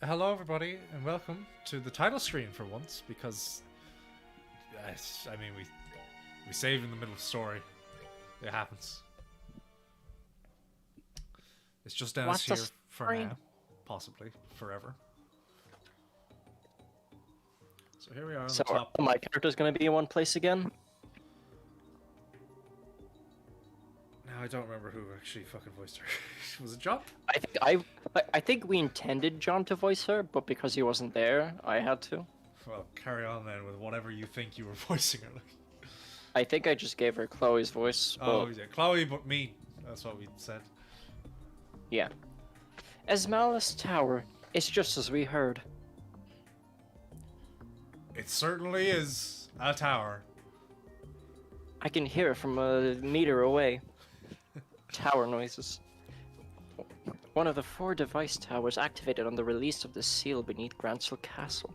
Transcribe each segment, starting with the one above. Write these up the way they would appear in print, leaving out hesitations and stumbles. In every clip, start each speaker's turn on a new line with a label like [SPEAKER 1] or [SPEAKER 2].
[SPEAKER 1] Hello, everybody, and welcome to the title screen for once, because I mean we saved in the middle of the story. It happens. It's just down
[SPEAKER 2] What's
[SPEAKER 1] here
[SPEAKER 2] the
[SPEAKER 1] for
[SPEAKER 2] story?
[SPEAKER 1] now, possibly forever. So here we are on
[SPEAKER 2] So
[SPEAKER 1] the top.
[SPEAKER 2] my character's gonna be in one place again?
[SPEAKER 1] Now I don't remember who actually fucking voiced her. Was it John?
[SPEAKER 2] I think we intended John to voice her, but because he wasn't there, I had to.
[SPEAKER 1] Well, carry on then with whatever you think you were voicing her.
[SPEAKER 2] I think I just gave her Chloe's voice.
[SPEAKER 1] Oh
[SPEAKER 2] But
[SPEAKER 1] yeah, Chloe, but me. That's what we said.
[SPEAKER 2] yeah. Esmeralda's tower. It's just as we heard.
[SPEAKER 1] It certainly is a tower.
[SPEAKER 2] I can hear it from a meter away. Tower noises. One of the 4 device towers activated on the release of the seal beneath Gransel Castle.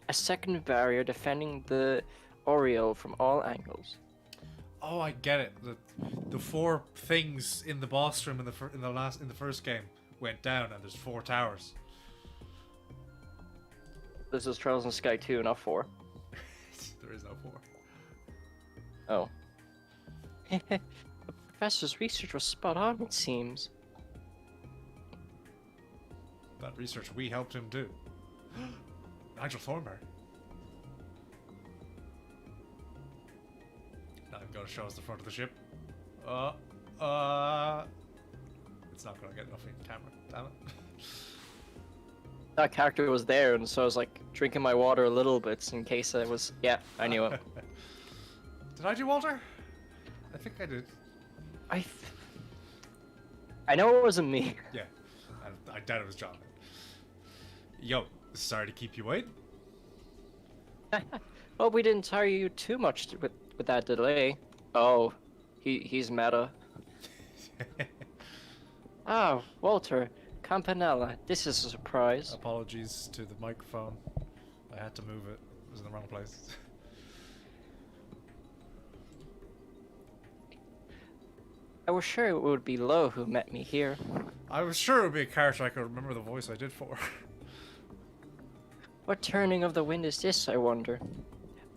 [SPEAKER 2] A second barrier defending the Oriole from all angles.
[SPEAKER 1] Oh, I get it. The 4 things in the boss room in the first game went down, and there's 4 towers.
[SPEAKER 2] This is Trails in the Sky 2, not 4.
[SPEAKER 1] There is no 4.
[SPEAKER 2] Oh. The professor's research was spot on, it seems.
[SPEAKER 1] That research we helped him do. Nigel Thornberry. Not even gonna show us the front of the ship. It's not gonna get enough in camera. Damn it.
[SPEAKER 2] That character was there, and so I was like drinking my water a little bit in case I was. Yeah, I knew it.
[SPEAKER 1] Did I do Walter? I think I did.
[SPEAKER 2] I know it wasn't me.
[SPEAKER 1] Yeah, I doubt it was John. Yo, sorry to keep you waiting.
[SPEAKER 2] Well, we didn't tire you too much with that delay. Oh, he's meta. Ah, Walter, Campanella, this is a surprise.
[SPEAKER 1] Apologies to the microphone. I had to move it. It was in the wrong place.
[SPEAKER 2] I was sure it would be Lo who met me here.
[SPEAKER 1] I was sure it would be a character I could remember the voice I did for.
[SPEAKER 2] What turning of the wind is this, I wonder?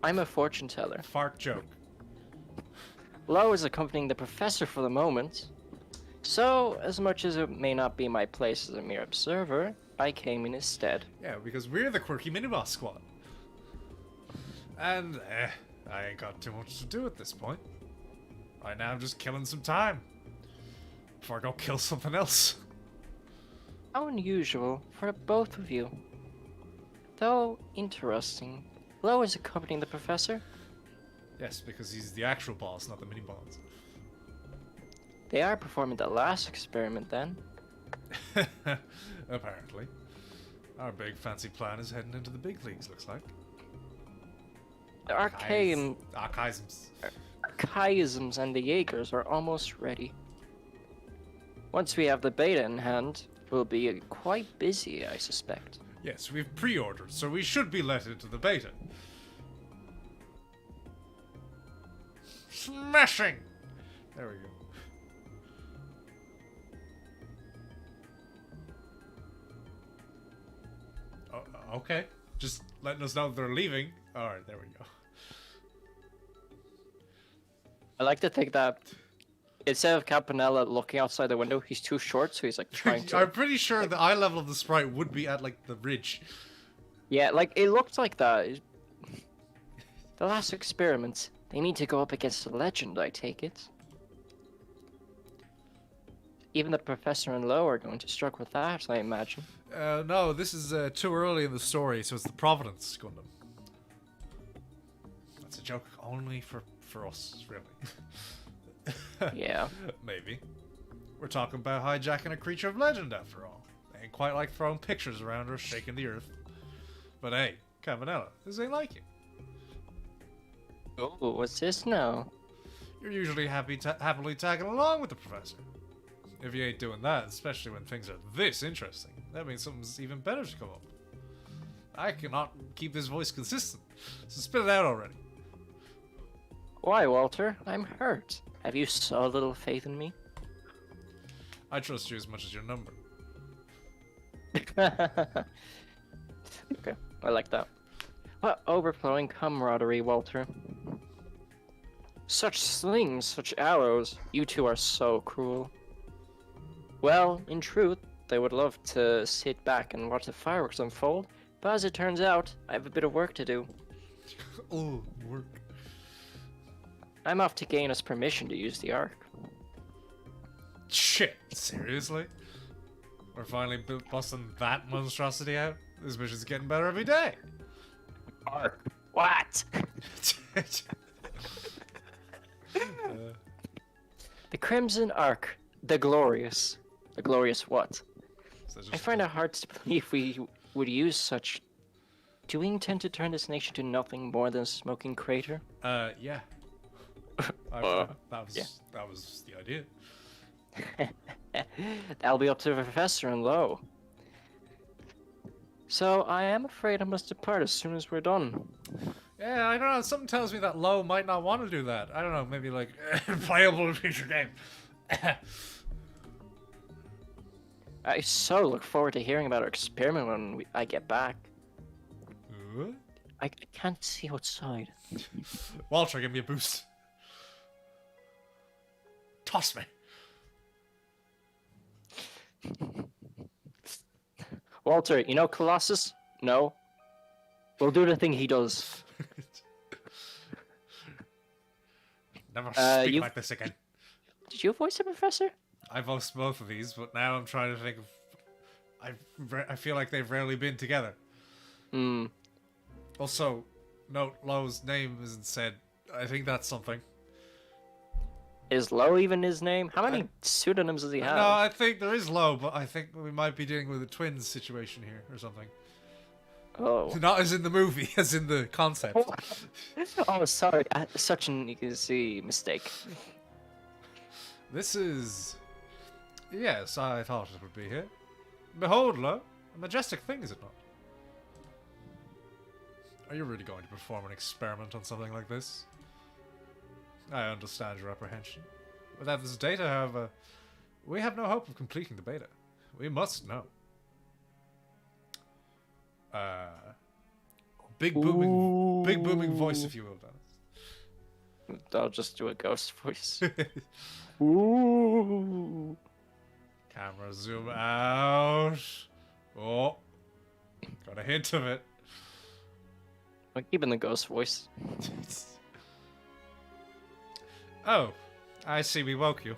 [SPEAKER 2] I'm a fortune teller.
[SPEAKER 1] Fart joke.
[SPEAKER 2] Lo is accompanying the professor for the moment. So, as much as it may not be my place as a mere observer, I came in his stead.
[SPEAKER 1] Yeah, because we're the quirky mini-boss squad. And, I ain't got too much to do at this point. Right now I'm just killing some time. Before I go kill something else.
[SPEAKER 2] How unusual for both of you. Though interesting, Lo is accompanying the professor.
[SPEAKER 1] Yes, because he's the actual boss, not the mini-boss.
[SPEAKER 2] They are performing the last experiment then.
[SPEAKER 1] Apparently. Our big fancy plan is heading into the big leagues, looks like.
[SPEAKER 2] The Archaisms and the Jaegers are almost ready. Once we have the beta in hand, we'll be quite busy, I suspect.
[SPEAKER 1] Yes, we've pre-ordered, so we should be let into the beta. Smashing! There we go. Okay. Just letting us know that they're leaving. Alright, there we go.
[SPEAKER 2] I like to think that instead of Campanella looking outside the window, he's too short, so he's like trying to.
[SPEAKER 1] I'm pretty sure the eye level of the sprite would be at like the ridge.
[SPEAKER 2] Yeah, like it looked like that. The last experiments. They need to go up against the legend, I take it. Even the professor and Lo are going to struggle with that, I imagine.
[SPEAKER 1] No, this is too early in the story, so it's the Providence Gundam. That's a joke only for us, really.
[SPEAKER 2] Yeah.
[SPEAKER 1] Maybe. We're talking about hijacking a creature of legend, after all. Ain't quite like throwing pictures around or shaking the earth. But hey, Campanella, this ain't like you.
[SPEAKER 2] Oh, what's this now?
[SPEAKER 1] You're usually happily tagging along with the professor. If you ain't doing that, especially when things are this interesting, that means something's even better to come up. I cannot keep this voice consistent, so spit it out already.
[SPEAKER 2] Why, Walter? I'm hurt. Have you so little faith in me?
[SPEAKER 1] I trust you as much as your number.
[SPEAKER 2] Okay, I like that. What overflowing camaraderie, Walter. Such slings, such arrows. You two are so cruel. Well, in truth, they would love to sit back and watch the fireworks unfold, but as it turns out, I have a bit of work to do.
[SPEAKER 1] Oh, work.
[SPEAKER 2] I'm off to gain us permission to use the Ark.
[SPEAKER 1] Shit, seriously? We're finally busting that monstrosity out? This mission's getting better every day.
[SPEAKER 2] Ark? What? The Crimson Ark. The Glorious. The Glorious what? I find it hard to believe we would use such... Do we intend to turn this nation to nothing more than a smoking crater?
[SPEAKER 1] Yeah. That was the idea.
[SPEAKER 2] That'll be up to the professor and Lo. So I am afraid I must depart as soon as we're done.
[SPEAKER 1] Yeah, I don't know. Something tells me that Lo might not want to do that. I don't know. Maybe like playable future game.
[SPEAKER 2] I so look forward to hearing about our experiment when I get back. I can't see outside.
[SPEAKER 1] Walter, give me a boost. Toss me.
[SPEAKER 2] Walter, you know Colossus? No. We'll do the thing he does.
[SPEAKER 1] Never speak
[SPEAKER 2] you-
[SPEAKER 1] like this again.
[SPEAKER 2] Did you voice the professor?
[SPEAKER 1] I voiced both of these, but now I'm trying to think of... I feel like they've rarely been together.
[SPEAKER 2] Hmm.
[SPEAKER 1] Also, note Lo's name isn't said. I think that's something.
[SPEAKER 2] Is Lo even his name? How many pseudonyms does he have?
[SPEAKER 1] No, I think there is Lo, but I think we might be dealing with a twins situation here or something.
[SPEAKER 2] Oh.
[SPEAKER 1] Not as in the movie, as in the concept.
[SPEAKER 2] Oh, sorry. Such an easy mistake.
[SPEAKER 1] This is... Yes, I thought it would be here. Behold, Lo. A majestic thing, is it not? Are you really going to perform an experiment on something like this? I understand your apprehension. Without this data, however, we have no hope of completing the beta. We must know. Big booming voice, if you will, Dennis.
[SPEAKER 2] I'll just do a ghost voice. Ooh.
[SPEAKER 1] Camera zoom out. Oh, got a hint of it.
[SPEAKER 2] I'm keeping the ghost voice.
[SPEAKER 1] Oh, I see we woke you.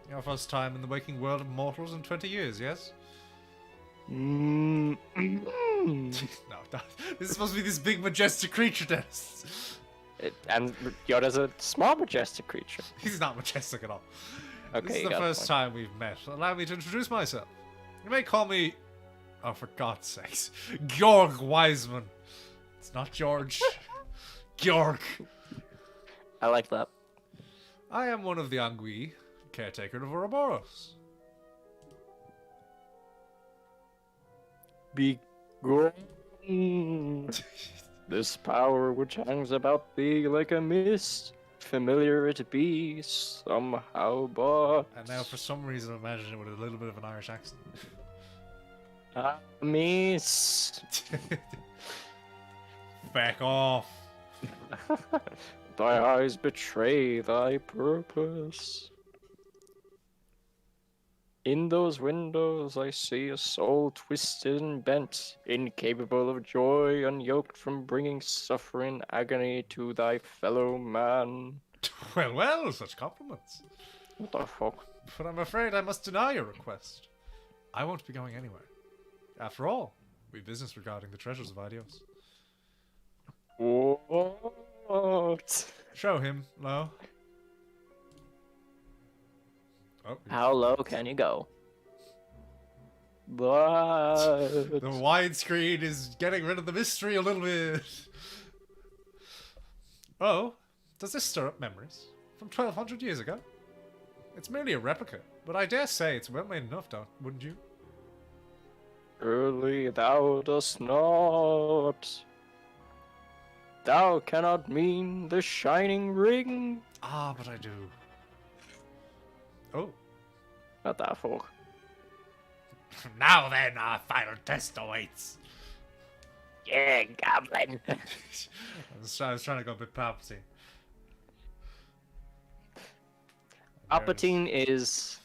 [SPEAKER 1] Your first time in the waking world of mortals in 20 years, yes?
[SPEAKER 2] Mm.
[SPEAKER 1] No, this is supposed to be this big majestic creature, Dennis.
[SPEAKER 2] And Yoda's a small majestic creature.
[SPEAKER 1] He's not majestic at all.
[SPEAKER 2] Okay,
[SPEAKER 1] This is
[SPEAKER 2] you
[SPEAKER 1] the
[SPEAKER 2] got
[SPEAKER 1] first
[SPEAKER 2] point.
[SPEAKER 1] time we've met. Allow me to introduce myself. You may call me... Oh, for God's sakes. Georg Wiseman. It's not George. Georg.
[SPEAKER 2] I like that.
[SPEAKER 1] I am one of the Angui, caretaker of Ouroboros.
[SPEAKER 2] Be gone. This power which hangs about thee like a mist, familiar it be somehow, but
[SPEAKER 1] And now, for some reason, imagine it with a little bit of an Irish accent.
[SPEAKER 2] I miss.
[SPEAKER 1] Back off.
[SPEAKER 2] Thy eyes betray thy purpose. In those windows I see a soul twisted and bent, incapable of joy, unyoked from bringing suffering agony to thy fellow man.
[SPEAKER 1] Well, well, such compliments.
[SPEAKER 2] What the fuck?
[SPEAKER 1] But I'm afraid I must deny your request. I won't be going anywhere. After all, we business regarding the treasures of Idios.
[SPEAKER 2] What?
[SPEAKER 1] Show him, Lo. Oh,
[SPEAKER 2] How low can you go? But
[SPEAKER 1] the widescreen is getting rid of the mystery a little bit. Oh, does this stir up memories from 1200 years ago? It's merely a replica, but I dare say it's well made enough, wouldn't you?
[SPEAKER 2] surely thou dost not. Thou cannot mean the shining ring.
[SPEAKER 1] Ah, but I do. Oh,
[SPEAKER 2] Not that fuck.
[SPEAKER 1] Now then, our final test awaits.
[SPEAKER 2] Yeah, goblin.
[SPEAKER 1] I was trying to go a bit Palpatine.
[SPEAKER 2] Palpatine is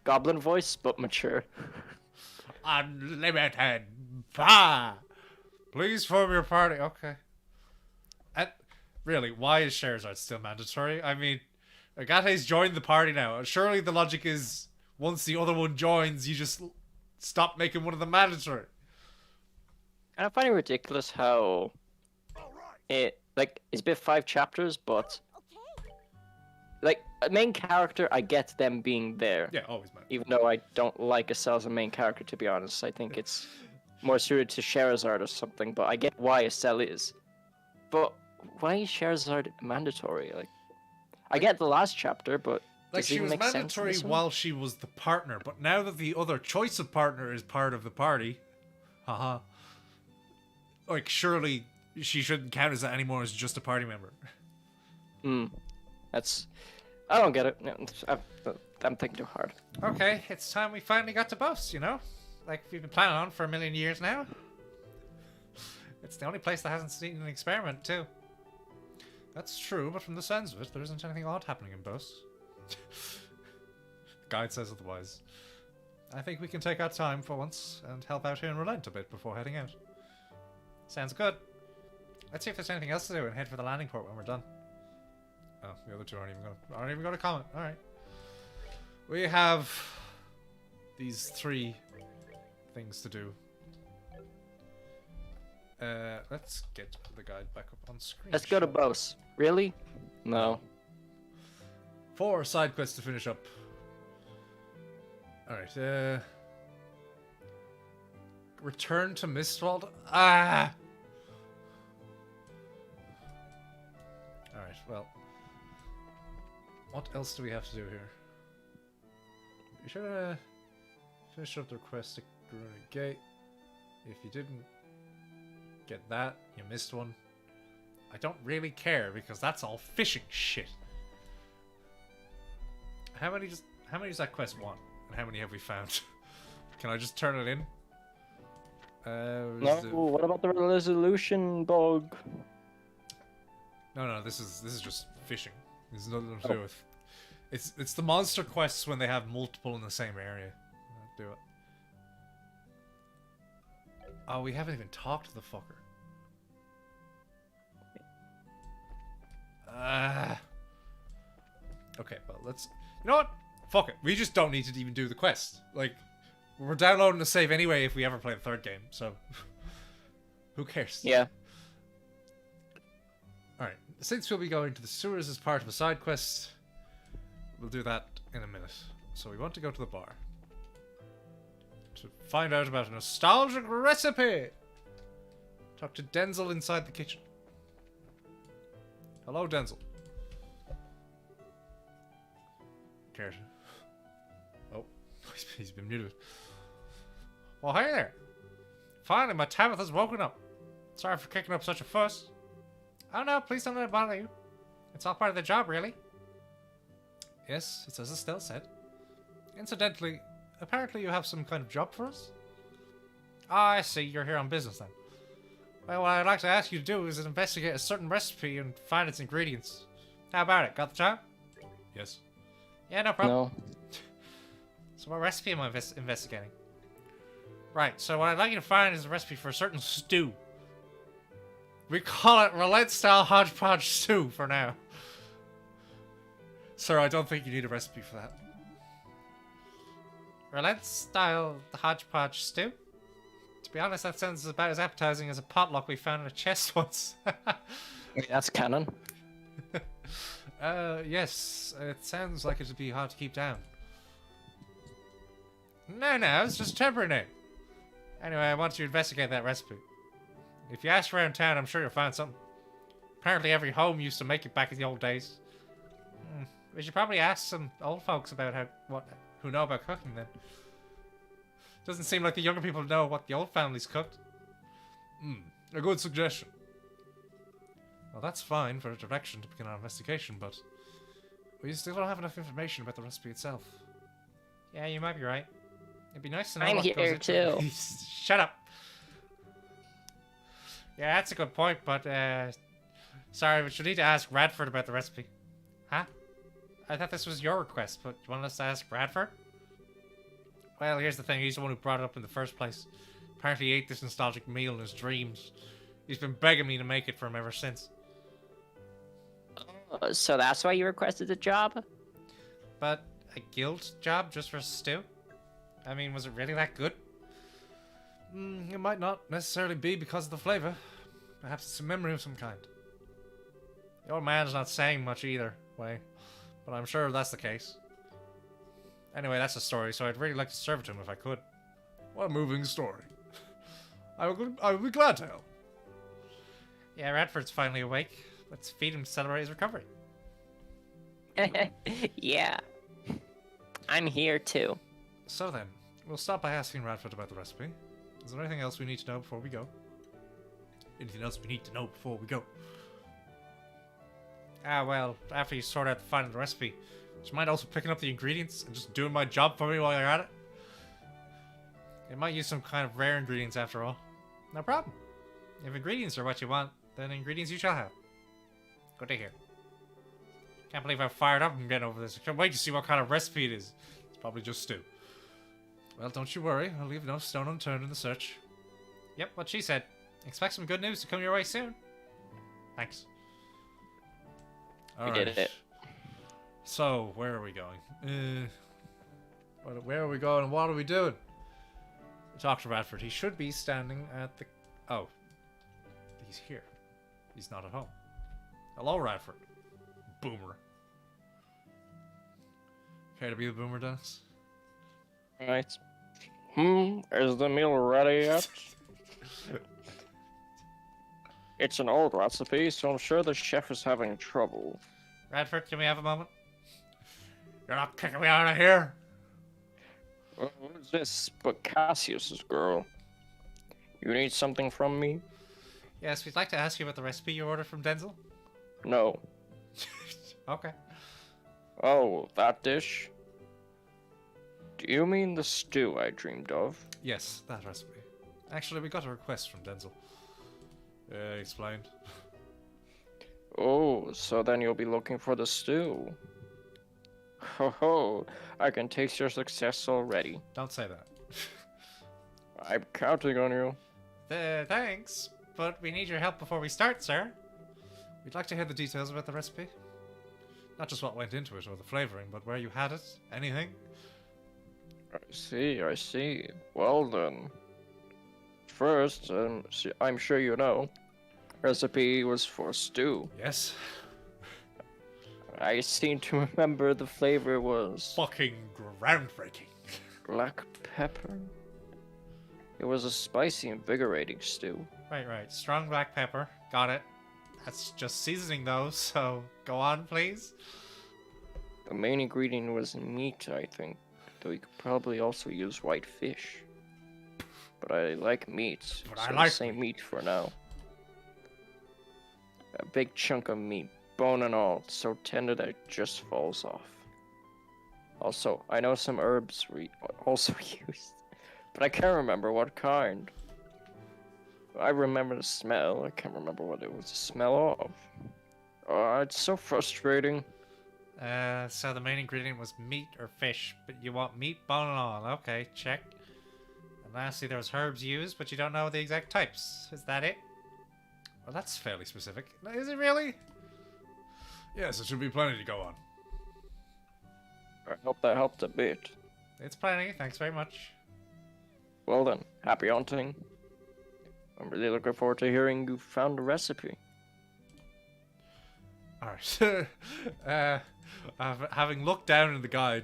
[SPEAKER 2] goblin voice, but mature.
[SPEAKER 1] Unlimited. Bah! Please form your party. Okay. And really, why is Charizard still mandatory? I mean, Agate's joined the party now. Surely the logic is once the other one joins, you just stop making one of them mandatory.
[SPEAKER 2] And I find it ridiculous how it's been 5 chapters, but like a main character, I get them being there.
[SPEAKER 1] Yeah, always mandatory.
[SPEAKER 2] Even though I don't like Estelle as a main character, to be honest, I think it's more suited to Charizard or something. But I get why Estelle is. But why is Charizard mandatory? Like, I get the last chapter, but
[SPEAKER 1] like
[SPEAKER 2] does it
[SPEAKER 1] she
[SPEAKER 2] even
[SPEAKER 1] was
[SPEAKER 2] make sense in
[SPEAKER 1] mandatory
[SPEAKER 2] this one?
[SPEAKER 1] while she was the partner, but now that the other choice of partner is part of the party, haha. Like surely she shouldn't count as that anymore as just a party member.
[SPEAKER 2] That's I don't get it. No, I'm thinking too hard.
[SPEAKER 1] Okay, it's time we finally got to boast, you know? Like we've been planning on for a million years now. It's the only place that hasn't seen an experiment, too. That's true, but from the sounds of it, there isn't anything odd happening in Boast. The guide says otherwise. I think we can take our time for once and help out here and relent a bit before heading out. Sounds good. Let's see if there's anything else to do and head for the landing port when we're done. Oh, the other two aren't even going to comment. All right. We have these 3 things to do. Let's get the guide back up on screen.
[SPEAKER 2] Let's go to Bose. Really? No.
[SPEAKER 1] 4 side quests to finish up. Alright, return to Mistwald? Ah! Alright, well. What else do we have to do here? We should, finish up the request at Garuna Gate. If you didn't get that, you missed one. I don't really care because that's all fishing shit. How many does that quest want? And how many have we found? Can I just turn it in?
[SPEAKER 2] No. What about the resolution bug?
[SPEAKER 1] No, this is just fishing. There's nothing to do with. It's the monster quests when they have multiple in the same area. Do it. Oh, we haven't even talked to the fucker. Okay, well, let's... You know what? Fuck it. We just don't need to even do the quest. Like, we're downloading the save anyway if we ever play the 3rd game, so... Who cares?
[SPEAKER 2] Yeah.
[SPEAKER 1] Alright, since we'll be going to the sewers as part of a side quest, we'll do that in a minute. So we want to go to the bar. To find out about a nostalgic recipe! Talk to Denzel inside the kitchen. Hello, Denzel. Cared. Oh, he's been muted. Well, hey there. Finally, my Tabitha's woken up. Sorry for kicking up such a fuss. Oh no, please don't let it bother you. It's all part of the job, really. Yes, it's as Estelle said. Incidentally, apparently you have some kind of job for us? Ah, I see. You're here on business then. Well, what I'd like to ask you to do is investigate a certain recipe and find its ingredients. How about it? Got the job? Yes. Yeah, no problem.
[SPEAKER 2] No.
[SPEAKER 1] So what recipe am I investigating? Right, so what I'd like you to find is a recipe for a certain stew. We call it Roulette-style hodgepodge stew for now. Sir, I don't think you need a recipe for that. Roulette-style hodgepodge stew? To be honest, that sounds about as appetizing as a potluck we found in a chest once.
[SPEAKER 2] That's canon.
[SPEAKER 1] Yes, it sounds like it'd be hard to keep down. No, it's just a temporary name. Anyway, I want you to investigate that recipe. If you ask around town, I'm sure you'll find something. Apparently every home used to make it back in the old days. We should probably ask some old folks about who know about cooking then. Doesn't seem like the younger people know what the old families cooked. A good suggestion. Well, that's fine for a direction to begin our investigation, but we still don't have enough information about the recipe itself. Yeah, you might be right. It'd be nice to know
[SPEAKER 2] I'm
[SPEAKER 1] what goes
[SPEAKER 2] here
[SPEAKER 1] into
[SPEAKER 2] too.
[SPEAKER 1] Shut up. Yeah, that's a good point, but sorry, but you need to ask Radford about the recipe. Huh? I thought this was your request, but you wanted us to ask Radford? Well, here's the thing, he's the one who brought it up in the first place. Apparently he ate this nostalgic meal in his dreams. He's been begging me to make it for him ever since.
[SPEAKER 2] So that's why you requested the job?
[SPEAKER 1] But a guild job just for stew? I mean, was it really that good? It might not necessarily be because of the flavor. Perhaps it's a memory of some kind. The old man's not saying much either way, but I'm sure that's the case. Anyway, that's the story, so I'd really like to serve it to him if I could. What a moving story. I would be glad to help. Yeah, Radford's finally awake. Let's feed him to celebrate his recovery.
[SPEAKER 2] Yeah. I'm here too.
[SPEAKER 1] So then, we'll start by asking Radford about the recipe. Is there anything else we need to know before we go? Anything else we need to know before we go? Ah, well, after you sort out the final recipe, would you mind also picking up the ingredients and just doing my job for me while you're at it? It might use some kind of rare ingredients after all. No problem. If ingredients are what you want, then ingredients you shall have. Good to hear. Can't believe how fired up I'm getting over this. I can't wait to see what kind of recipe it is. It's probably just stew. Well, don't you worry. I'll leave no stone unturned in the search. Yep, what she said. Expect some good news to come your way soon. Thanks.
[SPEAKER 2] We did it.
[SPEAKER 1] So, where are we going? Where are we going and what are we doing? Dr. Radford, he should be standing at the... Oh. He's here. He's not at home. Hello, Radford. Boomer. Care to be the boomer, Dennis?
[SPEAKER 2] Right. Is the meal ready yet? It's an old recipe, so I'm sure the chef is having trouble.
[SPEAKER 1] Radford, can we have a moment? You're not kicking me out of here!
[SPEAKER 2] Who's this? But Cassius's girl. You need something from me?
[SPEAKER 1] Yes, we'd like to ask you about the recipe you ordered from Denzel.
[SPEAKER 2] No.
[SPEAKER 1] Okay.
[SPEAKER 2] Oh, that dish? Do you mean the stew I dreamed of?
[SPEAKER 1] Yes, that recipe. Actually, we got a request from Denzel. He explained.
[SPEAKER 2] Oh, so then you'll be looking for the stew. Ho ho, I can taste your success already.
[SPEAKER 1] Don't say that.
[SPEAKER 2] I'm counting on you.
[SPEAKER 1] Thanks, but we need your help before we start, sir. We'd like to hear the details about the recipe. Not just what went into it or the flavoring, but where you had it, anything.
[SPEAKER 2] I see. Well then. First, I'm sure you know, recipe was for stew.
[SPEAKER 1] Yes.
[SPEAKER 2] I seem to remember the flavor was
[SPEAKER 1] Fucking groundbreaking.
[SPEAKER 2] black pepper. It was a spicy, invigorating stew.
[SPEAKER 1] Right. Strong black pepper. Got it. That's just seasoning though, so go on, please.
[SPEAKER 2] The main ingredient was meat, I think, though you could probably also use white fish. But I like meat,
[SPEAKER 1] But
[SPEAKER 2] so
[SPEAKER 1] I like
[SPEAKER 2] say meat for now. A big chunk of meat, bone and all, so tender that it just falls off. Also, I know some herbs were also used, but I can't remember what kind. I remember the smell, I can't remember what it was the smell of. It's so frustrating.
[SPEAKER 1] So the main ingredient was meat or fish, but you want meat, bone and all. Okay, check. And lastly, there was herbs used, but you don't know the exact types. Is that it? Well, that's fairly specific. Is it really? Yes, it should be plenty to go on.
[SPEAKER 2] I hope that helped a bit.
[SPEAKER 1] It's plenty, thanks very much.
[SPEAKER 2] Well then, happy hunting. I'm really looking forward to hearing you found the recipe.
[SPEAKER 1] Alright. Having looked down in the guide,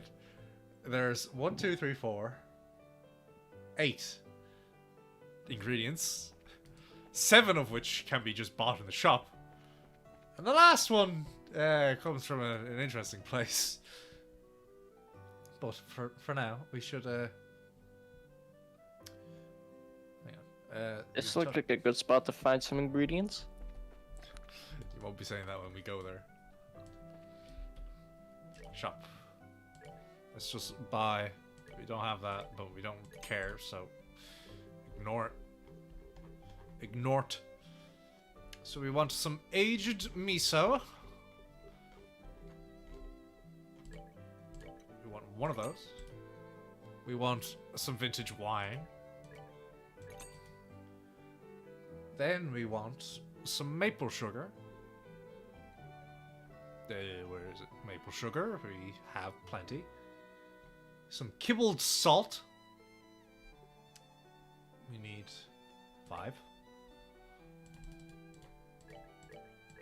[SPEAKER 1] there's 1, 2, 3, 4, 8 ingredients, 7 of which can be just bought in the shop. And the last one comes from an interesting place. But for now, we should
[SPEAKER 2] This looked like a good spot to find some ingredients.
[SPEAKER 1] You won't be saying that when we go there. Shop. Let's just buy We don't have that, but we don't care, so ignore it. Ignore it. So we want some aged miso. We want one of those. We want some vintage wine. Then we want some maple sugar. Where is it? Maple sugar. We have plenty. Some kibbled salt. We need 5.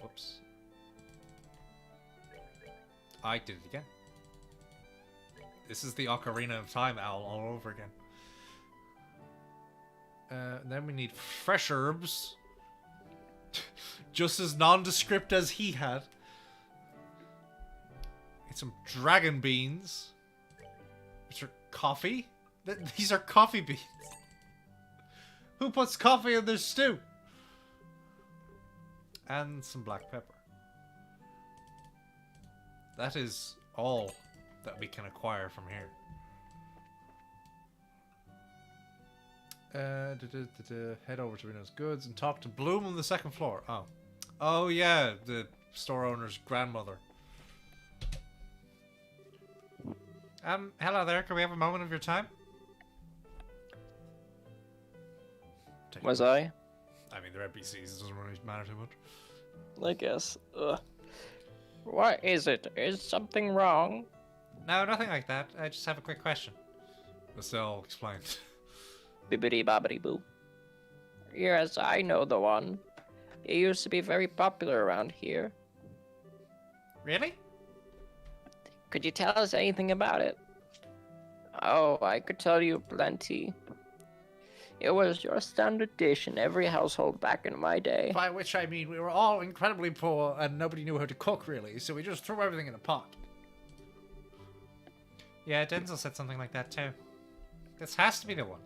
[SPEAKER 1] Whoops. I did it again. This is the Ocarina of Time owl all over again. Then we need fresh herbs. Just as nondescript as he had. Need some dragon beans. Which are coffee? These are coffee beans. Who puts coffee in their stew? And some black pepper. That is all that we can acquire from here. Head over to Reno's Goods and talk to Bloom on the 2nd floor. Oh. Oh yeah, the store owner's grandmother. Hello there, can we have a moment of your time?
[SPEAKER 2] Was I?
[SPEAKER 1] I mean, they're NPCs, it doesn't really matter too much.
[SPEAKER 2] I guess. Ugh. What is it? Is something wrong?
[SPEAKER 1] No, nothing like that. I just have a quick question. Estelle explained.
[SPEAKER 2] Bibbidi bobbidi boo. Yes, I know the one. It used to be very popular around here.
[SPEAKER 1] Really?
[SPEAKER 2] Could you tell us anything about it? Oh, I could tell you plenty. It was your standard dish in every household back in my day.
[SPEAKER 1] By which I mean we were all incredibly poor and nobody knew how to cook really, so we just threw everything in a pot. Yeah, Denzel said something like that too. This has to be the one.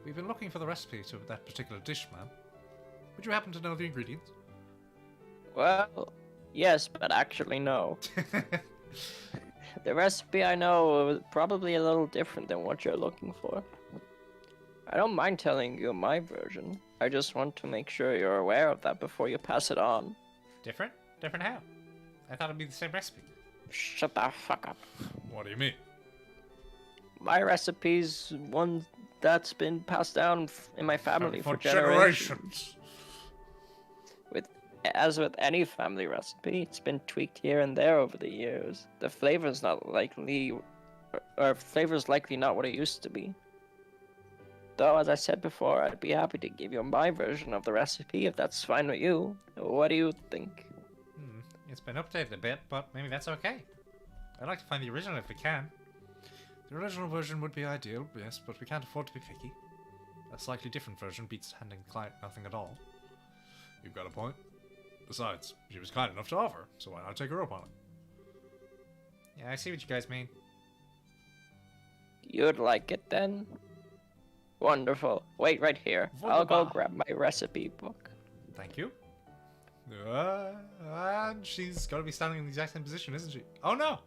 [SPEAKER 1] We've been looking for the recipe to that particular dish, ma'am. Would you happen to know the ingredients?
[SPEAKER 2] Well, yes, but actually no. The recipe I know is probably a little different than what you're looking for. I don't mind telling you my version. I just want to make sure you're aware of that before you pass it on.
[SPEAKER 1] Different? Different how? I thought it'd be the same recipe.
[SPEAKER 2] Shut the fuck up.
[SPEAKER 1] What do you mean?
[SPEAKER 2] My recipe's one that's been passed down in my family for
[SPEAKER 1] generations.
[SPEAKER 2] As with any family recipe, it's been tweaked here and there over the years. The flavor's likely not what it used to be. Though, as I said before, I'd be happy to give you my version of the recipe if that's fine with you. What do you think?
[SPEAKER 1] It's been updated a bit, but maybe that's okay. I'd like to find the original if we can. The original version would be ideal, yes, but we can't afford to be picky. A slightly different version beats handing the client nothing at all. You've got a point. Besides, she was kind enough to offer, so why not take her up on it? Yeah, I see what you guys mean.
[SPEAKER 2] You'd like it then? Wonderful. Wait right here. I'll go grab my recipe book.
[SPEAKER 1] Thank you. And she's got to be standing in the exact same position, isn't she? Oh no!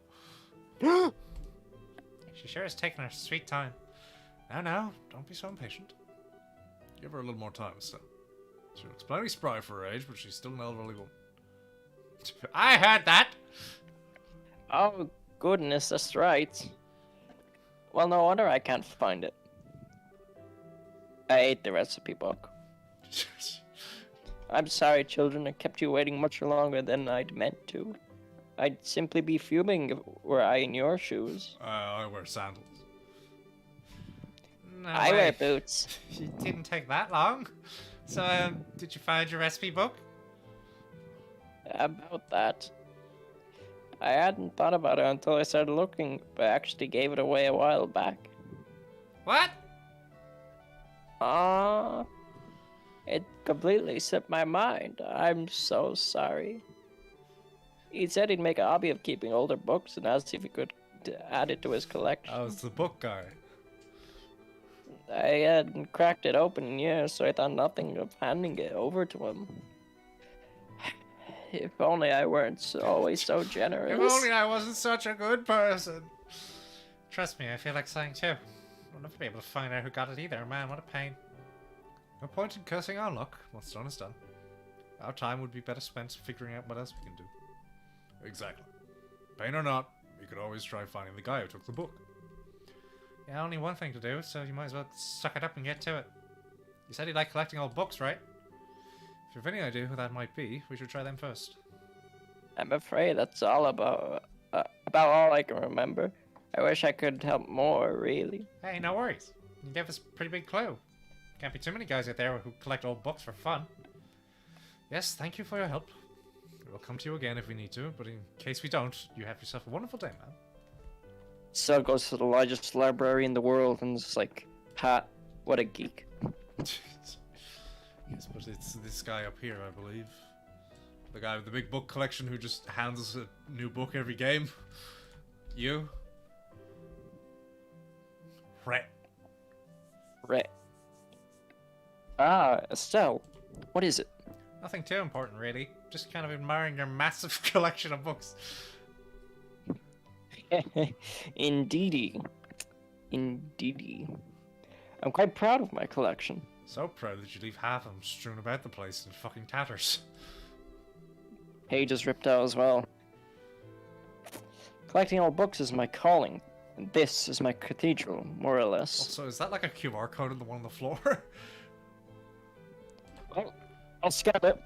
[SPEAKER 1] She sure is taking her sweet time. Now, don't be so impatient. Give her a little more time, still. She looks plenty spry for her age, but she's still an elderly woman. I heard that!
[SPEAKER 2] Oh, goodness, that's right. Well, no wonder I can't find it. I ate the recipe book. I'm sorry, children, I kept you waiting much longer than I'd meant to. I'd simply be fuming were I in your shoes.
[SPEAKER 1] I wear sandals. No
[SPEAKER 2] I
[SPEAKER 1] way.
[SPEAKER 2] wear boots.
[SPEAKER 1] It didn't take that long. So, did you find your recipe book?
[SPEAKER 2] About that. I hadn't thought about it until I started looking, but I actually gave it away a while back.
[SPEAKER 1] What?
[SPEAKER 2] It completely slipped my mind. I'm so sorry. He said he'd make a hobby of keeping older books and asked if he could add it to his collection.
[SPEAKER 1] I was the book guy.
[SPEAKER 2] I hadn't cracked it open in years, so I thought nothing of handing it over to him. If only I weren't always so generous.
[SPEAKER 1] If only I wasn't such a good person. Trust me, I feel like saying too. I'll never be able to find out who got it either, man. What a pain. No point in cursing our luck. What's done is done. Our time would be better spent figuring out what else we can do. Exactly. Pain or not, we could always try finding the guy who took the book. Yeah, only one thing to do, so you might as well suck it up and get to it. You said you like collecting old books, right? If you have any idea who that might be, we should try them first.
[SPEAKER 2] I'm afraid that's all about all I can remember. I wish I could help more, really.
[SPEAKER 1] Hey, no worries. You gave us a pretty big clue. Can't be too many guys out there who collect old books for fun. Yes, thank you for your help. We'll come to you again if we need to, but in case we don't, you have yourself a wonderful day, man.
[SPEAKER 2] Still goes to the largest library in the world and it's like, ha, what a geek.
[SPEAKER 1] Yes, but it's this guy up here, I believe. The guy with the big book collection who just hands us a new book every game. You. Right.
[SPEAKER 2] Right. Ah, Estelle. What is it?
[SPEAKER 1] Nothing too important, really. Just kind of admiring your massive collection of books.
[SPEAKER 2] Indeedy. Indeedy. I'm quite proud of my collection.
[SPEAKER 1] So proud that you leave half of them strewn about the place in fucking tatters.
[SPEAKER 2] Pages ripped out as well. Collecting old books is my calling. And this is my cathedral, more or less.
[SPEAKER 1] Also, is that like a QR code on the one on the floor?
[SPEAKER 2] Well, I'll scan it.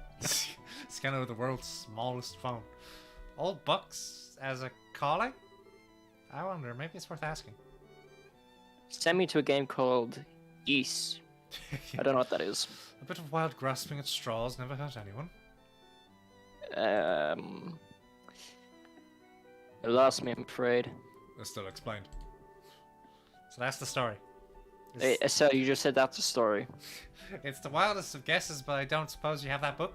[SPEAKER 1] Scan out of the world's smallest phone. Old books as a calling? I wonder, maybe it's worth asking.
[SPEAKER 2] Send me to a game called Geese. I don't know what that is.
[SPEAKER 1] A bit of wild grasping at straws never hurt anyone.
[SPEAKER 2] It lost me, I'm afraid.
[SPEAKER 1] It's still explained. So that's the story.
[SPEAKER 2] Hey, so you just said that's a story.
[SPEAKER 1] It's the wildest of guesses, but I don't suppose you have that book?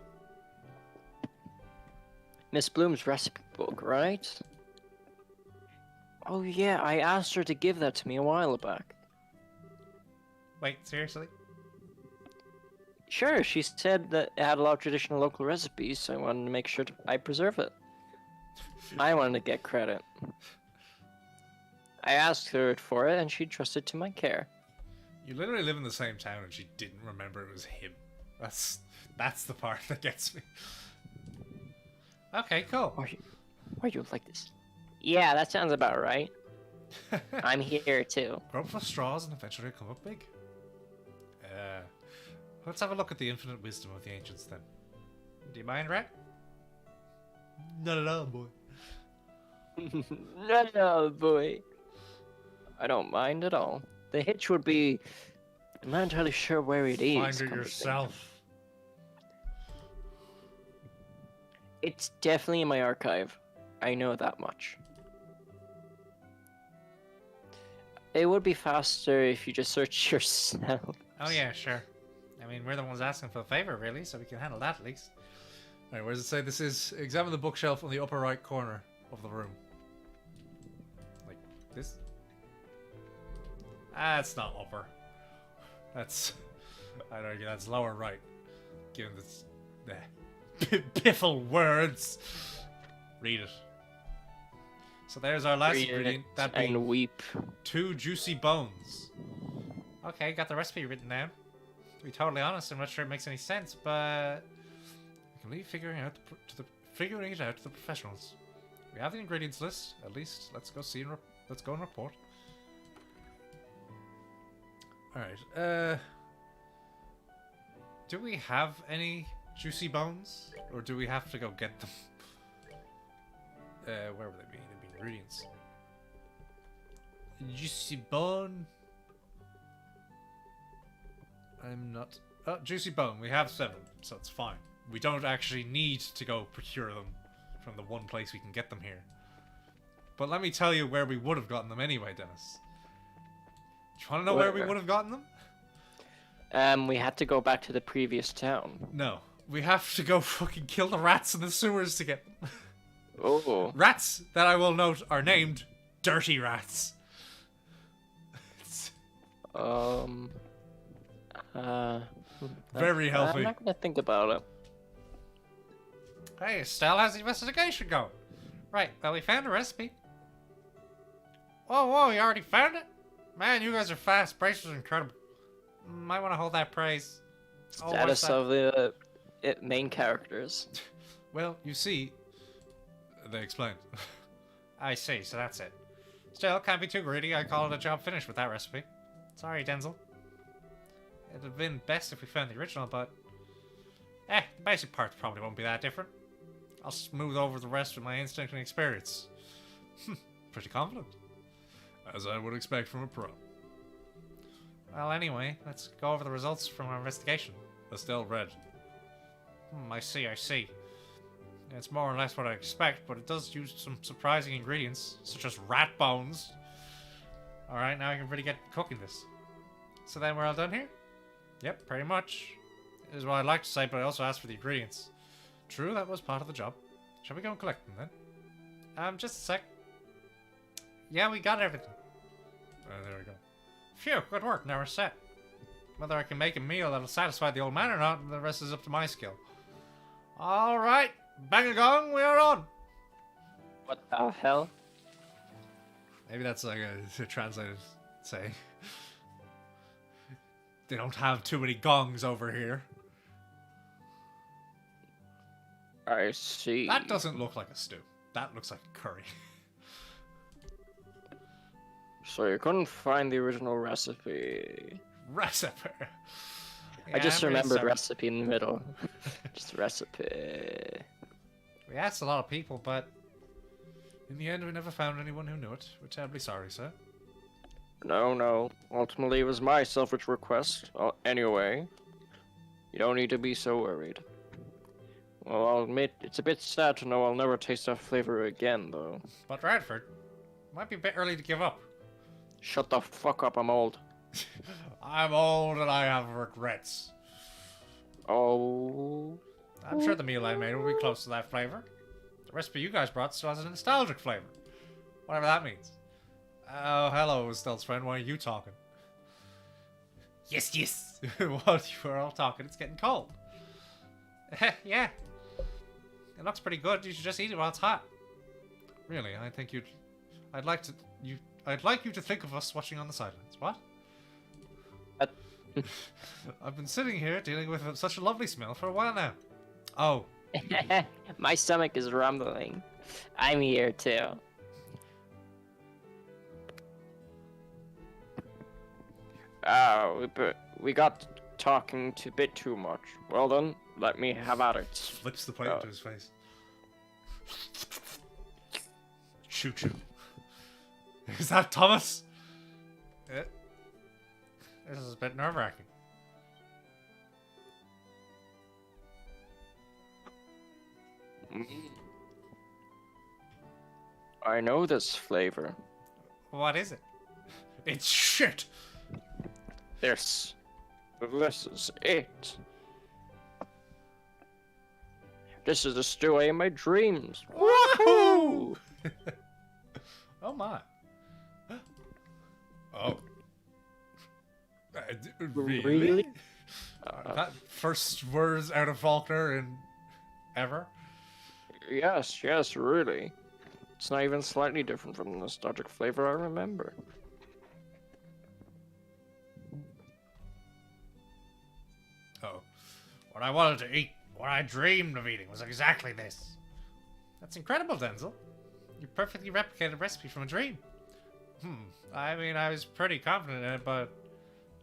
[SPEAKER 2] Miss Bloom's recipe book, right? Oh yeah, I asked her to give that to me a while back.
[SPEAKER 1] Wait, seriously?
[SPEAKER 2] Sure, she said that it had a lot of traditional local recipes, so I wanted to make sure I preserve it. I wanted to get credit. I asked her for it, and she trusted to my care.
[SPEAKER 1] You literally live in the same town and she didn't remember it was him. That's the part that gets me. Okay, cool.
[SPEAKER 2] Why are you like this? Yeah, that sounds about right. I'm here too.
[SPEAKER 1] Grow up for straws and eventually come up big. Let's have a look at the infinite wisdom of the ancients then. Do you mind, Rat? Not at all, boy.
[SPEAKER 2] No, boy. I don't mind at all. The hitch would be, I'm not entirely sure where it is.
[SPEAKER 1] Find it yourself.
[SPEAKER 2] It's definitely in my archive. I know that much. It would be faster if you just search yourself.
[SPEAKER 1] Oh yeah, sure. I mean, we're the ones asking for a favor, really, so we can handle that at least. Alright, where does it say this is? Examine the bookshelf on the upper right corner of the room. Like this? That's not upper. That's... I'd argue that's lower right. Given this... piffle words. Read it. So there's our last ingredient. That being
[SPEAKER 2] and weep.
[SPEAKER 1] 2 juicy bones. Okay, got the recipe written down. To be totally honest, I'm not sure it makes any sense, but I can leave figuring it out to the professionals. We have the ingredients list, at least. Let's go see and let's go and report. All right. Do we have any juicy bones, or do we have to go get them? Where would they be? They'd be ingredients. Juicy bone. I'm not... Oh, juicy bone. We have 7, so it's fine. We don't actually need to go procure them from the one place we can get them here. But let me tell you where we would have gotten them anyway, Dennis. Do you want to know where we would have gotten them?
[SPEAKER 2] We had to go back to the previous town.
[SPEAKER 1] No. We have to go fucking kill the rats in the sewers to get them.
[SPEAKER 2] Oh.
[SPEAKER 1] Rats that I will note are named Dirty Rats. Very healthy.
[SPEAKER 2] I'm not gonna think about it.
[SPEAKER 1] Hey, Estelle, how's the investigation going? Right, well, we found a recipe. Whoa, whoa, you already found it? Man, you guys are fast. Braces are incredible. Might want to hold that praise. Oh, what's
[SPEAKER 2] Status
[SPEAKER 1] that?
[SPEAKER 2] of the main characters.
[SPEAKER 1] Well, you see, they explained. I see, so that's it. Still, can't be too greedy. I call it a job finished with that recipe. Sorry, Denzel. It'd have been best if we found the original, but... the basic parts probably won't be that different. I'll smooth over the rest with my instinct and experience. Pretty confident. As I would expect from a pro. Well, anyway, let's go over the results from our investigation. Estelle read. I see, I see. It's more or less what I expect, but it does use some surprising ingredients, such as rat bones. Alright, now I can really get cooking this. So then we're all done here? Yep, pretty much. Is what I'd like to say, but I also asked for the ingredients. True, that was part of the job. Shall we go and collect them then? Just a sec. Yeah, we got everything. There we go. Phew, good work, now we're set. Whether I can make a meal that'll satisfy the old man or not, the rest is up to my skill. Alright, bang a gong, we are on!
[SPEAKER 2] What the hell?
[SPEAKER 1] Maybe that's like a translated saying. They don't have too many gongs over here.
[SPEAKER 2] I see.
[SPEAKER 1] That doesn't look like a stew. That looks like a curry.
[SPEAKER 2] So you couldn't find the original recipe.
[SPEAKER 1] Recipe.
[SPEAKER 2] I just
[SPEAKER 1] I'm really
[SPEAKER 2] remembered
[SPEAKER 1] sorry.
[SPEAKER 2] recipe in the middle. Just recipe.
[SPEAKER 1] We asked a lot of people, but in the end we never found anyone who knew it. We're terribly sorry, sir.
[SPEAKER 2] No. Ultimately, it was my selfish request. Anyway, you don't need to be so worried. Well, I'll admit, it's a bit sad to know I'll never taste that flavor again, though.
[SPEAKER 1] But Radford, might be a bit early to give up.
[SPEAKER 2] Shut the fuck up, I'm old.
[SPEAKER 1] I'm old and I have regrets.
[SPEAKER 2] Oh.
[SPEAKER 1] I'm sure the meal I made will be close to that flavor. The recipe you guys brought still has a nostalgic flavor. Whatever that means. Oh, hello, Stealth's friend. Why are you talking? Yes. While you are all talking, it's getting cold. Yeah. It looks pretty good. You should just eat it while it's hot. Really, I think I'd like you to think of us watching on the sidelines. What? I've been sitting here dealing with such a lovely smell for a while now. Oh.
[SPEAKER 2] My stomach is rumbling. I'm here too. We got talking a bit too much. Well then, let me have at it.
[SPEAKER 1] Flips the plate into his face. Choo choo. Is that Thomas? This is a bit nerve-wracking.
[SPEAKER 2] I know this flavor.
[SPEAKER 1] What is it? It's shit!
[SPEAKER 2] This is it. This is the stew I in my dreams. Woohoo!
[SPEAKER 1] Oh my. Oh. Really? That first words out of Faulkner in ever?
[SPEAKER 2] Yes, really. It's not even slightly different from the nostalgic flavor I remember.
[SPEAKER 1] Oh. What I wanted to eat, what I dreamed of eating was exactly this. That's incredible, Denzel. You perfectly replicated a recipe from a dream. I mean, I was pretty confident in it, but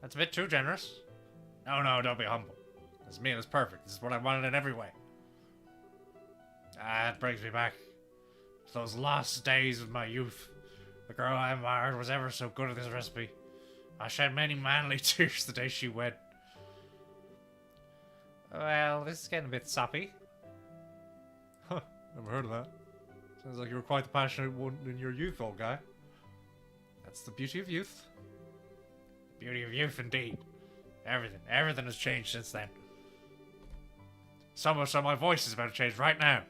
[SPEAKER 1] that's a bit too generous. No, don't be humble. This meal is perfect. This is what I wanted in every way. It brings me back to those lost days of my youth. The girl I admired was ever so good at this recipe. I shed many manly tears the day she wed. Well, this is getting a bit soppy. Huh, never heard of that. Sounds like you were quite the passionate one in your youth, old guy. That's the beauty of youth. Beauty of youth, indeed. Everything has changed since then. So much so my voice is about to change right now.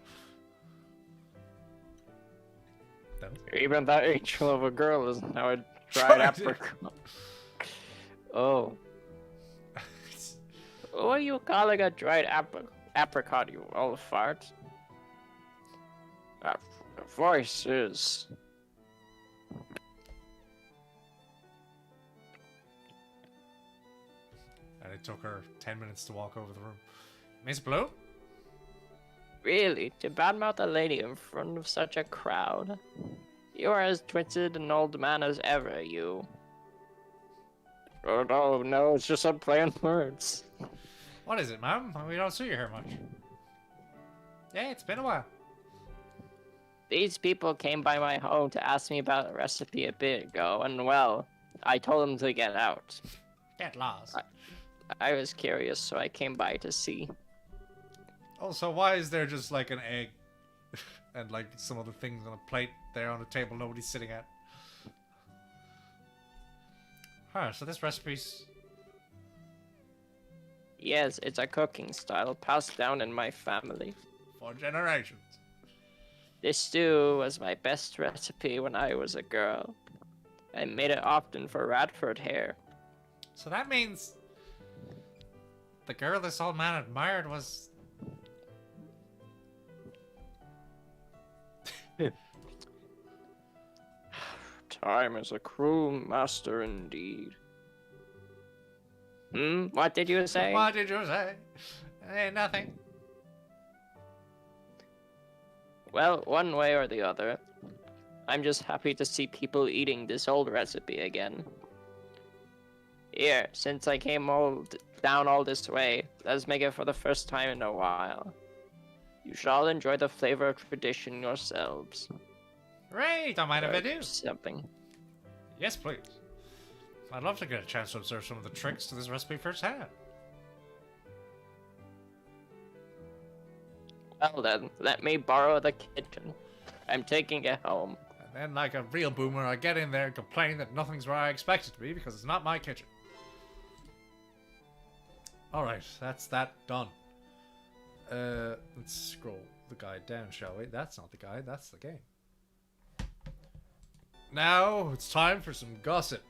[SPEAKER 2] Even that angel of a girl is now a dried apricot. Oh. What are you calling a dried apricot, you old fart? That voice is...
[SPEAKER 1] And it took her 10 minutes to walk over the room. Miss Blue?
[SPEAKER 2] Really? To badmouth a lady in front of such a crowd? You are as twisted an old man as ever, you. Oh no, it's just a play on words.
[SPEAKER 1] What is it, ma'am? We don't see you here much. Yeah, it's been a while.
[SPEAKER 2] These people came by my home to ask me about a recipe a bit ago, and well, I told them to get out.
[SPEAKER 1] Get lost.
[SPEAKER 2] I was curious, so I came by to see.
[SPEAKER 1] Also, why is there just like an egg and like some other things on a plate there on a table nobody's sitting at? Huh, so this recipe's...
[SPEAKER 2] Yes, it's a cooking style passed down in my family.
[SPEAKER 1] for generations.
[SPEAKER 2] This stew was my best recipe when I was a girl. I made it often for Radford Hare.
[SPEAKER 1] So that means the girl this old man admired was...
[SPEAKER 2] Time is a cruel master indeed. What did you say?
[SPEAKER 1] What did you say? Nothing.
[SPEAKER 2] Well, one way or the other, I'm just happy to see people eating this old recipe again. Here, since I came down all this way, let's make it for the first time in a while. You should all enjoy the flavor of tradition yourselves.
[SPEAKER 1] Right, don't mind if I do.
[SPEAKER 2] Something.
[SPEAKER 1] Yes, please. I'd love to get a chance to observe some of the tricks to this recipe firsthand.
[SPEAKER 2] Well then, let me borrow the kitchen. I'm taking it home.
[SPEAKER 1] And then, like a real boomer, I get in there and complain that nothing's where I expect it to be because it's not my kitchen. Alright, that's that done. Let's scroll the guide down, shall we? That's not the guide, that's the game. Now, it's time for some gossip.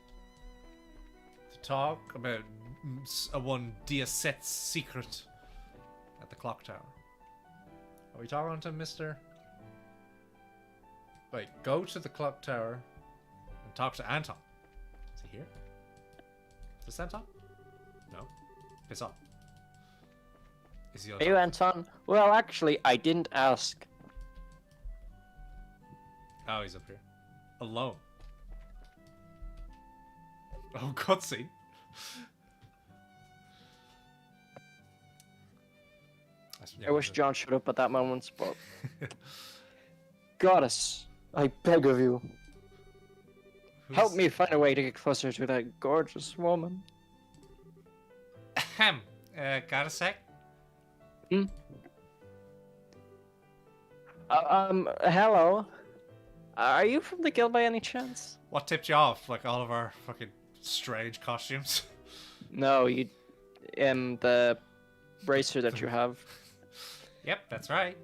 [SPEAKER 1] To talk about one Diacet's secret at the clock tower. Are we talking to Mr... Wait, go to the clock tower and talk to Anton. Is he here? Is this Anton? No. Piss off. Is he on
[SPEAKER 2] Are you Anton? Well, actually, I didn't ask.
[SPEAKER 1] Oh, he's up here. Alone. Oh, cutscene.
[SPEAKER 2] I wish John showed up at that moment, but... Goddess, I beg of you. Help me find a way to get closer to that gorgeous woman.
[SPEAKER 1] Ahem. Got a sec?
[SPEAKER 2] Hello? Are you from the guild by any chance?
[SPEAKER 1] What tipped you off? Like all of our fucking strange costumes?
[SPEAKER 2] No, you... the bracer that you have.
[SPEAKER 1] Yep, that's right.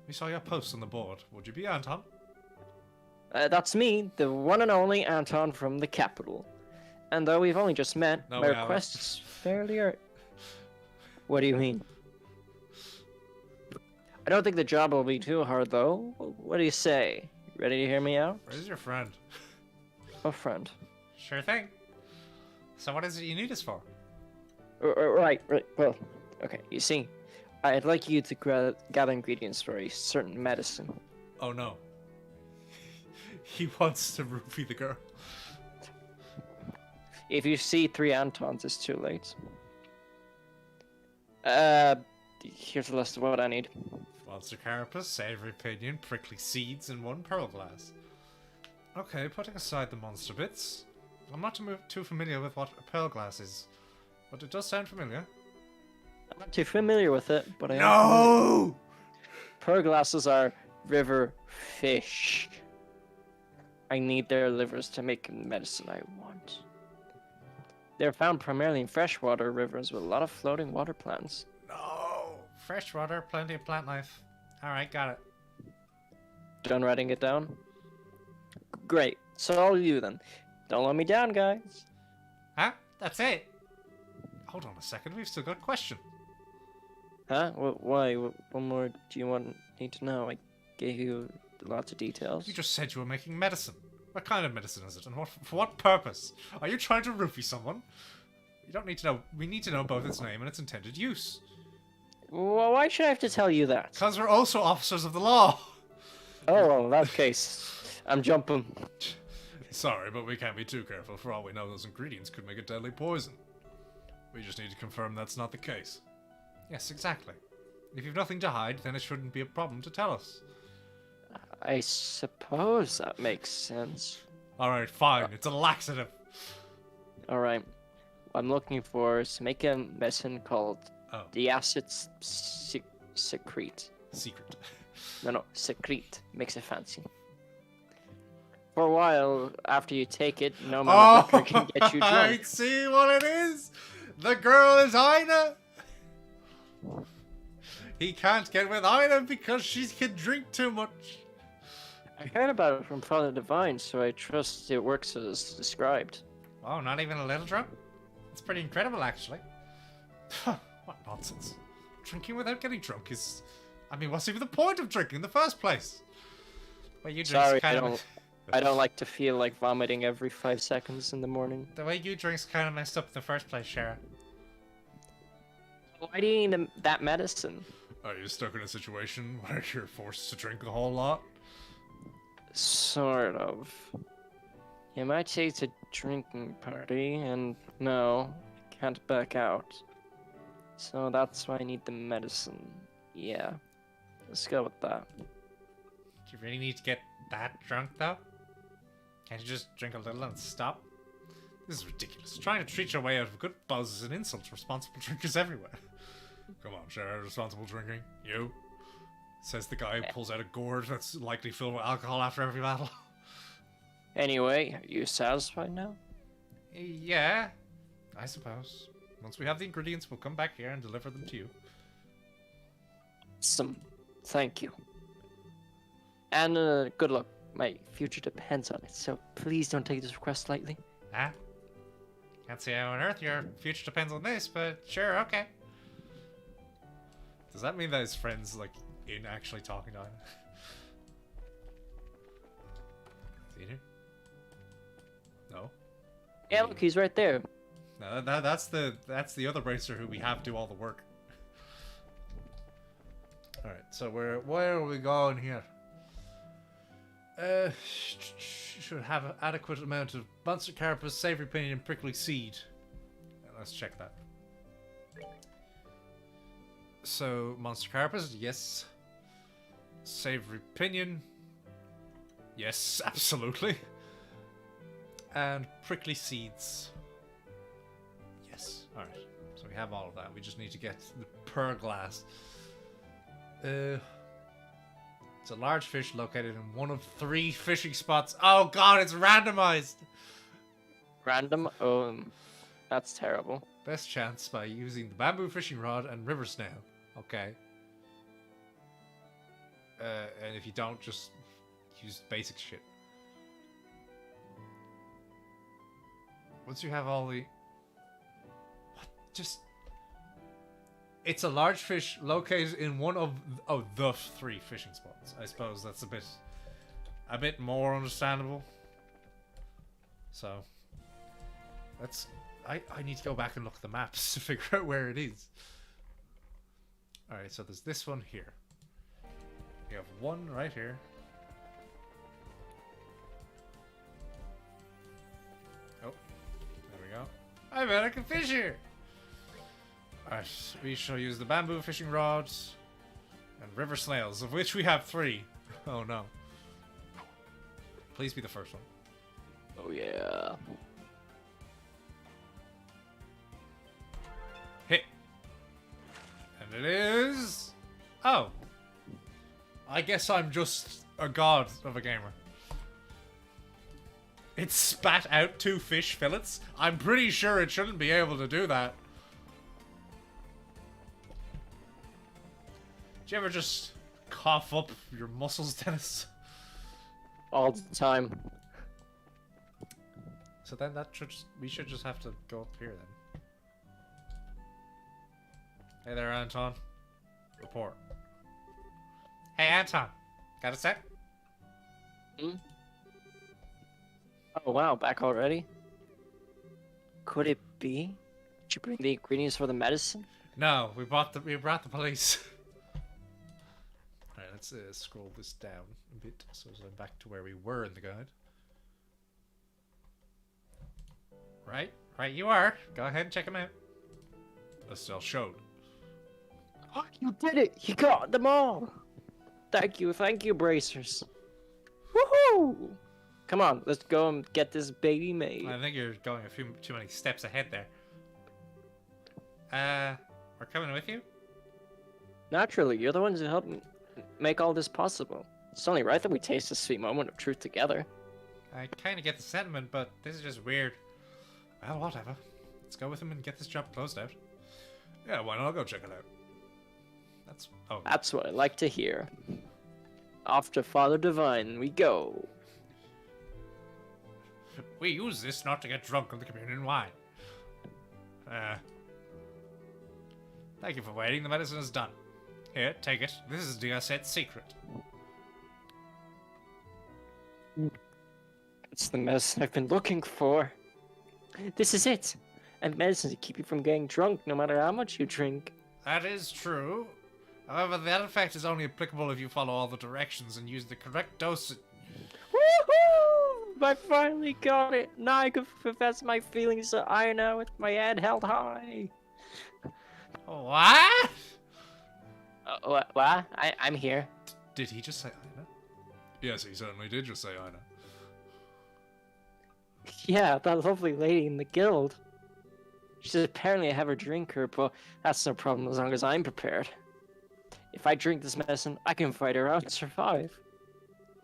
[SPEAKER 1] We saw your post on the board. Would you be Anton?
[SPEAKER 2] That's me, the one and only Anton from the capital. And though we've only just met,
[SPEAKER 1] No,
[SPEAKER 2] my
[SPEAKER 1] we haven't.
[SPEAKER 2] request is fairly What do you mean? I don't think the job will be too hard, though. What do you say? Ready to hear me out?
[SPEAKER 1] Where's your friend?
[SPEAKER 2] A friend.
[SPEAKER 1] Sure thing. So what is it you need us for?
[SPEAKER 2] Right. Well, okay. You see, I'd like you to gather ingredients for a certain medicine.
[SPEAKER 1] Oh no. He wants to roofie the girl.
[SPEAKER 2] If you see 3 Antons, it's too late. Here's a list of what I need.
[SPEAKER 1] Monster carapace, savory pinion, prickly seeds, and 1 pearl glass. Okay, putting aside the monster bits, I'm not too familiar with what a pearl glass is, but it does sound familiar.
[SPEAKER 2] I'm not too familiar with it, but I am.
[SPEAKER 1] No!
[SPEAKER 2] Pearl glasses are river fish. I need their livers to make the medicine I want. They're found primarily in freshwater rivers with a lot of floating water plants.
[SPEAKER 1] No! Fresh water, plenty of plant life. Alright, got it.
[SPEAKER 2] Done writing it down? Great. So all you then. Don't let me down, guys.
[SPEAKER 1] Huh? That's it? Hold on a second, we've still got a question.
[SPEAKER 2] Huh? Why? What more do you need to know? I gave you lots of details.
[SPEAKER 1] You just said you were making medicine. What kind of medicine is it, and for what purpose? Are you trying to roofie someone? You don't need to know. We need to know both its name and its intended use.
[SPEAKER 2] Well, why should I have to tell you that?
[SPEAKER 1] Because we're also officers of the law.
[SPEAKER 2] Oh, well, in that case, I'm jumping.
[SPEAKER 1] Sorry, but we can't be too careful. For all we know, those ingredients could make a deadly poison. We just need to confirm that's not the case. Yes, exactly. If you've nothing to hide, then it shouldn't be a problem to tell us.
[SPEAKER 2] I suppose that makes sense.
[SPEAKER 1] Alright, fine. It's a laxative.
[SPEAKER 2] Alright. What I'm looking for is to make a medicine called
[SPEAKER 1] Oh.
[SPEAKER 2] diacid secrete.
[SPEAKER 1] Secret.
[SPEAKER 2] No, secrete. Makes it fancy. For a while, after you take it, no amount of liquor can get you
[SPEAKER 1] I
[SPEAKER 2] drunk.
[SPEAKER 1] see what it is. The girl is Ina. He can't get with Ina because she can drink too much.
[SPEAKER 2] I heard about it from Father Divine, so I trust it works as described.
[SPEAKER 1] Oh, not even a little drunk? It's pretty incredible, actually. What nonsense. Drinking without getting drunk is... I mean, what's even the point of drinking in the first place? Well, you drink's
[SPEAKER 2] Sorry,
[SPEAKER 1] kind of...
[SPEAKER 2] I don't like to feel like vomiting every 5 seconds in the morning.
[SPEAKER 1] The way you drink's kind of messed up in the first place, Shara.
[SPEAKER 2] Why do you need that medicine?
[SPEAKER 1] Are you stuck in a situation where you're forced to drink a whole lot?
[SPEAKER 2] Sort of. You might say it's a drinking party, and no, I can't back out. So that's why I need the medicine. Yeah, let's go with that.
[SPEAKER 1] Do you really need to get that drunk, though? Can't you just drink a little and stop? This is ridiculous. Trying to treat your way out of a good buzz is an insult to responsible drinkers everywhere. Come on, Shara, responsible drinking. You? Says the guy who pulls out a gourd that's likely filled with alcohol after every battle.
[SPEAKER 2] Anyway, are you satisfied now?
[SPEAKER 1] Yeah, I suppose. Once we have the ingredients, we'll come back here and deliver them to you.
[SPEAKER 2] Thank you. And good luck. My future depends on it, so please don't take this request lightly.
[SPEAKER 1] Huh? Can't see how on earth your future depends on this, but sure, okay. Does that mean that his friend's, like, in actually talking to him? Is he here? No?
[SPEAKER 2] Yeah, look, he's right there.
[SPEAKER 1] No, that's the other racer who we have do all the work. Alright, so where are we going here? Should have an adequate amount of monster carapace, savory pinion, and prickly seed. Let's check that. So, monster carapace, yes. Savory pinion. Yes, absolutely. And prickly seeds. Yes, alright. So we have all of that. We just need to get the pearl glass. It's a large fish located in one of 3 fishing spots. Oh god, it's randomized!
[SPEAKER 2] Random? Oh, that's terrible.
[SPEAKER 1] Best chance by using the bamboo fishing rod and river snail. Okay. And if you don't, just use basic shit. Once you have all the... What? Just... It's a large fish located in one of the 3 fishing spots. I suppose that's a bit more understandable. So, let's... I need to go back and look at the maps to figure out where it is. Alright, so there's this one here. You have one right here. Oh, there we go. I bet I can fish here! Alright, we shall use the bamboo fishing rods and river snails, of which we have 3. Oh no. Please be the first one.
[SPEAKER 2] Oh yeah.
[SPEAKER 1] Hit. And it is... Oh. I guess I'm just a god of a gamer. It spat out 2 fish fillets? I'm pretty sure it shouldn't be able to do that. Do you ever just cough up your muscles, Dennis?
[SPEAKER 2] All the time.
[SPEAKER 1] So then we should just have to go up here then. Hey there, Anton. Report. Hey, Anton. Got a sec?
[SPEAKER 2] Hmm? Oh wow, back already? Could it be? Did you bring the ingredients for the medicine?
[SPEAKER 1] No, we brought the police. Alright, let's scroll this down a bit so I'm back to where we were in the guide. Right, you are. Go ahead and check them out. Estelle showed.
[SPEAKER 2] Oh, you did it! You got them all! Thank you, bracers. Woohoo! Come on, let's go and get this baby made.
[SPEAKER 1] I think you're going a few too many steps ahead there. We're coming with you?
[SPEAKER 2] Naturally, you're the ones who helped make all this possible. It's only right that we taste the sweet moment of truth together.
[SPEAKER 1] I kind of get the sentiment, but this is just weird. Well, whatever. Let's go with him and get this job closed out. Yeah, why not? I'll go check it out.
[SPEAKER 2] That's what I like to hear. Off to Father Divine we go.
[SPEAKER 1] We use this not to get drunk on the communion wine. Thank you for waiting. The medicine is done. Here, take it. This is Diaset's secret.
[SPEAKER 2] It's the medicine I've been looking for. This is it. And medicine to keep you from getting drunk no matter how much you drink.
[SPEAKER 1] That is true. However, that effect is only applicable if you follow all the directions and use the correct dosage.
[SPEAKER 2] Woohoo! I finally got it. Now I can confess my feelings to Ina with my head held high.
[SPEAKER 1] What?
[SPEAKER 2] What? I'm here.
[SPEAKER 1] Did he just say Ina? Yes, he certainly did just say Ina.
[SPEAKER 2] Yeah, that lovely lady in the guild. She's apparently a heavy drinker, but that's no problem as long as I'm prepared. If I drink this medicine, I can fight her out and survive.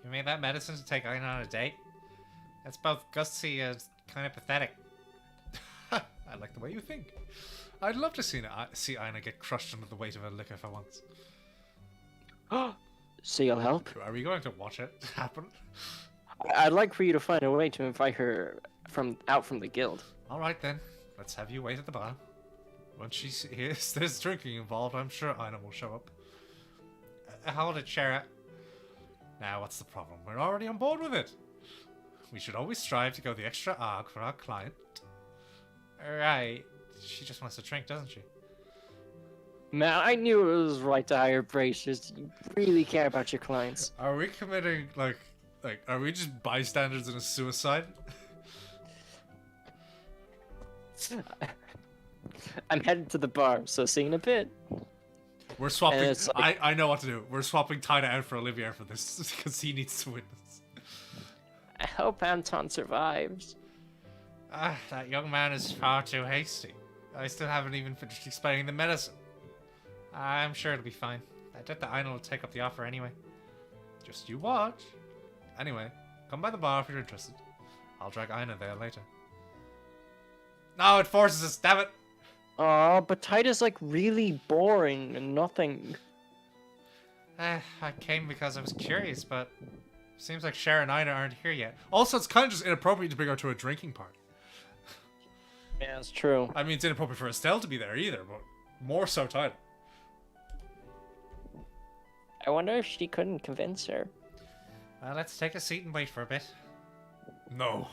[SPEAKER 1] You made that medicine to take Ina on a date? That's both gutsy and kind of pathetic. I like the way you think. I'd love to see Ina get crushed under the weight of her liquor for once.
[SPEAKER 2] So you'll help?
[SPEAKER 1] Are we going to watch it happen?
[SPEAKER 2] I'd like for you to find a way to invite her out from the guild.
[SPEAKER 1] Alright then, let's have you wait at the bar. Once she hears there's drinking involved, I'm sure Ina will show up. Hold it, Shara. Now, what's the problem? We're already on board with it. We should always strive to go the extra arc for our client. Right. She just wants to drink, doesn't she?
[SPEAKER 2] Man, I knew it was right to hire bracers. You really care about your clients.
[SPEAKER 1] Are we committing, like, are we just bystanders in a suicide?
[SPEAKER 2] I'm headed to the bar, so see you in a bit.
[SPEAKER 1] We're swapping.
[SPEAKER 2] Like...
[SPEAKER 1] I know what to do. We're swapping Tina out for Olivier for this because he needs to win this.
[SPEAKER 2] I hope Anton survives.
[SPEAKER 1] That young man is far too hasty. I still haven't even finished explaining the medicine. I'm sure it'll be fine. I doubt that Ina will take up the offer anyway. Just you watch. Anyway, come by the bar if you're interested. I'll drag Ina there later. No, it forces us, damn it!
[SPEAKER 2] Aw, but Titus like really boring and nothing.
[SPEAKER 1] I came because I was curious, but seems like Cher and Ina aren't here yet. Also, it's kind of just inappropriate to bring her to a drinking party.
[SPEAKER 2] Yeah, it's true.
[SPEAKER 1] I mean, it's inappropriate for Estelle to be there either, but more so Tina.
[SPEAKER 2] I wonder if she couldn't convince her.
[SPEAKER 1] Well, let's take a seat and wait for a bit. No.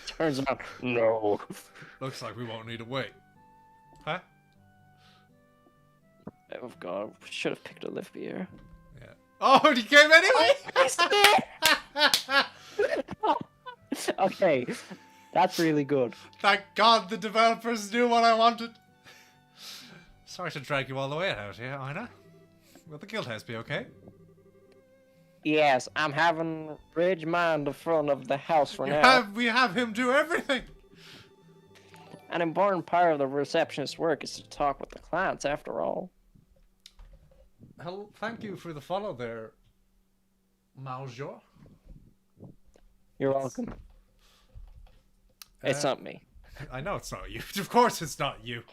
[SPEAKER 2] Turns out, no.
[SPEAKER 1] Looks like we won't need to wait. Huh?
[SPEAKER 2] Oh god, should have picked Olivier.
[SPEAKER 1] Yeah. Oh, he came anyway!
[SPEAKER 2] Okay, that's really good.
[SPEAKER 1] Thank God the developers knew what I wanted. Sorry to drag you all the way out here, Ina. Will the guild house be okay?
[SPEAKER 2] Yes, I'm having Ridge man the front of the house for now.
[SPEAKER 1] We have him do everything!
[SPEAKER 2] An important part of the receptionist's work is to talk with the clients, after all.
[SPEAKER 1] Hello, thank you for the follow there, Maljour.
[SPEAKER 2] You're welcome. It's not me.
[SPEAKER 1] I know it's not you. Of course it's not you.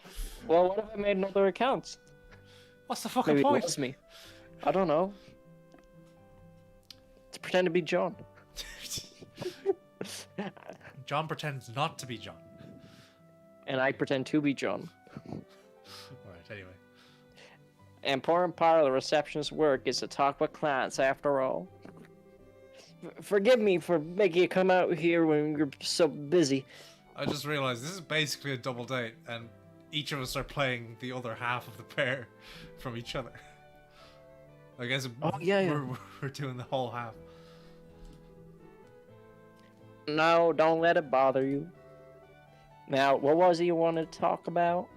[SPEAKER 2] Well, what if I made another account?
[SPEAKER 1] What's the fucking
[SPEAKER 2] Maybe
[SPEAKER 1] point?
[SPEAKER 2] it was me. I don't know. To pretend to be John.
[SPEAKER 1] John pretends not to be John.
[SPEAKER 2] And I pretend to be John.
[SPEAKER 1] Alright, anyway.
[SPEAKER 2] An important part of the receptionist's work is to talk with clients, after all. Forgive me for making you come out here when you're so busy.
[SPEAKER 1] I just realized this is basically a double date, and each of us are playing the other half of the pair from each other. I guess we're doing the whole half.
[SPEAKER 2] No, don't let it bother you. Now, what was it you wanted to talk about?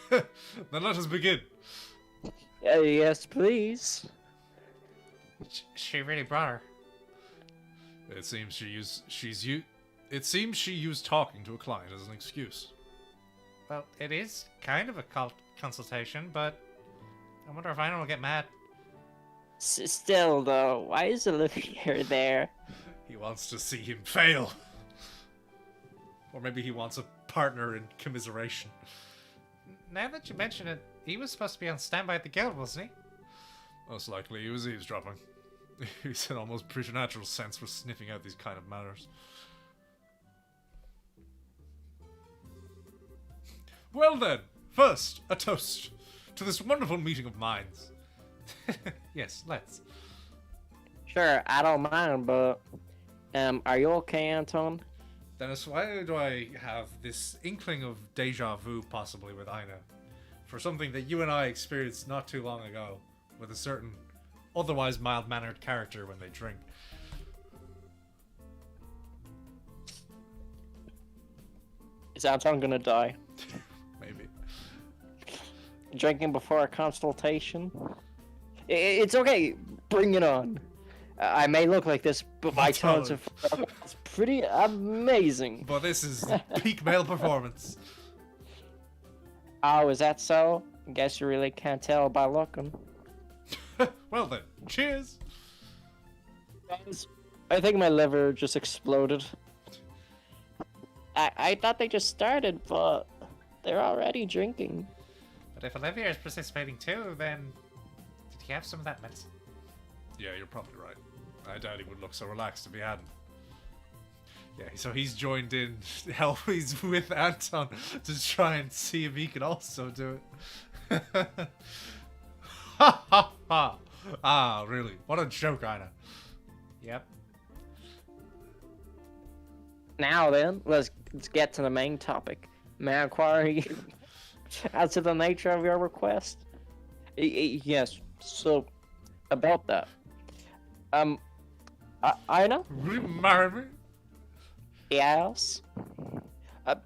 [SPEAKER 1] Then let us begin.
[SPEAKER 2] Yes, please.
[SPEAKER 1] She really brought her. It seems It seems she used talking to a client as an excuse. Well, it is kind of a consultation, but I wonder if Ina will get mad.
[SPEAKER 2] Still, though, why is Olivier there?
[SPEAKER 1] He wants to see him fail. Or maybe he wants a partner in commiseration. Now that you mention it, he was supposed to be on standby at the guild, wasn't he? Most likely he was eavesdropping. He's an almost preternatural sense for sniffing out these kind of matters. Well then, first, a toast to this wonderful meeting of minds. Yes, let's.
[SPEAKER 2] Sure, I don't mind, but are you okay, Anton?
[SPEAKER 1] Dennis, why do I have this inkling of deja vu possibly with Ina? For something that you and I experienced not too long ago with a certain otherwise mild-mannered character when they drink.
[SPEAKER 2] Is Anton gonna die?
[SPEAKER 1] Maybe.
[SPEAKER 2] Drinking before a consultation? It's okay, bring it on. I may look like this, but my talents are pretty amazing.
[SPEAKER 1] But this is peak male performance.
[SPEAKER 2] Oh, is that so? Guess you really can't tell by looking.
[SPEAKER 1] Well then, cheers!
[SPEAKER 2] I think my liver just exploded. I thought they just started, but they're already drinking.
[SPEAKER 1] But if Olivia is participating too, then did he have some of that medicine? Yeah, you're probably right. I doubt he would look so relaxed if he hadn't. Yeah, so he's joined in, he's with Anton to try and see if he can also do it. Ha ha ha! Ah, really? What a joke, Ina. Yep.
[SPEAKER 2] Now then, let's get to the main topic. May I inquire as to the nature of your request? Yes, so, about that. Ina?
[SPEAKER 1] Will you marry me?
[SPEAKER 2] Yes.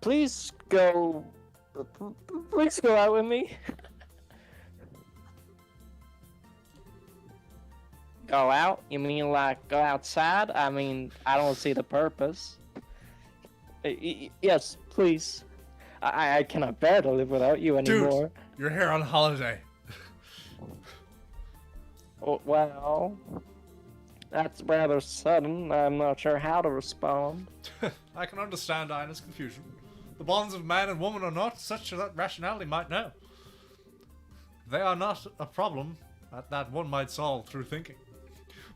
[SPEAKER 2] Please go out with me. Go out? You mean like go outside? I mean, I don't see the purpose. Yes, please. I cannot bear to live without you anymore.
[SPEAKER 1] Dude, you're here on holiday.
[SPEAKER 2] Well, that's rather sudden. I'm not sure how to respond.
[SPEAKER 1] I can understand Ina's confusion. The bonds of man and woman are not such that rationality might know. They are not a problem that one might solve through thinking,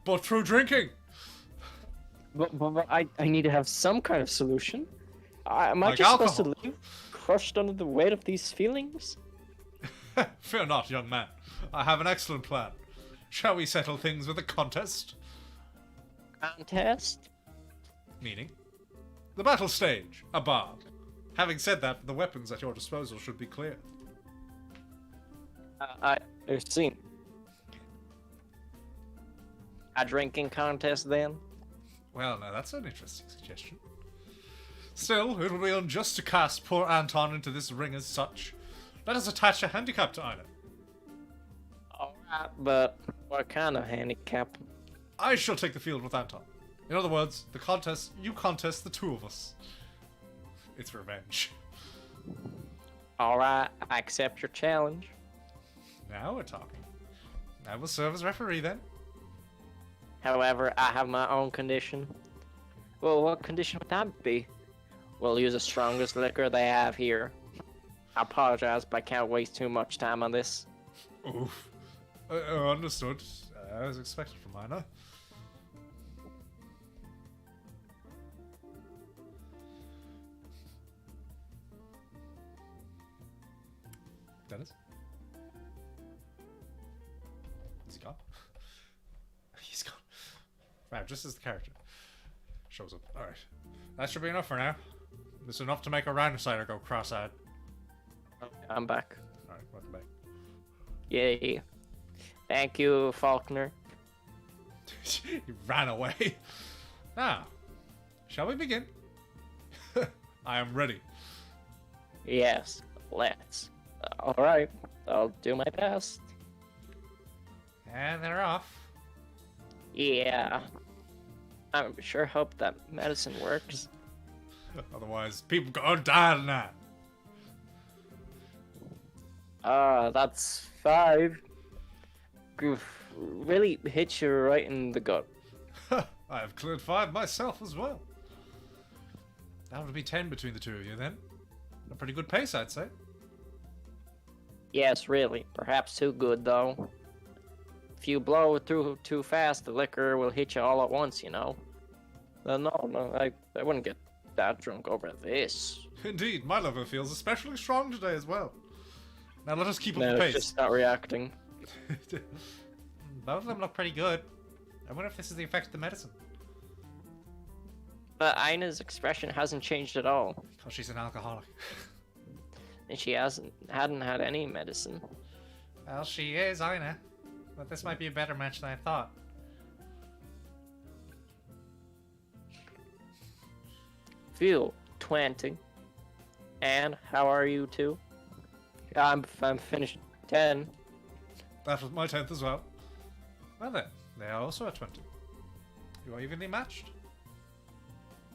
[SPEAKER 1] but through drinking.
[SPEAKER 2] But I need to have some kind of solution. Am I
[SPEAKER 1] Like
[SPEAKER 2] just
[SPEAKER 1] alcohol.
[SPEAKER 2] supposed to live crushed under the weight of these feelings?
[SPEAKER 1] Fear not, young man. I have an excellent plan. Shall we settle things with a contest?
[SPEAKER 2] Contest?
[SPEAKER 1] Meaning? The battle stage, a bar. Having said that, the weapons at your disposal should be clear.
[SPEAKER 2] I see. A drinking contest then?
[SPEAKER 1] Well, now that's an interesting suggestion. Still, it will be unjust to cast poor Anton into this ring as such. Let us attach a handicap to Ina.
[SPEAKER 2] Alright, but what kind of handicap?
[SPEAKER 1] I shall take the field with Anton. In other words, you contest the two of us. It's revenge.
[SPEAKER 2] Alright, I accept your challenge.
[SPEAKER 1] Now we're talking. I will serve as referee then.
[SPEAKER 2] However, I have my own condition. Well, what condition would that be? We'll use the strongest liquor they have here. I apologize, but I can't waste too much time on this.
[SPEAKER 1] Oof. Understood. As expected from Ina. Dennis? Is he gone? He's gone. Wow, just as the character shows up. Alright. That should be enough for now. It's enough to make a Rhinosider go cross-eyed.
[SPEAKER 2] I'm back.
[SPEAKER 1] Alright, welcome back.
[SPEAKER 2] Yay. Thank you, Faulkner.
[SPEAKER 1] He ran away. Now, shall we begin? I am ready.
[SPEAKER 2] Yes, let's. Alright, I'll do my best.
[SPEAKER 1] And they're off.
[SPEAKER 2] Yeah. I sure hope that medicine works.
[SPEAKER 1] Otherwise, people gonna die tonight.
[SPEAKER 2] That's 5. Oof, really hit you right in the gut.
[SPEAKER 1] I have cleared 5 myself as well. That would be 10 between the two of you then. A pretty good pace, I'd say.
[SPEAKER 2] Yes, really. Perhaps too good, though. If you blow through too fast, the liquor will hit you all at once, you know. No, I wouldn't get that drunk over this.
[SPEAKER 1] Indeed, my liver feels especially strong today as well. Now let us keep up
[SPEAKER 2] No,
[SPEAKER 1] the
[SPEAKER 2] it's
[SPEAKER 1] pace.
[SPEAKER 2] just not reacting.
[SPEAKER 1] Both of them look pretty good. I wonder if this is the effect of the medicine.
[SPEAKER 2] But Ina's expression hasn't changed at all.
[SPEAKER 1] Because she's an alcoholic.
[SPEAKER 2] And she hadn't had any medicine.
[SPEAKER 1] Well, she is, Ina. But this might be a better match than I thought.
[SPEAKER 2] Phew, 20. And how are you two? I'm finished 10.
[SPEAKER 1] That was my 10th as well. Well then, they are also at 20. You are evenly matched.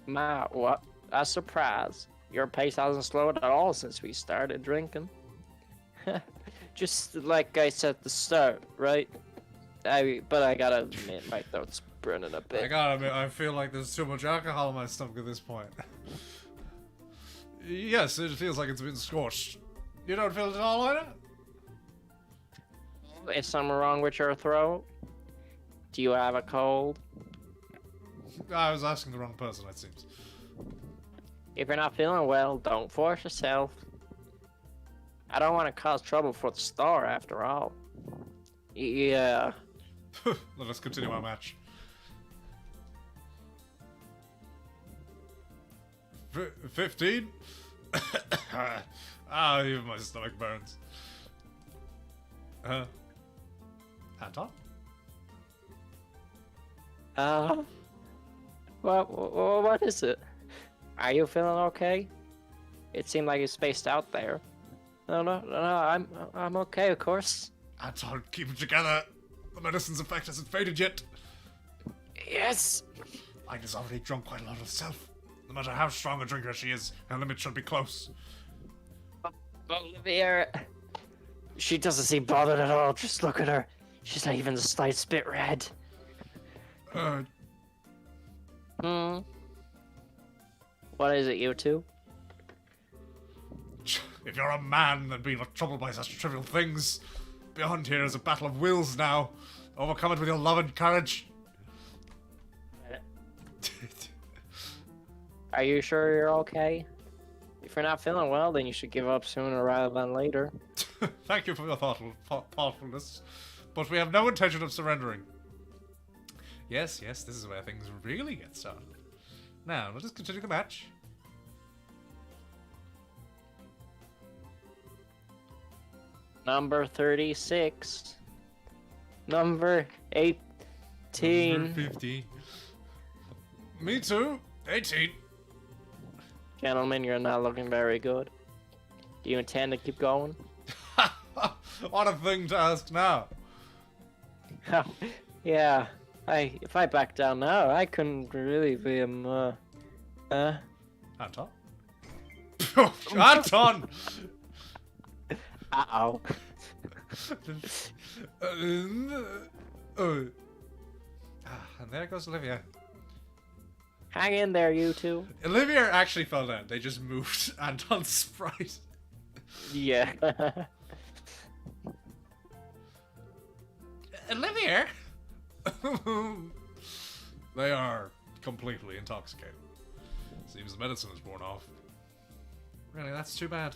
[SPEAKER 2] My, what a surprise. Your pace hasn't slowed at all since we started drinking. Just like I said at the start, right? But I gotta admit, my throat's burning a bit.
[SPEAKER 1] I gotta admit, I feel like there's too much alcohol in my stomach at this point. Yes, it feels like it's been scorched. You don't feel it at all, Ina?
[SPEAKER 2] Is something wrong with your throat? Do you have a cold?
[SPEAKER 1] I was asking the wrong person, it seems.
[SPEAKER 2] If you're not feeling well, don't force yourself. I don't want to cause trouble for the store, after all. Yeah.
[SPEAKER 1] Let us continue our match. 15? Even my stomach burns. Anton?
[SPEAKER 2] What is it? Are you feeling okay? It seemed like you spaced out there. No, I'm okay, of course.
[SPEAKER 1] Anton, keep it together. The medicine's effect hasn't faded yet.
[SPEAKER 2] Yes.
[SPEAKER 1] Ina's already drunk quite a lot herself. No matter how strong a drinker she is, her limit should be close.
[SPEAKER 2] Olivia, she doesn't seem bothered at all. Just look at her. She's not even the slightest bit red. What is it, you two?
[SPEAKER 1] If you're a man, then be not troubled by such trivial things. Beyond here is a battle of wills now. Overcome it with your love and courage.
[SPEAKER 2] Are you sure you're okay? If you're not feeling well, then you should give up sooner rather than later.
[SPEAKER 1] Thank you for your thoughtfulness, but we have no intention of surrendering. Yes, this is where things really get started. Now, let us continue the match.
[SPEAKER 2] Number 36. Number 18.
[SPEAKER 1] Number 15. Me too. 18.
[SPEAKER 2] Gentlemen, you're not looking very good. Do you intend to keep going?
[SPEAKER 1] What a thing to ask now.
[SPEAKER 2] Yeah, if I back down now, I couldn't really be
[SPEAKER 1] Anton? Anton!
[SPEAKER 2] Uh-oh.
[SPEAKER 1] And there goes Olivia.
[SPEAKER 2] Hang in there, you two.
[SPEAKER 1] Olivia actually fell down. They just moved Anton's sprite.
[SPEAKER 2] Yeah.
[SPEAKER 1] Olivia? They are completely intoxicated. Seems the medicine is worn off. Really, that's too bad.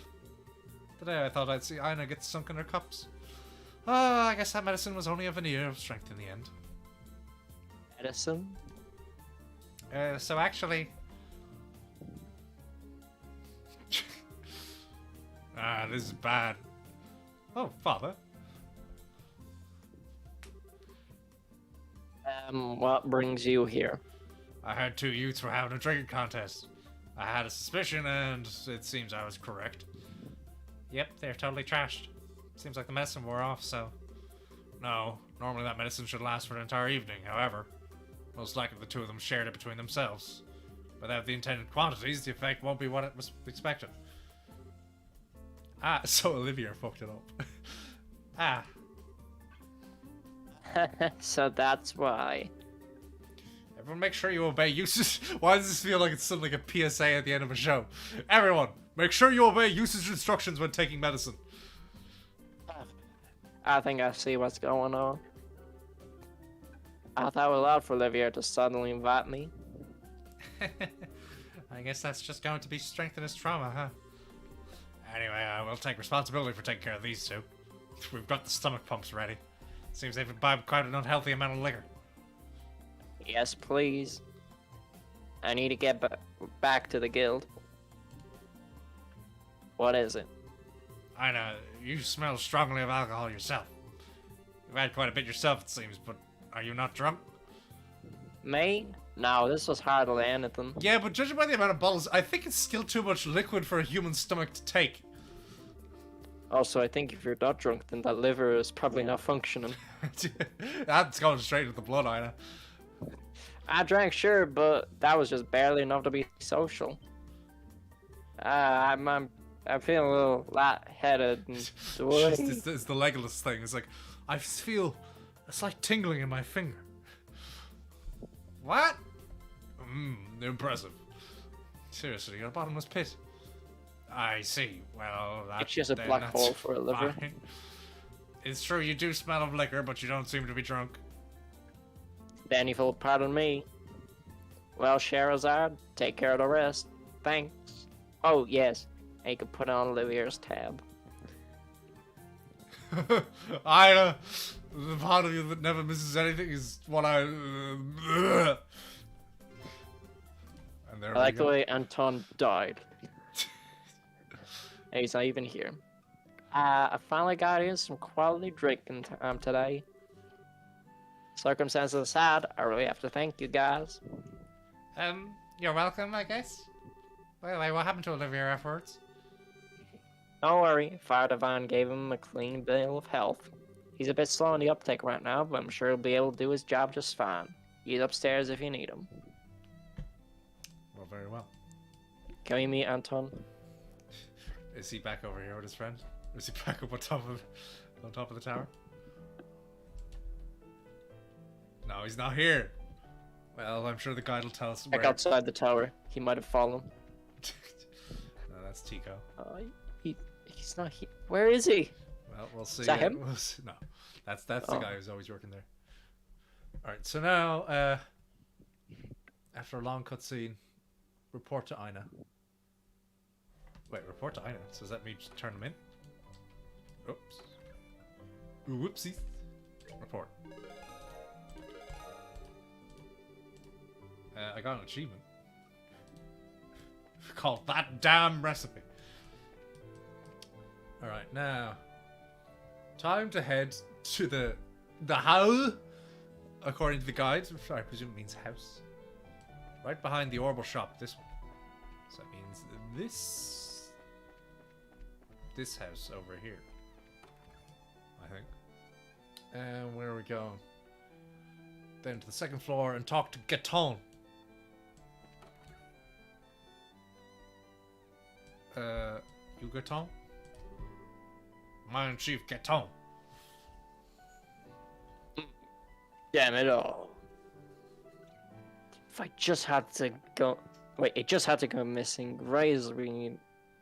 [SPEAKER 1] Today I thought I'd see Ina get sunk in her cups. I guess that medicine was only a veneer of strength in the end.
[SPEAKER 2] Medicine?
[SPEAKER 1] So actually... Ah, this is bad. Oh, father.
[SPEAKER 2] What brings you here?
[SPEAKER 1] I heard two youths were having a drinking contest. I had a suspicion, and it seems I was correct. Yep, they're totally trashed. Seems like the medicine wore off, so... No, normally that medicine should last for an entire evening, however. Most likely the two of them shared it between themselves. Without the intended quantities, the effect won't be what it was expected. Ah, so Olivia fucked it up. Ah.
[SPEAKER 2] So that's why.
[SPEAKER 1] Everyone make sure you obey usage. Why does this feel like it's something like a PSA at the end of a show? Everyone, make sure you obey usage instructions when taking medicine.
[SPEAKER 2] I think I see what's going on. I thought it was loud for Olivier to suddenly invite me.
[SPEAKER 1] I guess that's just going to be strengthen his trauma, huh? Anyway, I will take responsibility for taking care of these two. We've got the stomach pumps ready. Seems they've imbibed quite an unhealthy amount of liquor.
[SPEAKER 2] Yes, please. I need to get back to the guild. What is it?
[SPEAKER 1] I know, you smell strongly of alcohol yourself. You've had quite a bit yourself, it seems, but are you not drunk?
[SPEAKER 2] Me? No, this was hardly anything.
[SPEAKER 1] Yeah, but judging by the amount of bottles, I think it's still too much liquid for a human stomach to take.
[SPEAKER 2] Also, I think if you're not drunk, then that liver is probably not functioning.
[SPEAKER 1] That's going straight into the blood, Ina.
[SPEAKER 2] I drank, sure, but that was just barely enough to be social. I'm feeling a little lightheaded. And
[SPEAKER 1] It's the Legolas thing. It's like, I feel a slight tingling in my finger. What? Impressive. Seriously, you're a bottomless pit. I see. Well,
[SPEAKER 2] it's just a black hole for a liver.
[SPEAKER 1] Fine. It's true you do smell of liquor, but you don't seem to be drunk.
[SPEAKER 2] Then you'll pardon me. Well, Sherazard, take care of the rest. Thanks. Oh, yes. And you can put on Olivier's tab.
[SPEAKER 1] Ina, the part of you that never misses anything is what I... And there
[SPEAKER 2] I like
[SPEAKER 1] we
[SPEAKER 2] the
[SPEAKER 1] go.
[SPEAKER 2] way Anton died. And he's not even here. I finally got in some quality drinking time today. Circumstances aside, I really have to thank you guys.
[SPEAKER 1] You're welcome, I guess. By the way, what happened to Olivia afterwards?
[SPEAKER 2] Don't worry, Fire Divine gave him a clean bill of health. He's a bit slow on the uptake right now, but I'm sure he'll be able to do his job just fine. He's upstairs if you need him.
[SPEAKER 1] Well, very well.
[SPEAKER 2] Can we meet Anton?
[SPEAKER 1] Is he back over here with his friend? Or is he back up on top of the tower? No, he's not here. Well, I'm sure the guide will tell us
[SPEAKER 2] Back
[SPEAKER 1] where.
[SPEAKER 2] outside the tower. He might have fallen.
[SPEAKER 1] No, that's Tico.
[SPEAKER 2] He's not here. Where is he?
[SPEAKER 1] Well, we'll see.
[SPEAKER 2] Is that him?
[SPEAKER 1] We'll see. No, that's the
[SPEAKER 2] Oh.
[SPEAKER 1] guy who's always working there. All right, so now, after a long cutscene, report to Ina. Wait, report to Ina. So does that mean just turn them in? Oops. Whoopsies. Report. I got an achievement. Called that damn recipe. Alright, now. Time to head to the house, according to the guide. Which I presume means house. Right behind the orbital shop, this one. So that means this house over here. I think. And where are we going? Then to the second floor and talk to Gaton. You Gaton? Mine Chief Gaton.
[SPEAKER 2] Damn it all. If I just had to go... Wait, it just had to go missing. Right as we're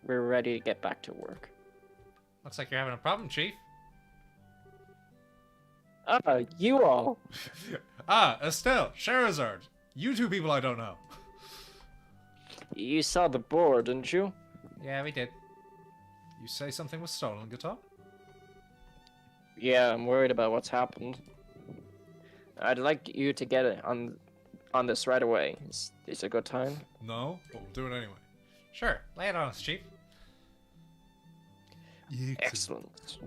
[SPEAKER 2] ready to get back to work.
[SPEAKER 1] Looks like you're having a problem, Chief.
[SPEAKER 2] You all.
[SPEAKER 1] Estelle, Sherazard. You two people I don't know.
[SPEAKER 2] You saw the board, didn't you?
[SPEAKER 1] Yeah, we did. You say something was stolen, Gaton?
[SPEAKER 2] Yeah, I'm worried about what's happened. I'd like you to get it on this right away. Is a good time?
[SPEAKER 1] No, but we'll do it anyway. Sure, lay it on us, Chief.
[SPEAKER 2] Excellent.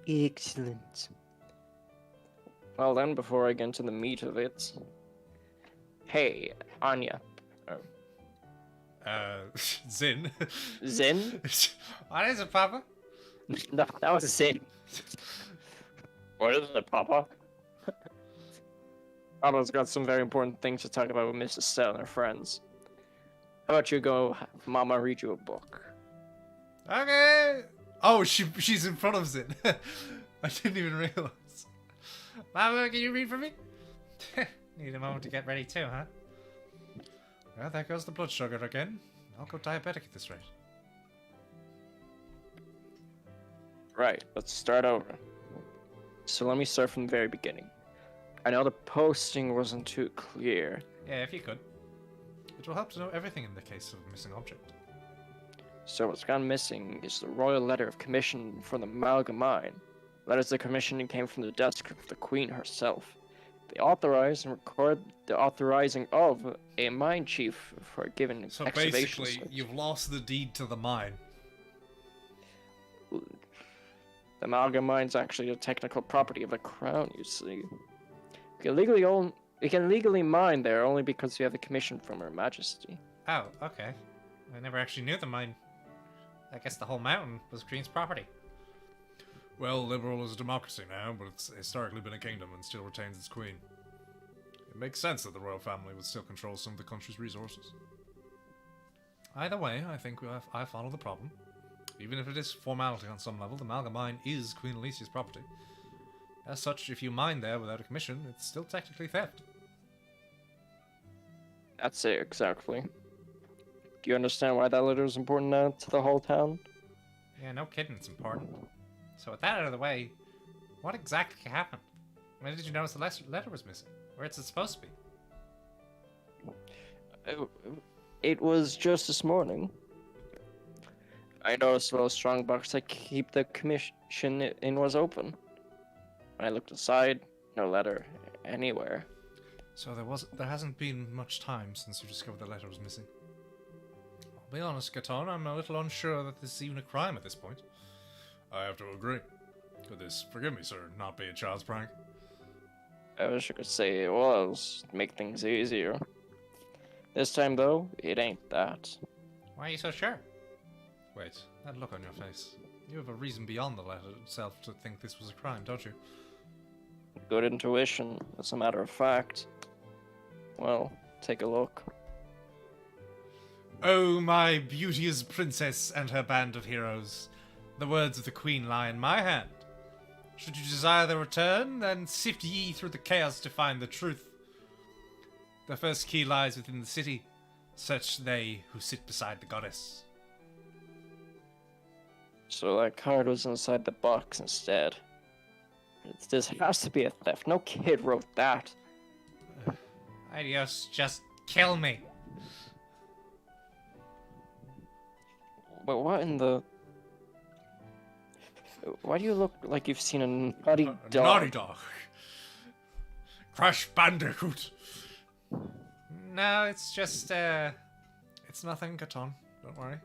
[SPEAKER 2] Excellent. Well then, before I get into the meat of it... Hey, Anya.
[SPEAKER 1] Zin.
[SPEAKER 2] Zin?
[SPEAKER 1] What is it, Papa?
[SPEAKER 2] No, that was Zin. What is it, Papa? Papa's got some very important things to talk about with Mrs. Stell and her friends. How about you go, Mama, read you a book?
[SPEAKER 1] Okay. Oh, she's in front of Zin. I didn't even realize. Mama, can you read for me? Need a moment to get ready too, huh? Well, there goes the blood sugar again. I'll go diabetic at this rate.
[SPEAKER 2] Right, let's start over. So let me start from the very beginning. I know the posting wasn't too clear.
[SPEAKER 1] Yeah, if you could. It will help to know everything in the case of a missing object.
[SPEAKER 2] So what's gone missing is the royal letter of commission from the Malga mine. Letters of commission came from the desk of the Queen herself. They authorize and record the authorizing of a mine chief for a given
[SPEAKER 1] So
[SPEAKER 2] excavation
[SPEAKER 1] basically,
[SPEAKER 2] site.
[SPEAKER 1] you've lost the deed to the mine.
[SPEAKER 2] The Malga mine's actually a technical property of the crown, you see. We can legally mine there only because we have a commission from Her Majesty.
[SPEAKER 1] Oh, okay. I never actually knew the mine. I guess the whole mountain was Queen's property. Well, liberal is a democracy now, but it's historically been a kingdom and still retains its queen. It makes sense that the royal family would still control some of the country's resources. Either way, I think I follow the problem. Even if it is formality on some level, the Malga mine is Queen Alicia's property. As such, if you mine there without a commission, it's still technically theft.
[SPEAKER 2] That's it, exactly. Do you understand why that letter is important now to the whole town?
[SPEAKER 1] Yeah, no kidding, it's important. So with that out of the way, what exactly happened? When did you notice the letter was missing? Where is it supposed to be?
[SPEAKER 2] It was just this morning. I noticed the strong box to keep the commission in was open. When I looked aside, no letter anywhere.
[SPEAKER 1] So there hasn't been much time since you discovered the letter was missing. I'll be honest, Gaton, I'm a little unsure that this is even a crime at this point. I have to agree. Could this, forgive me, sir, not be a child's prank?
[SPEAKER 2] I wish I could say it was, to make things easier. This time, though, it ain't that.
[SPEAKER 1] Why are you so sure? Wait, that look on your face. You have a reason beyond the letter itself to think this was a crime, don't you?
[SPEAKER 2] Good intuition, as a matter of fact. Well, take a look.
[SPEAKER 1] Oh, my beauteous princess and her band of heroes. The words of the queen lie in my hand. Should you desire their return, then sift ye through the chaos to find the truth. The first key lies within the city. Search they who sit beside the goddess.
[SPEAKER 2] So that card was inside the box instead. This has to be a theft. No kid wrote that.
[SPEAKER 1] Adios, just kill me.
[SPEAKER 2] But what in the... Why do you look like you've seen a naughty dog?
[SPEAKER 1] Naughty dog. Crash Bandicoot. No, it's just, it's nothing, Caton. Don't worry.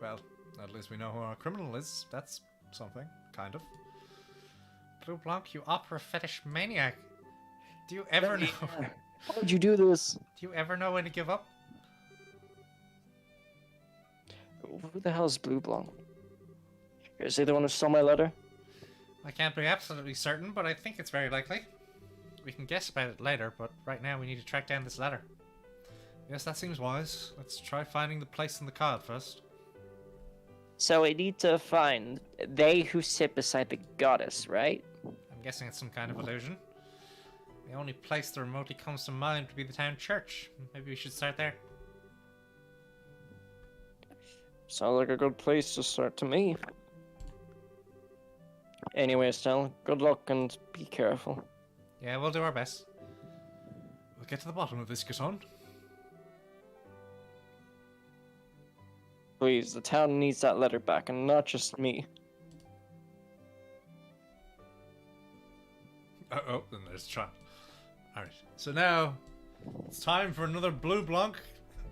[SPEAKER 1] Well, at least we know who our criminal is. That's something, kind of. Blue Blanc, you opera fetish maniac. Do you ever know...
[SPEAKER 2] How would you do this?
[SPEAKER 1] Do you ever know when to give up?
[SPEAKER 2] Who the hell is Blue Blanc? Is he the one who stole my letter?
[SPEAKER 1] I can't be absolutely certain, but I think it's very likely. We can guess about it later, but right now we need to track down this letter. Yes, that seems wise. Let's try finding the place in the card first.
[SPEAKER 2] So we need to find they who sit beside the goddess, right?
[SPEAKER 1] I'm guessing it's some kind of illusion. The only place that remotely comes to mind would be the town church. Maybe we should start there.
[SPEAKER 2] Sounds like a good place to start to me. Anyway, Estelle, good luck and be careful.
[SPEAKER 1] Yeah, we'll do our best. We'll get to the bottom of this, Gaton.
[SPEAKER 2] Please, the town needs that letter back, and not just me.
[SPEAKER 1] Oh, then there's the child. Alright, so now it's time for another Blue Blanc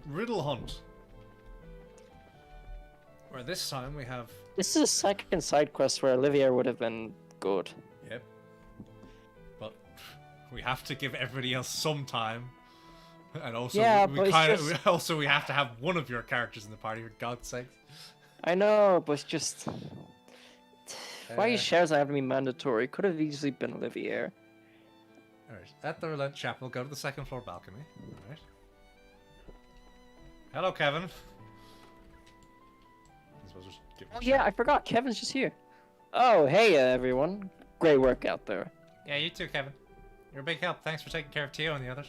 [SPEAKER 1] riddle hunt. Where this time we have...
[SPEAKER 2] This is a second side quest where Olivier would have been good.
[SPEAKER 1] Yep. But we have to give everybody else some time. And also,
[SPEAKER 2] Yeah,
[SPEAKER 1] we
[SPEAKER 2] but it's
[SPEAKER 1] kind of
[SPEAKER 2] just-
[SPEAKER 1] also we have to have one of your characters in the party, for God's sake.
[SPEAKER 2] I know, but it's just... Why
[SPEAKER 1] Uh,
[SPEAKER 2] shares have to be mandatory? Could have easily been Olivier.
[SPEAKER 1] Alright, at the Relent Chapel, go to the second floor balcony. Alright. Hello, Kevin. I suppose we'll just give him
[SPEAKER 2] Oh
[SPEAKER 1] a
[SPEAKER 2] yeah,
[SPEAKER 1] shout.
[SPEAKER 2] I forgot. Kevin's just here. Oh, hey everyone. Great work out there.
[SPEAKER 1] Yeah, you too, Kevin. You're a big help. Thanks for taking care of Tio and the others.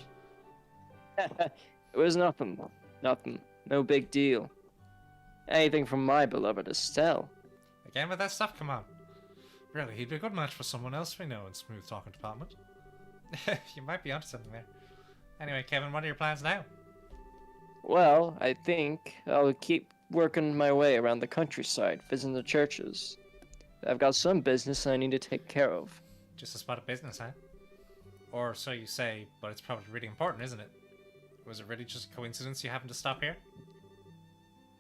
[SPEAKER 2] It was nothing. Nothing. No big deal. Anything from my beloved Estelle.
[SPEAKER 1] Again with that stuff? Come on. Really, he'd be a good match for someone else we know in Smooth Talking Department. You might be onto something there. Anyway, Kevin, what are your plans now?
[SPEAKER 2] Well, I think I'll keep working my way around the countryside, visiting the churches. I've got some business I need to take care of.
[SPEAKER 1] Just a spot of business, huh? Or so you say, but it's probably really important, isn't it? Was it really just a coincidence you happened to stop here?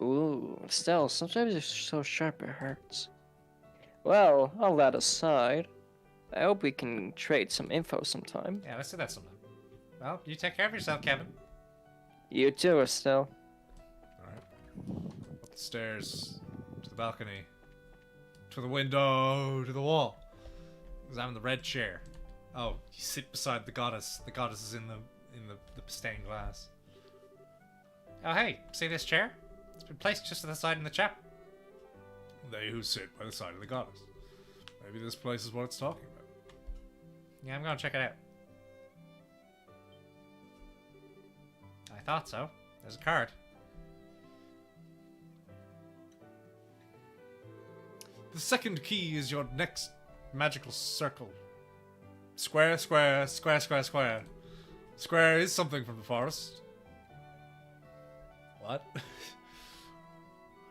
[SPEAKER 2] Ooh, Estelle, sometimes you're so sharp it hurts. Well, all that aside, I hope we can trade some info sometime.
[SPEAKER 1] Yeah, let's do that sometime. Well, you take care of yourself, Kevin.
[SPEAKER 2] You too, Estelle.
[SPEAKER 1] Alright. Up the stairs, to the balcony, to the window, to the wall. Examine the red chair. Oh, you sit beside the goddess. The goddess is in the stained glass. Oh hey, see this chair? It's been placed just to the side in the chapel. They who sit by the side of the goddess. Maybe this place is what it's talking about. Yeah, I'm gonna check it out. I thought so. There's a card. The second key is your next magical circle. Square, square, square, square, square. Square is something from the forest. What?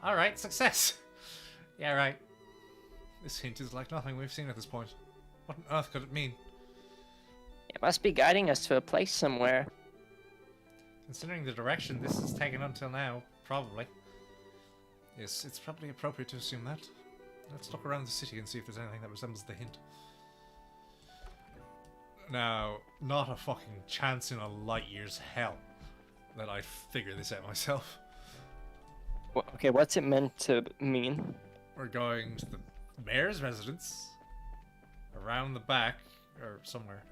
[SPEAKER 1] Alright, success. Yeah, right. This hint is like nothing we've seen at this point. What on earth could it mean?
[SPEAKER 2] It must be guiding us to a place somewhere.
[SPEAKER 1] Considering the direction this has taken until now, probably. Yes, it's probably appropriate to assume that. Let's look around the city and see if there's anything that resembles the hint. Now, not a fucking chance in a light year's hell that I'd figure this out myself.
[SPEAKER 2] Okay, what's it meant to mean?
[SPEAKER 1] We're going to the mayor's residence, around the back, or somewhere.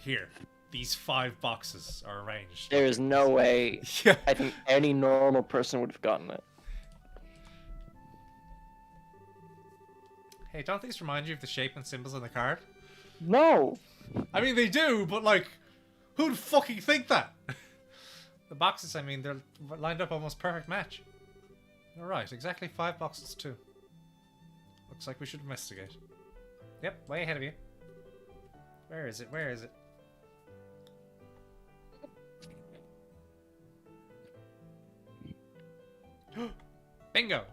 [SPEAKER 1] Here. These 5 boxes are arranged.
[SPEAKER 2] There is no way
[SPEAKER 1] Yeah.
[SPEAKER 2] I think any normal person would have gotten it.
[SPEAKER 1] Hey, don't these remind you of the shape and symbols on the card?
[SPEAKER 2] No!
[SPEAKER 1] I mean, they do, but like, who'd fucking think that? The boxes, I mean, they're lined up almost perfect match. You're right, exactly 5 boxes too. Looks like we should investigate. Yep, way ahead of you. Where is it? Where is it? Bingo!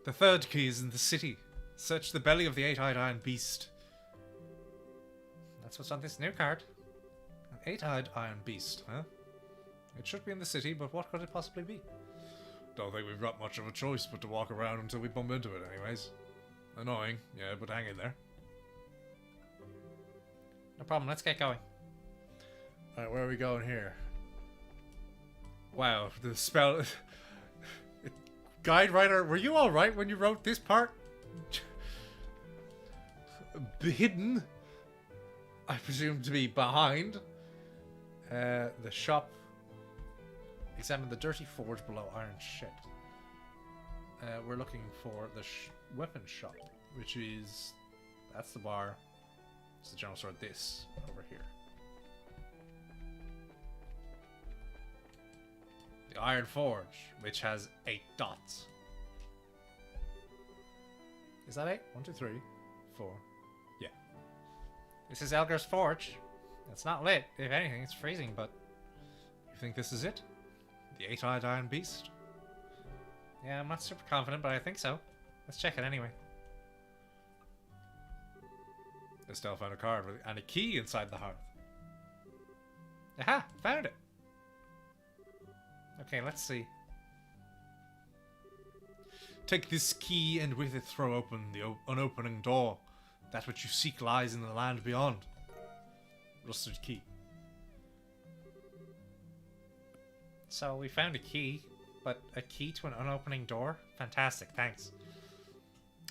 [SPEAKER 1] The third key is in the city. Search the belly of the 8-eyed iron beast. That's what's on this new card. An 8-eyed iron beast, huh? It should be in the city, but what could it possibly be? Don't think we've got much of a choice but to walk around until we bump into it anyways. Annoying, yeah, but hang in there. No problem, let's get going. Alright, where are we going here? Wow, the spell... Guide writer, were you alright when you wrote this part? Hidden, I presume to be behind. The shop. Examine the dirty forge below iron shed. We're looking for the weapon shop, which is... That's the bar. It's the general store. This over here. The iron forge, which has 8 dots. Is that 8? 1, 2, 3, 4. Yeah. This is Elgar's forge. It's not lit. If anything, it's freezing, but... You think this is it? The 8-eyed iron beast? Yeah, I'm not super confident, but I think so. Let's check it anyway. Estelle found a card and a key inside the hearth. Aha! Found it! Okay, let's see. Take this key and with it throw open the unopening door. That which you seek lies in the land beyond. Rusted key. So we found a key, but a key to an unopening door? Fantastic, thanks.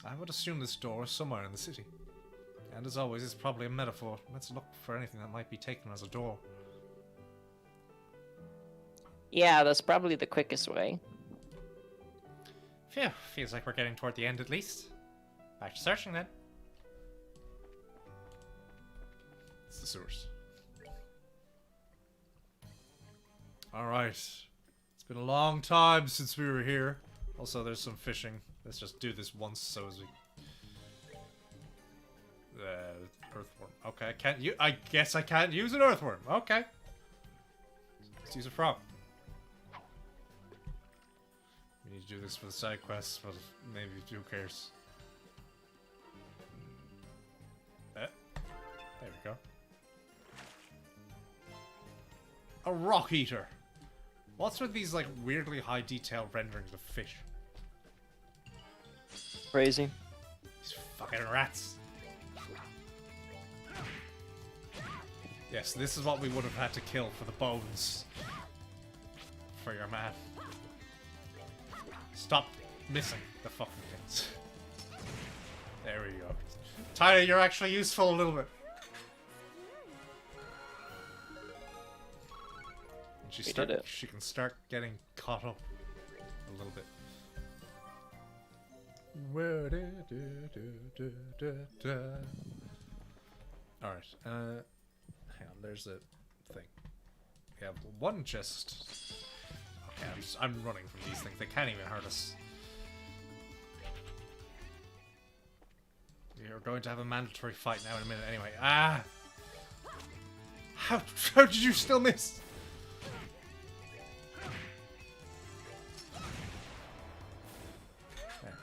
[SPEAKER 1] I would assume this door is somewhere in the city. And as always, it's probably a metaphor. Let's look for anything that might be taken as a door.
[SPEAKER 2] Yeah, that's probably the quickest way.
[SPEAKER 1] Phew, feels like we're getting toward the end at least. Back to searching then. It's the sewers. Alright. It's been a long time since we were here. Also, there's some fishing. Let's just do this once so as we... earthworm. Okay, I guess I can't use an earthworm. Okay. Let's use a frog. We need to do this for the side quests, but maybe who cares? There we go. A rock eater. What's with these like weirdly high detail renderings of fish?
[SPEAKER 2] Crazy.
[SPEAKER 1] These fucking rats. Yes, this is what we would have had to kill for the bones. For your man. Stop missing the fucking things. There we go. Tyler, you're actually useful a little bit. And she can start getting caught up a little bit. Alright, hang on, there's a thing. We have one chest. Okay, I'm running from these things. They can't even hurt us. We're going to have a mandatory fight now in a minute anyway. Ah! How did you still miss? There.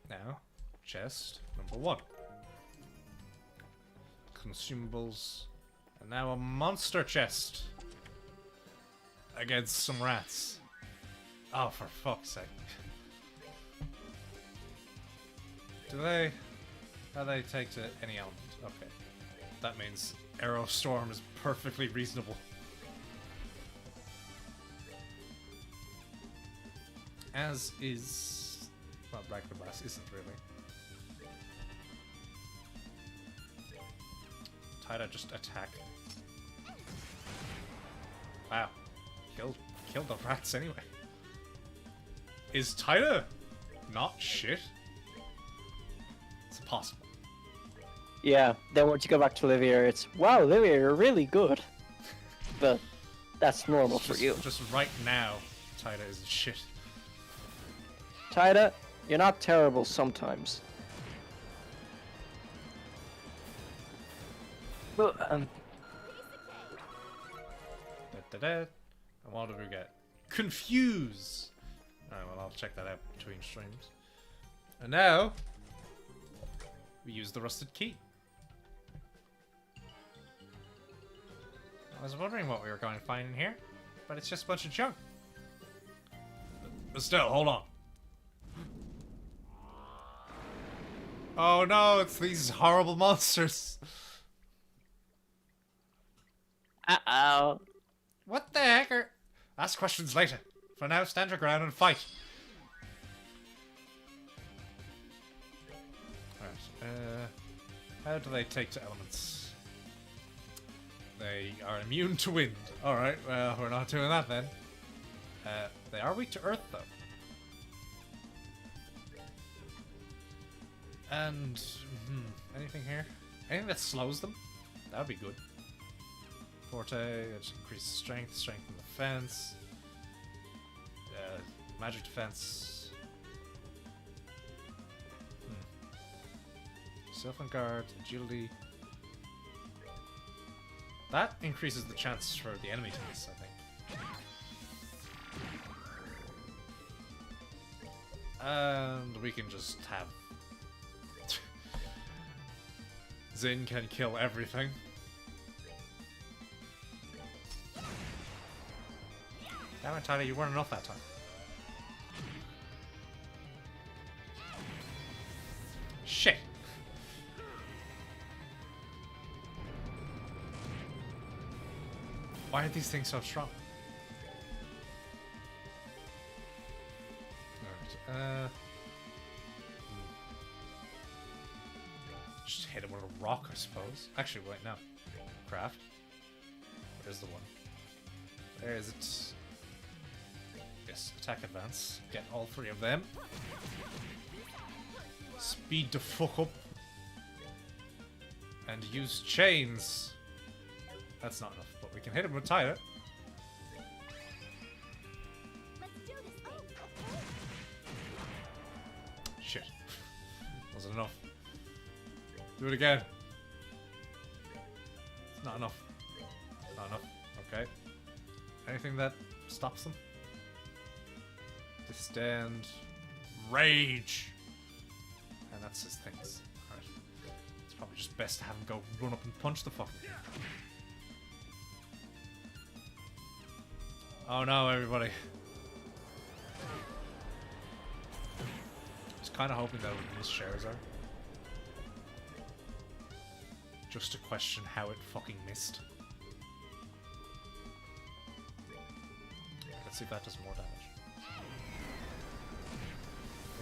[SPEAKER 1] Now, chest number 1. Consumables. And now a monster chest. Against some rats. Oh, for fuck's sake. How they take to any element? Okay. That means Arrow Storm is perfectly reasonable. As is... well, regular blast isn't really. Taida just attack. Wow. Killed the rats anyway. Is Taida not shit? It's impossible.
[SPEAKER 2] Yeah, then once you go back to Olivier, it's, wow, Olivier, you're really good. But that's normal for you.
[SPEAKER 1] Just right now, Taida is shit.
[SPEAKER 2] Taida, you're not terrible sometimes. Well,
[SPEAKER 1] And what did we get? Confuse! Alright, well, I'll check that out between streams. And now, we use the rusted key. I was wondering what we were going to find in here, but it's just a bunch of junk. But still, hold on. Oh no, it's these horrible monsters.
[SPEAKER 2] uh-oh.
[SPEAKER 1] What the heck are... Ask questions later. For now, stand your ground and fight. Alright, how do they take to elements? They are immune to wind. Alright, well, we're not doing that then. They are weak to earth, though. And... anything here? Anything that slows them? That would be good. Forte, it increases strength and defense. Magic defense. Self and guard, agility. That increases the chance for the enemy to miss, I think. And we can just have... Zin can kill everything. Damn it, Tyler, you weren't enough that time. Shit. Why are these things so strong? Alright, just hit him with a rock, I suppose. Actually, wait, no. Craft. Where's the one? There is it. Yes, attack advance. Get all three of them. Speed the fuck up. And use chains. That's not enough, but we can hit him with Tyler. Shit. Wasn't enough. Do it again. It's not enough. Not enough. Okay. Anything that stops them? Distend. Rage. And that's his things. Alright. It's probably just best to have him go run up and punch the fucker. Oh no, everybody. I was kind of hoping that would miss Charizard. Just to question how it fucking missed. Let's see if that does more damage.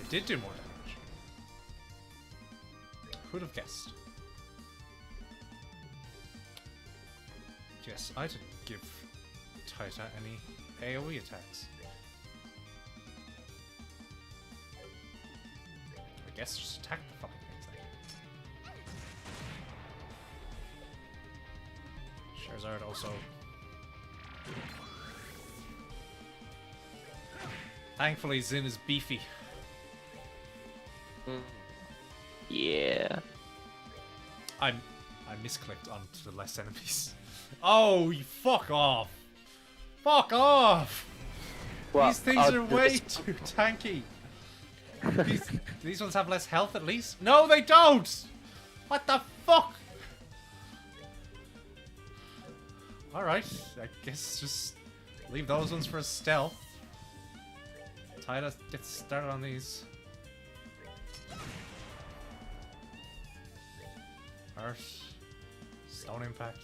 [SPEAKER 1] It did do more damage. Who'd have guessed? Yes, I didn't give Taita any AoE attacks. I guess just attack the fucking things then. Charizard also. Thankfully, Zin is beefy.
[SPEAKER 2] Yeah.
[SPEAKER 1] I misclicked onto the less enemies. Oh, you fuck off! Fuck off!
[SPEAKER 2] Well,
[SPEAKER 1] these things are way too tanky. These ones have less health at least. No, they don't! What the fuck? Alright, I guess just leave those ones for a stealth. Tyler gets started on these. Earth. Stone impact.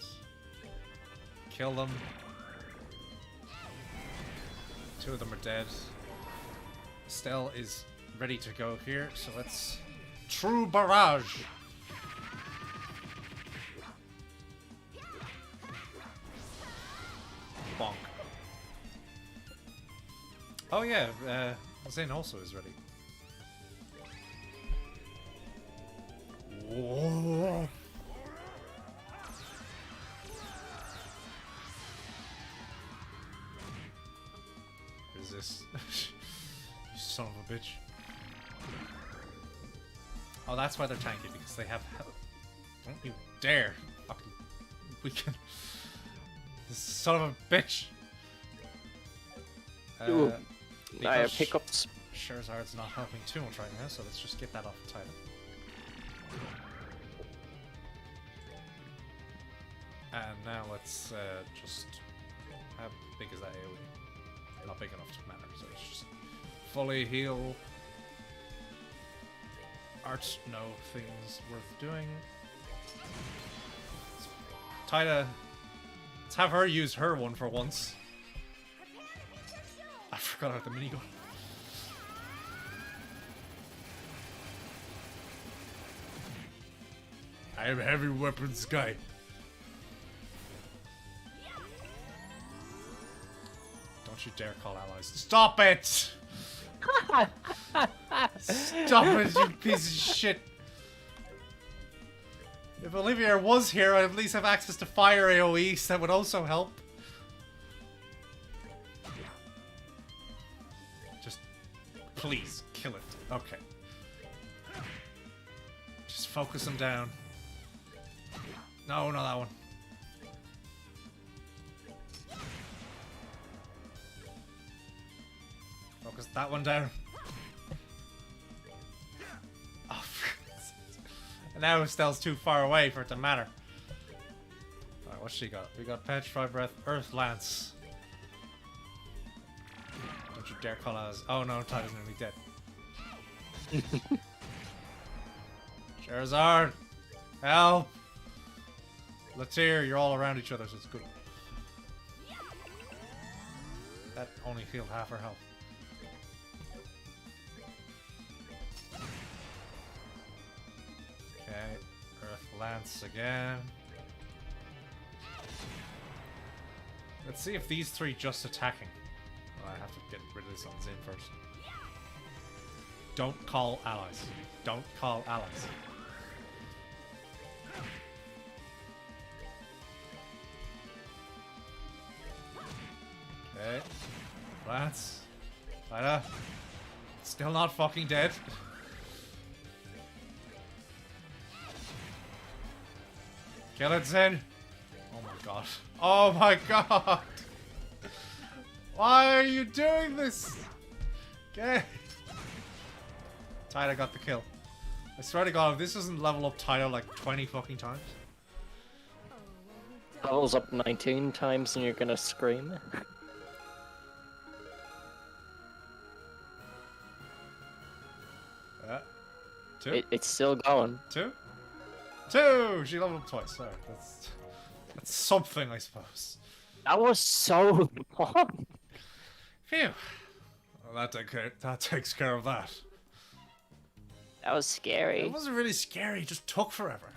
[SPEAKER 1] Kill them. Two of them are dead. Stell is ready to go here, so let's... True Barrage! Bonk. Oh yeah, Zane also is ready. Whoa. What is this? You son of a bitch. Oh, that's why they're tanky, because they have health. Don't you dare fucking weaken. This son of a bitch.
[SPEAKER 2] I have hiccups.
[SPEAKER 1] Charizard's not helping too much right now, so let's just get that off the title. And now let's just... How big is that AoE? Not big enough to matter, so let's just fully heal. Art, no things worth doing. Taita, let's have her use her one for once. I forgot about the minigun. I am heavy weapons guy. Don't you dare call allies. Stop it! Stop it, you piece of shit! If Olivia was here, I'd at least have access to fire AoEs. That would also help. Just please kill it. Okay. Just focus him down. No, not that one. Focus that one down. Oh, and now Estelle's too far away for it to matter. Alright, what's she got? We got Petrified Breath, Earth Lance. dare call out. Oh no, Titan's gonna be dead. Charizard! Help! Latir, you're all around each other, so it's good. That only healed half her health. Okay, Earth Lance again. Let's see if these three just attacking. Oh, I have to get rid of this on Zin first. Don't call allies. Don't call allies. Okay. Lance. Ida. Still not fucking dead. Kill it, Zin. Oh my god. Oh my god! Why are you doing this? Okay. Tyler got the kill. I swear to god, if this doesn't level up Tyler like 20 fucking times.
[SPEAKER 2] Levels up 19 times and you're gonna scream.
[SPEAKER 1] Two?
[SPEAKER 2] It's still going.
[SPEAKER 1] Two? Two! She leveled up twice. Sorry, that's something, I suppose.
[SPEAKER 2] That was so long.
[SPEAKER 1] Phew. Well, that takes care of that.
[SPEAKER 2] That was scary.
[SPEAKER 1] It wasn't really scary, it just took forever.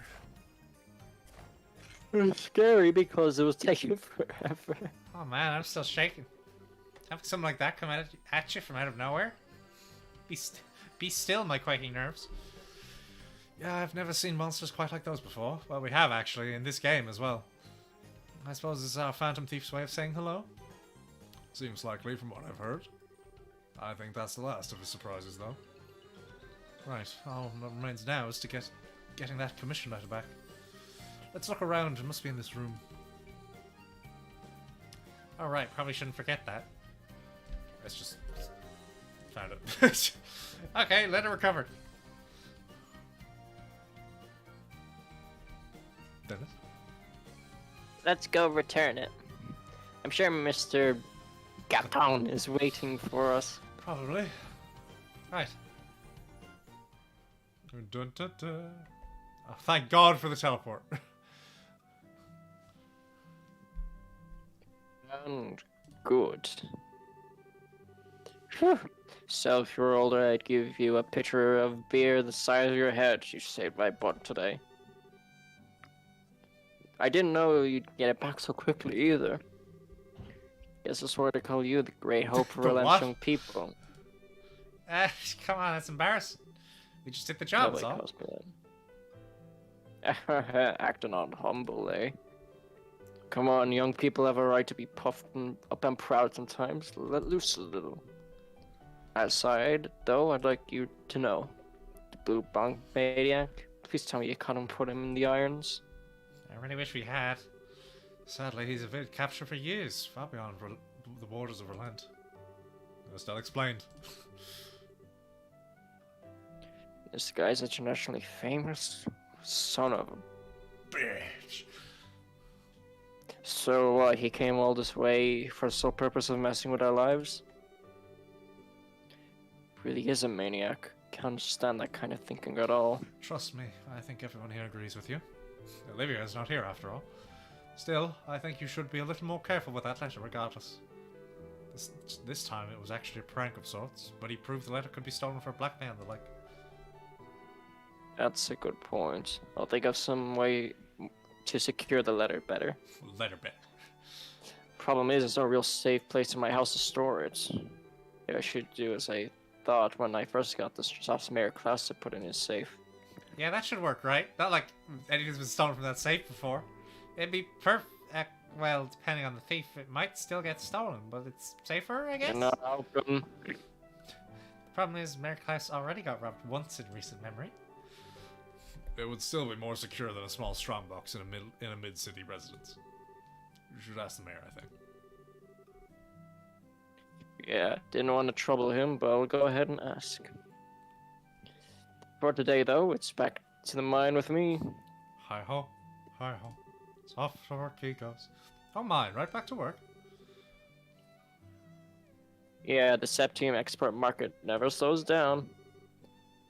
[SPEAKER 2] It was scary because it was taking forever.
[SPEAKER 1] Oh man, I'm still shaking. Having something like that come at you from out of nowhere? Be still, my quaking nerves. Yeah, I've never seen monsters quite like those before. Well, we have actually, in this game as well. I suppose this is our Phantom Thief's way of saying hello. Seems likely from what I've heard. I think that's the last of his surprises, though. Right, all that remains now is to getting that commission letter back. Let's look around. It must be in this room. Oh right, probably shouldn't forget that. Let's just found it. Okay, letter recovered. Dennis?
[SPEAKER 2] Let's go return it. I'm sure Mr. Gaton is waiting for us.
[SPEAKER 1] Probably. Right. Dun, dun, dun. Oh, thank God for the teleport.
[SPEAKER 2] And good. Whew. So if you were older, I'd give you a pitcher of beer the size of your head. You saved my butt today. I didn't know you'd get it back so quickly either. Guess that's why they call you the great hope for
[SPEAKER 1] The
[SPEAKER 2] relentless
[SPEAKER 1] what?
[SPEAKER 2] young people.
[SPEAKER 1] Come on, that's embarrassing. We just did the job, that's
[SPEAKER 2] Nobody
[SPEAKER 1] all.
[SPEAKER 2] calls me that. Acting on humble, eh? Come on, young people have a right to be puffed and up and proud sometimes. Let loose a little. Aside, though, I'd like you to know. The blue bonk maniac, please tell me you caught him and put him in the irons.
[SPEAKER 1] I really wish we had. Sadly, he's evaded capture for years, far beyond the borders of Relent. As that explained.
[SPEAKER 2] This guy's internationally famous son of a...
[SPEAKER 1] Bitch.
[SPEAKER 2] So, he came all this way for the sole purpose of messing with our lives? Really is a maniac. Can't stand that kind of thinking at all.
[SPEAKER 1] Trust me, I think everyone here agrees with you. Olivia is not here after all. Still, I think you should be a little more careful with that letter regardless. This time it was actually a prank of sorts, but he proved the letter could be stolen for blackmail and the like.
[SPEAKER 2] That's a good point. I'll think of some way to secure the letter better.
[SPEAKER 1] Letter bit.
[SPEAKER 2] Problem is, there's no real safe place in my house to store it. Maybe I should do as I thought when I first got this, just ask Mayor Klaus to put in his safe.
[SPEAKER 1] Yeah, that should work, right? Not like anything's been stolen from that safe before. It'd be perfect. Well, depending on the thief, it might still get stolen, but it's safer, I guess?
[SPEAKER 2] You're not open.
[SPEAKER 1] The problem is, Mayor Klaus already got robbed once in recent memory. It would still be more secure than a small strongbox in a mid-city residence. You should ask the mayor, I think.
[SPEAKER 2] Yeah, didn't want to trouble him, but I'll go ahead and ask. For today, though, it's back to the mine with me.
[SPEAKER 1] Hi-ho, hi-ho. Soft to work he goes. Oh, mine, right back to work.
[SPEAKER 2] Yeah, the Septium export market never slows down.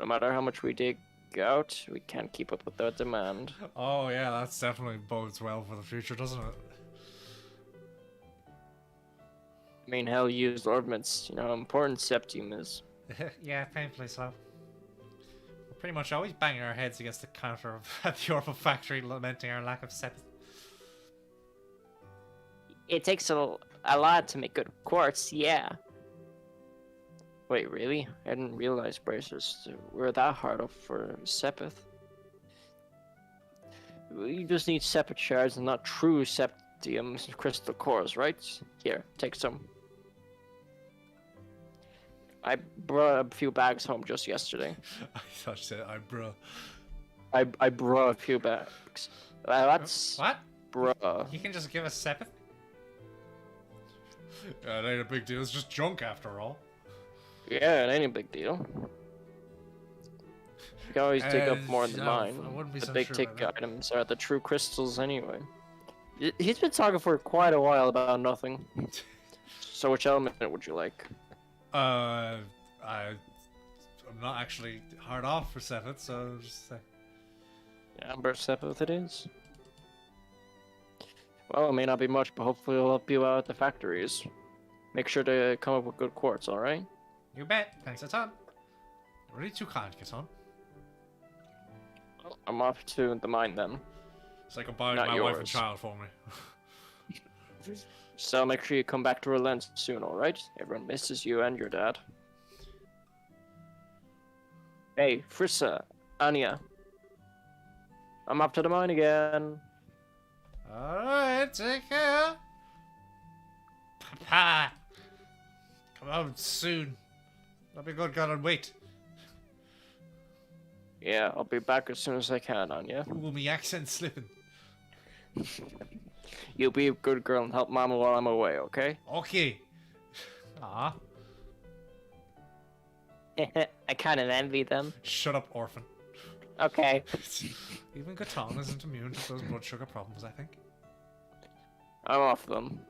[SPEAKER 2] No matter how much we dig out, we can't keep up with the demand.
[SPEAKER 1] Oh yeah, that's definitely bodes well for the future, doesn't it?
[SPEAKER 2] I mean, hell, used ordnance, you know how important Septium is.
[SPEAKER 1] Yeah, painfully so. We're pretty much always banging our heads against the counter at the Orbital factory, lamenting our lack of septic.
[SPEAKER 2] It takes a lot to make good quartz, yeah. Wait, really? I didn't realize bracers were that hard up for Sepith. You just need Sepith shards and not true Septium crystal cores, right? Here, take some. I brought a few bags home just yesterday.
[SPEAKER 1] I thought you said, bruh.
[SPEAKER 2] I brought a few bags. That's...
[SPEAKER 1] What?
[SPEAKER 2] Bruh.
[SPEAKER 1] You can just give us Sepith? It ain't a big deal, it's just junk after all.
[SPEAKER 2] Yeah, it ain't a big deal. You can always dig up more than mine.
[SPEAKER 1] I wouldn't be
[SPEAKER 2] The
[SPEAKER 1] so
[SPEAKER 2] big
[SPEAKER 1] sure
[SPEAKER 2] ticket
[SPEAKER 1] about that.
[SPEAKER 2] items are the true crystals anyway. He's been talking for quite a while about nothing. So which element would you like?
[SPEAKER 1] I'm not actually hard off for Sepith, so I'll just say.
[SPEAKER 2] Amber Sepith it is. Well, it may not be much, but hopefully it'll help you out at the factories. Make sure to come up with good quartz, alright?
[SPEAKER 1] You bet. Thanks a ton. Really too kind, Katon.
[SPEAKER 2] Well, I'm off to the mine then.
[SPEAKER 1] It's like goodbye to
[SPEAKER 2] Not
[SPEAKER 1] my wife and
[SPEAKER 2] yours.
[SPEAKER 1] child for me.
[SPEAKER 2] So make sure you come back to Relent soon, alright? Everyone misses you and your dad. Hey, Frissa, Anya. I'm up to the mine again.
[SPEAKER 1] Alright, take care. Papa. Come out soon. That'll be good, God, and wait.
[SPEAKER 2] Yeah, I'll be back as soon as I can, Anya.
[SPEAKER 1] Ooh, me accent slipping.
[SPEAKER 2] You be a good girl and help Mama while I'm away, okay?
[SPEAKER 1] Okay. Ah,
[SPEAKER 2] I kind of envy them.
[SPEAKER 1] shut up, orphan.
[SPEAKER 2] Okay.
[SPEAKER 1] Even Catan isn't immune to those blood sugar problems, I think.
[SPEAKER 2] I'm off them.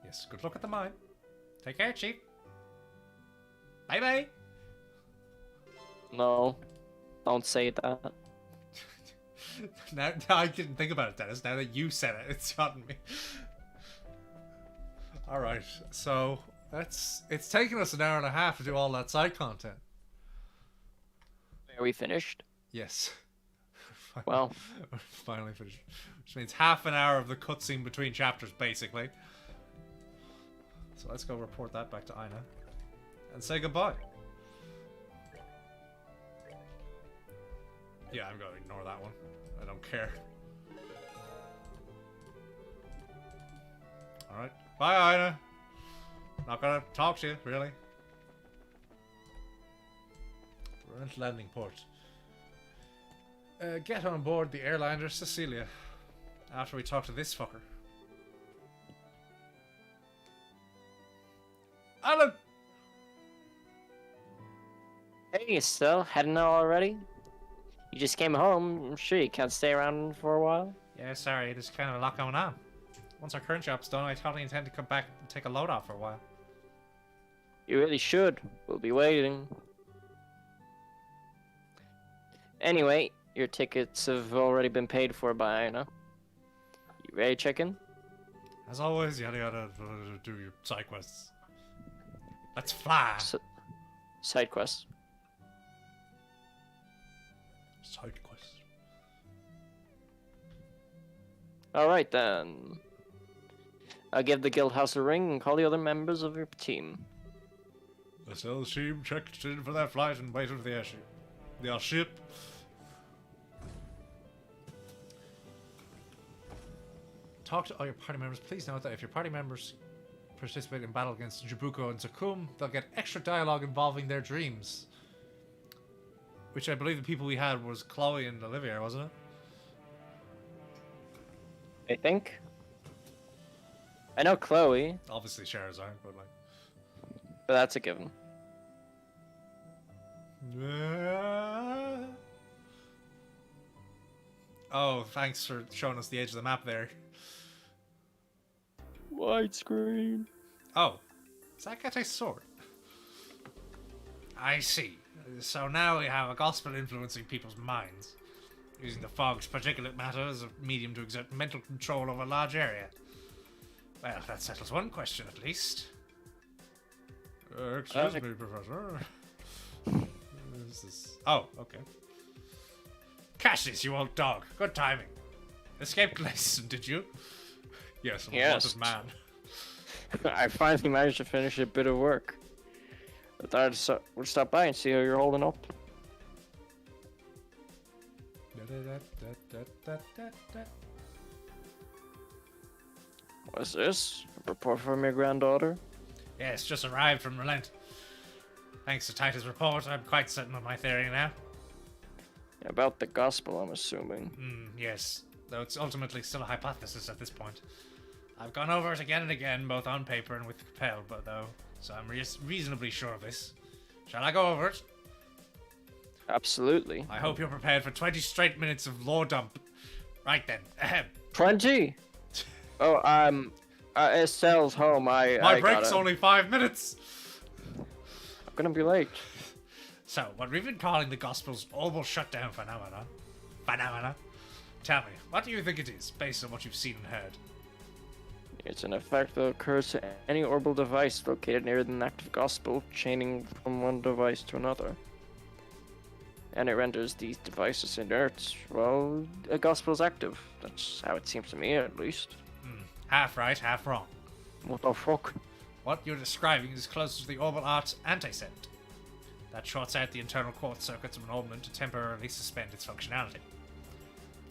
[SPEAKER 1] Yes, good luck at the mine. Take care, Chief. Bye-bye.
[SPEAKER 2] No, don't say that.
[SPEAKER 1] Now I didn't think about it, Dennis. Now that you said it, it's gotten me. Alright, so it's taken us an hour and a half to do all that side content.
[SPEAKER 2] Are we finished?
[SPEAKER 1] Yes.
[SPEAKER 2] Well.
[SPEAKER 1] We're finally finished. Which means half an hour of the cutscene between chapters, basically. So let's go report that back to Ina. And say goodbye. Yeah, I'm going to ignore that one. I don't care. Alright. Bye, Ina. Not gonna talk to you, really. Brent landing port. Get on board the airliner Cecilia. After we talk to this fucker. Alan!
[SPEAKER 2] Hey, Estelle, heading out already? You just came home. I'm sure you can't stay around for a while.
[SPEAKER 1] Yeah, sorry, there's kind of a lot going on. Once our current job's done, I totally intend to come back and take a load off for a while.
[SPEAKER 2] You really should. We'll be waiting. Anyway, your tickets have already been paid for by Ina. You ready to check in?
[SPEAKER 1] As always, yada yada, do your side quests. Let's fly!
[SPEAKER 2] Side quest.
[SPEAKER 1] Side quest.
[SPEAKER 2] Alright then. I'll give the guild house a ring and call the other members of your team.
[SPEAKER 1] The sales team checked in for their flight and waited for the airship. The airship. Talk to all your party members. Please note that if your party members participate in battle against Jabuko and Zakum, they'll get extra dialogue involving their dreams. Which I believe the people we had was Chloe and Olivia, wasn't it?
[SPEAKER 2] I think. I know Chloe,
[SPEAKER 1] Obviously Charizard, but like...
[SPEAKER 2] but that's a given.
[SPEAKER 1] Oh, thanks for showing us the edge of the map there.
[SPEAKER 2] Widescreen.
[SPEAKER 1] Oh, is that Gate's sword? I see. So now we have a gospel influencing people's minds, using the fog's particulate matter as a medium to exert mental control over a large area. Well, that settles one question at least. Excuse me, Professor. Is this... Oh, okay. Cassius, you old dog. Good timing. Escaped Gleason, did you? Yes, I'm a wanted man.
[SPEAKER 2] I finally managed to finish a bit of work. I thought I'd stop by and see how you're holding up. What's this? A report from your granddaughter?
[SPEAKER 1] Yes, just arrived from Relent. Thanks to Titus' report, I'm quite certain of my theory now.
[SPEAKER 2] About the gospel, I'm assuming.
[SPEAKER 1] Yes, though it's ultimately still a hypothesis at this point. I've gone over it again and again, both on paper and with Capel, so I'm reasonably sure of this. Shall I go over it?
[SPEAKER 2] Absolutely.
[SPEAKER 1] I hope you're prepared for 20 straight minutes of lore dump. Right then.
[SPEAKER 2] 20? Oh, Estelle's home.
[SPEAKER 1] My break's only 5 minutes.
[SPEAKER 2] I'm gonna be late.
[SPEAKER 1] So, what we've been calling the Gospel's orbal shutdown phenomena. Tell me, what do you think it is, based on what you've seen and heard?
[SPEAKER 2] It's an effect that occurs to any orbital device located near an active gospel, chaining from one device to another. And it renders these devices inert while a gospel is active. That's how it seems to me, at least.
[SPEAKER 1] Half right, half wrong.
[SPEAKER 2] What the fuck?
[SPEAKER 1] What you're describing is closer to the orbital art's antisect. That shorts out the internal quartz circuits of an orbital to temporarily suspend its functionality.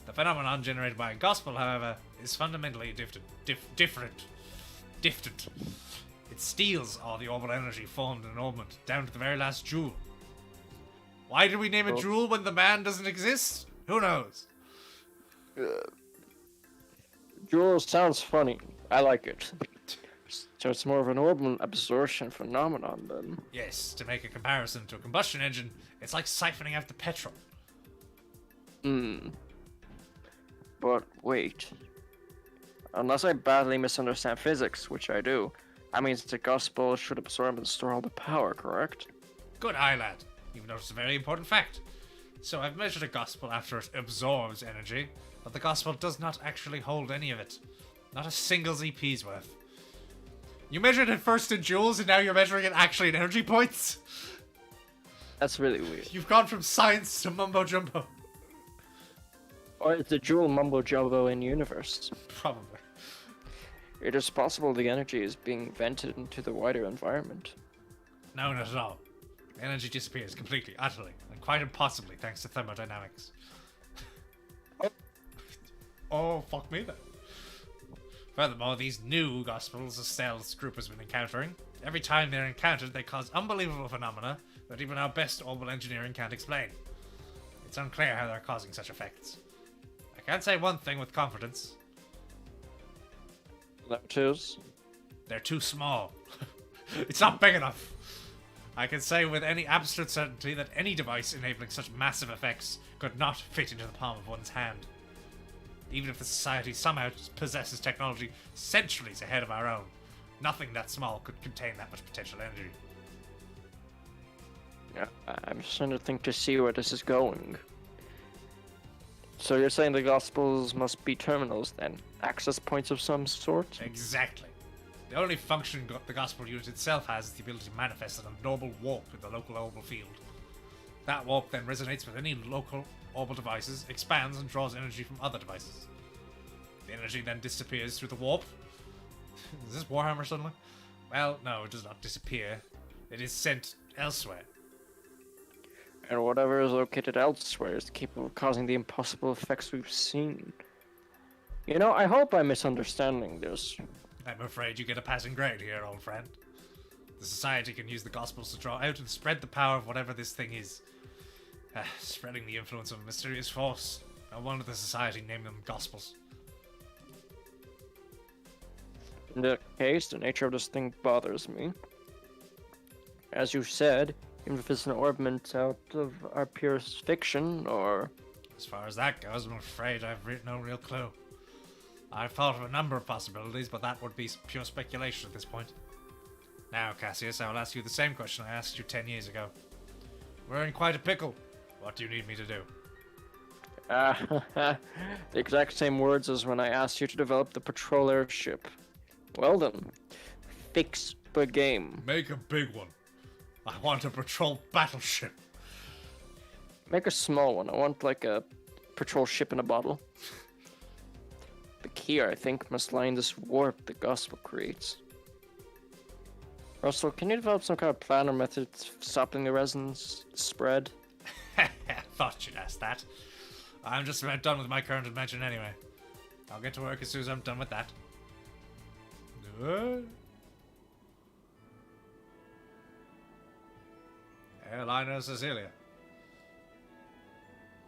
[SPEAKER 1] The phenomenon generated by a gospel, however, is fundamentally different. It steals all the orbital energy formed in an orbit, down to the very last joule. Why did we name it Joule when the man doesn't exist? Who knows?
[SPEAKER 2] Joule sounds funny. I like it. So it's more of an orbital absorption phenomenon, then.
[SPEAKER 1] Yes, to make a comparison to a combustion engine, it's like siphoning out the petrol.
[SPEAKER 2] But wait. Unless I badly misunderstand physics, which I do, that means the gospel should absorb and store all the power, correct?
[SPEAKER 1] Good eye, lad. You've noticed a very important fact. So I've measured a gospel after it absorbs energy, but the gospel does not actually hold any of it. Not a single ZP's worth. You measured it first in joules, and now you're measuring it actually in energy points?
[SPEAKER 2] That's really weird.
[SPEAKER 1] You've gone from science to mumbo-jumbo.
[SPEAKER 2] Or is the Joule mumbo-jumbo in universe?
[SPEAKER 1] Probably.
[SPEAKER 2] It is possible the energy is being vented into the wider environment.
[SPEAKER 1] No, not at all. The energy disappears completely, utterly, and quite impossibly thanks to thermodynamics. Oh, fuck me then. Furthermore, these new gospels Estelle's group has been encountering, every time they're encountered, they cause unbelievable phenomena that even our best orbital engineering can't explain. It's unclear how they're causing such effects. I can't say one thing with confidence.
[SPEAKER 2] That is?
[SPEAKER 1] They're too small. It's not big enough. I can say with any absolute certainty that any device enabling such massive effects could not fit into the palm of one's hand. Even if the society somehow possesses technology centuries ahead of our own, nothing that small could contain that much potential energy.
[SPEAKER 2] Yeah, I'm starting to think to see where this is going. So you're saying the gospels must be terminals then? Access points of some sort?
[SPEAKER 1] Exactly. The only function the gospel unit itself has is the ability to manifest an abnormal warp in the local orbital field. That warp then resonates with any local orbital devices, expands and draws energy from other devices. The energy then disappears through the warp. Is this Warhammer suddenly? Well, no, it does not disappear. It is sent elsewhere.
[SPEAKER 2] And whatever is located elsewhere is capable of causing the impossible effects we've seen. You know, I hope I'm misunderstanding this.
[SPEAKER 1] I'm afraid you get a passing grade here, old friend. The Society can use the Gospels to draw out and spread the power of whatever this thing is. Spreading the influence of a mysterious force. No wonder the Society named them Gospels.
[SPEAKER 2] In that case, the nature of this thing bothers me. As you said, even if it's an orbment out of our purest fiction, or...
[SPEAKER 1] As far as that goes, I'm afraid I've no real clue. I've thought of a number of possibilities, but that would be pure speculation at this point. Now, Cassius, I will ask you the same question I asked you 10 years ago. We're in quite a pickle. What do you need me to do?
[SPEAKER 2] The exact same words as when I asked you to develop the patrol airship. Well then, fix the game.
[SPEAKER 1] Make a big one. I want a patrol battleship.
[SPEAKER 2] Make a small one. I want like a patrol ship in a bottle. The key, I think, must lie in this warp the gospel creates. Russell, can you develop some kind of plan or method for stopping the resonance spread?
[SPEAKER 1] Thought you'd ask that. I'm just about done with my current invention anyway. I'll get to work as soon as I'm done with that. Airliner Cecilia.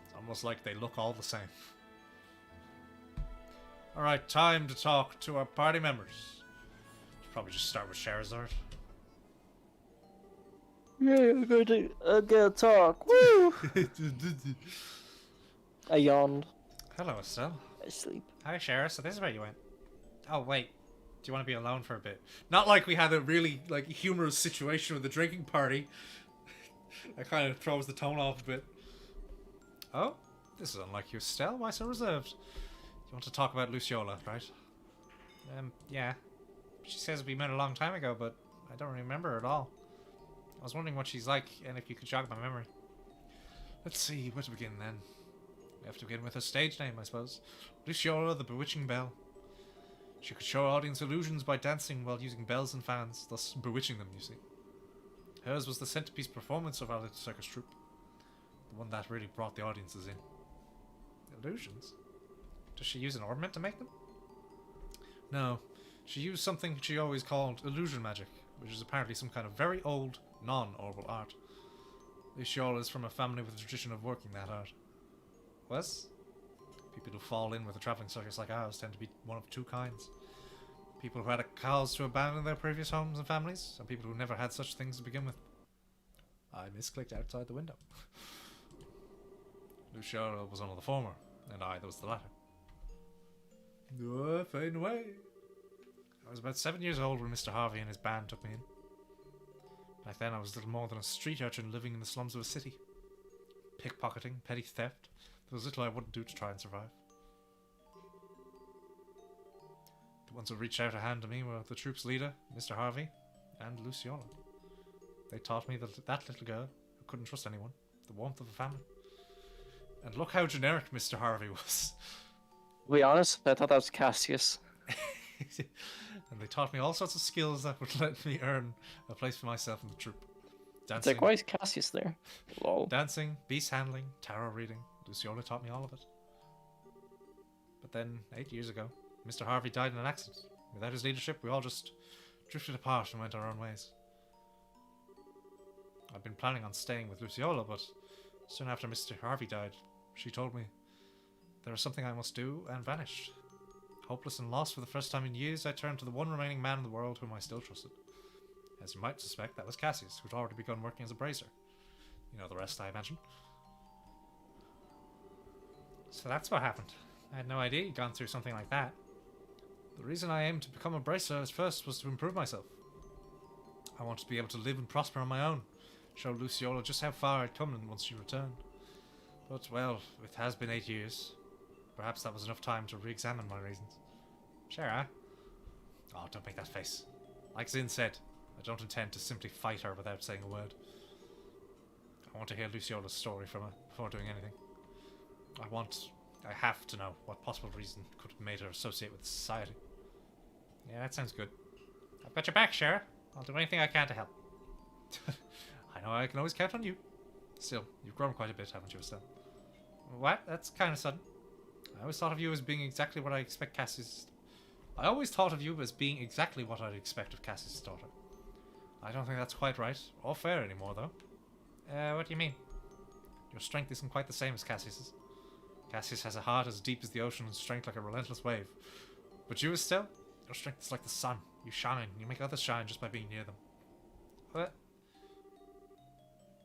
[SPEAKER 1] It's almost like they look all the same. Alright, time to talk to our party members. Should probably just start with Charizard.
[SPEAKER 2] Yeah, we're going to get a talk. Woo! I yawned.
[SPEAKER 1] Hello, Estelle.
[SPEAKER 2] I sleep.
[SPEAKER 1] Hi, Shara. So this is where you went. Oh, wait. Do you want to be alone for a bit? Not like we had a really, like, humorous situation with the drinking party. That kind of throws the tone off a bit. Oh, this is unlike you, Estelle. Why so reserved? You want to talk about Luciola, right? Yeah. She says we met a long time ago, but I don't remember her at all. I was wondering what she's like, and if you could jog my memory. Let's see, where to begin then? We have to begin with her stage name, I suppose. Luciola, the Bewitching Belle. She could show audience illusions by dancing while using bells and fans, thus bewitching them, you see. Hers was the centerpiece performance of our little circus troupe. The one that really brought the audiences in. Illusions? Does she use an ornament to make them? No. She used something she always called illusion magic, which is apparently some kind of very old, non-orbal art. Luciola is from a family with a tradition of working that art. Was? People who fall in with a travelling circus like ours tend to be one of two kinds. People who had a cause to abandon their previous homes and families, and people who never had such things to begin with. I misclicked outside the window. Luciola was one of the former, and I was the latter. Fading away. I was about 7 years old when Mr. Harvey and his band took me in. Back then I was little more than a street urchin living in the slums of a city. Pickpocketing, petty theft. There was little I wouldn't do to try and survive. The ones who reached out a hand to me were the troop's leader, Mr. Harvey, and Luciola. They taught me that little girl, who couldn't trust anyone, the warmth of a family. And look how generic Mr. Harvey was.
[SPEAKER 2] To be honest, I thought that was Cassius.
[SPEAKER 1] And they taught me all sorts of skills that would let me earn a place for myself in the troop. Dancing,
[SPEAKER 2] It's like, why is Cassius there? Lol.
[SPEAKER 1] dancing, beast handling, tarot reading. Luciola taught me all of it. But then, 8 years ago, Mr. Harvey died in an accident. Without his leadership, we all just drifted apart and went our own ways. I'd been planning on staying with Luciola, but soon after Mr. Harvey died, she told me there was something I must do, and vanished. Hopeless and lost for the first time in years, I turned to the one remaining man in the world whom I still trusted. As you might suspect, that was Cassius, who'd already begun working as a bracer. You know the rest, I imagine. So that's what happened. I had no idea he'd gone through something like that. The reason I aimed to become a bracer at first was to improve myself. I wanted to be able to live and prosper on my own, show Luciola just how far I'd come once she returned. But, well, it has been 8 years. Perhaps that was enough time to re-examine my reasons. Sure, Oh, don't make that face. Like Zin said, I don't intend to simply fight her without saying a word. I want to hear Luciola's story from her before doing anything. I have to know what possible reason could have made her associate with society. Yeah, that sounds good. I've got your back, Shara. I'll do anything I can to help. I know I can always count on you. Still, you've grown quite a bit, haven't you, Estelle? What? That's kind of sudden. I always thought of you as being exactly what I expect Cassie's... I always thought of you as being exactly what I'd expect of Cassie's daughter. I don't think that's quite right, or fair anymore, though. What do you mean? Your strength isn't quite the same as Cassius's. Cassius has a heart as deep as the ocean and strength like a relentless wave. But you, Estelle, your strength is like the sun. You shine. You make others shine just by being near them. What?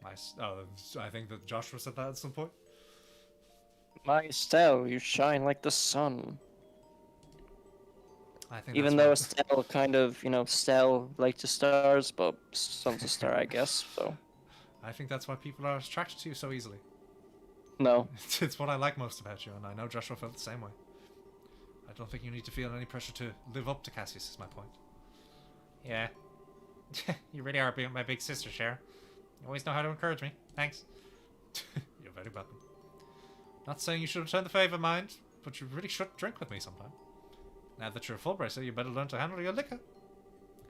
[SPEAKER 1] Nice. Oh, I think that Joshua said that at some point.
[SPEAKER 2] My Estelle, you shine like the sun.
[SPEAKER 1] I think
[SPEAKER 2] Even
[SPEAKER 1] that's
[SPEAKER 2] though
[SPEAKER 1] right.
[SPEAKER 2] Estelle kind of, Stell like the stars, but sun's a star, I guess, so.
[SPEAKER 1] I think that's why people are attracted to you so easily.
[SPEAKER 2] No.
[SPEAKER 1] It's what I like most about you, and I know Joshua felt the same way. I don't think you need to feel any pressure to live up to Cassius, is my point. Yeah. You really are being my big sister, Cher. You always know how to encourage me. Thanks. You're very welcome. Not saying you should return the favour, mind, but you really should drink with me sometime. Now that you're a full bracer, you better learn to handle your liquor.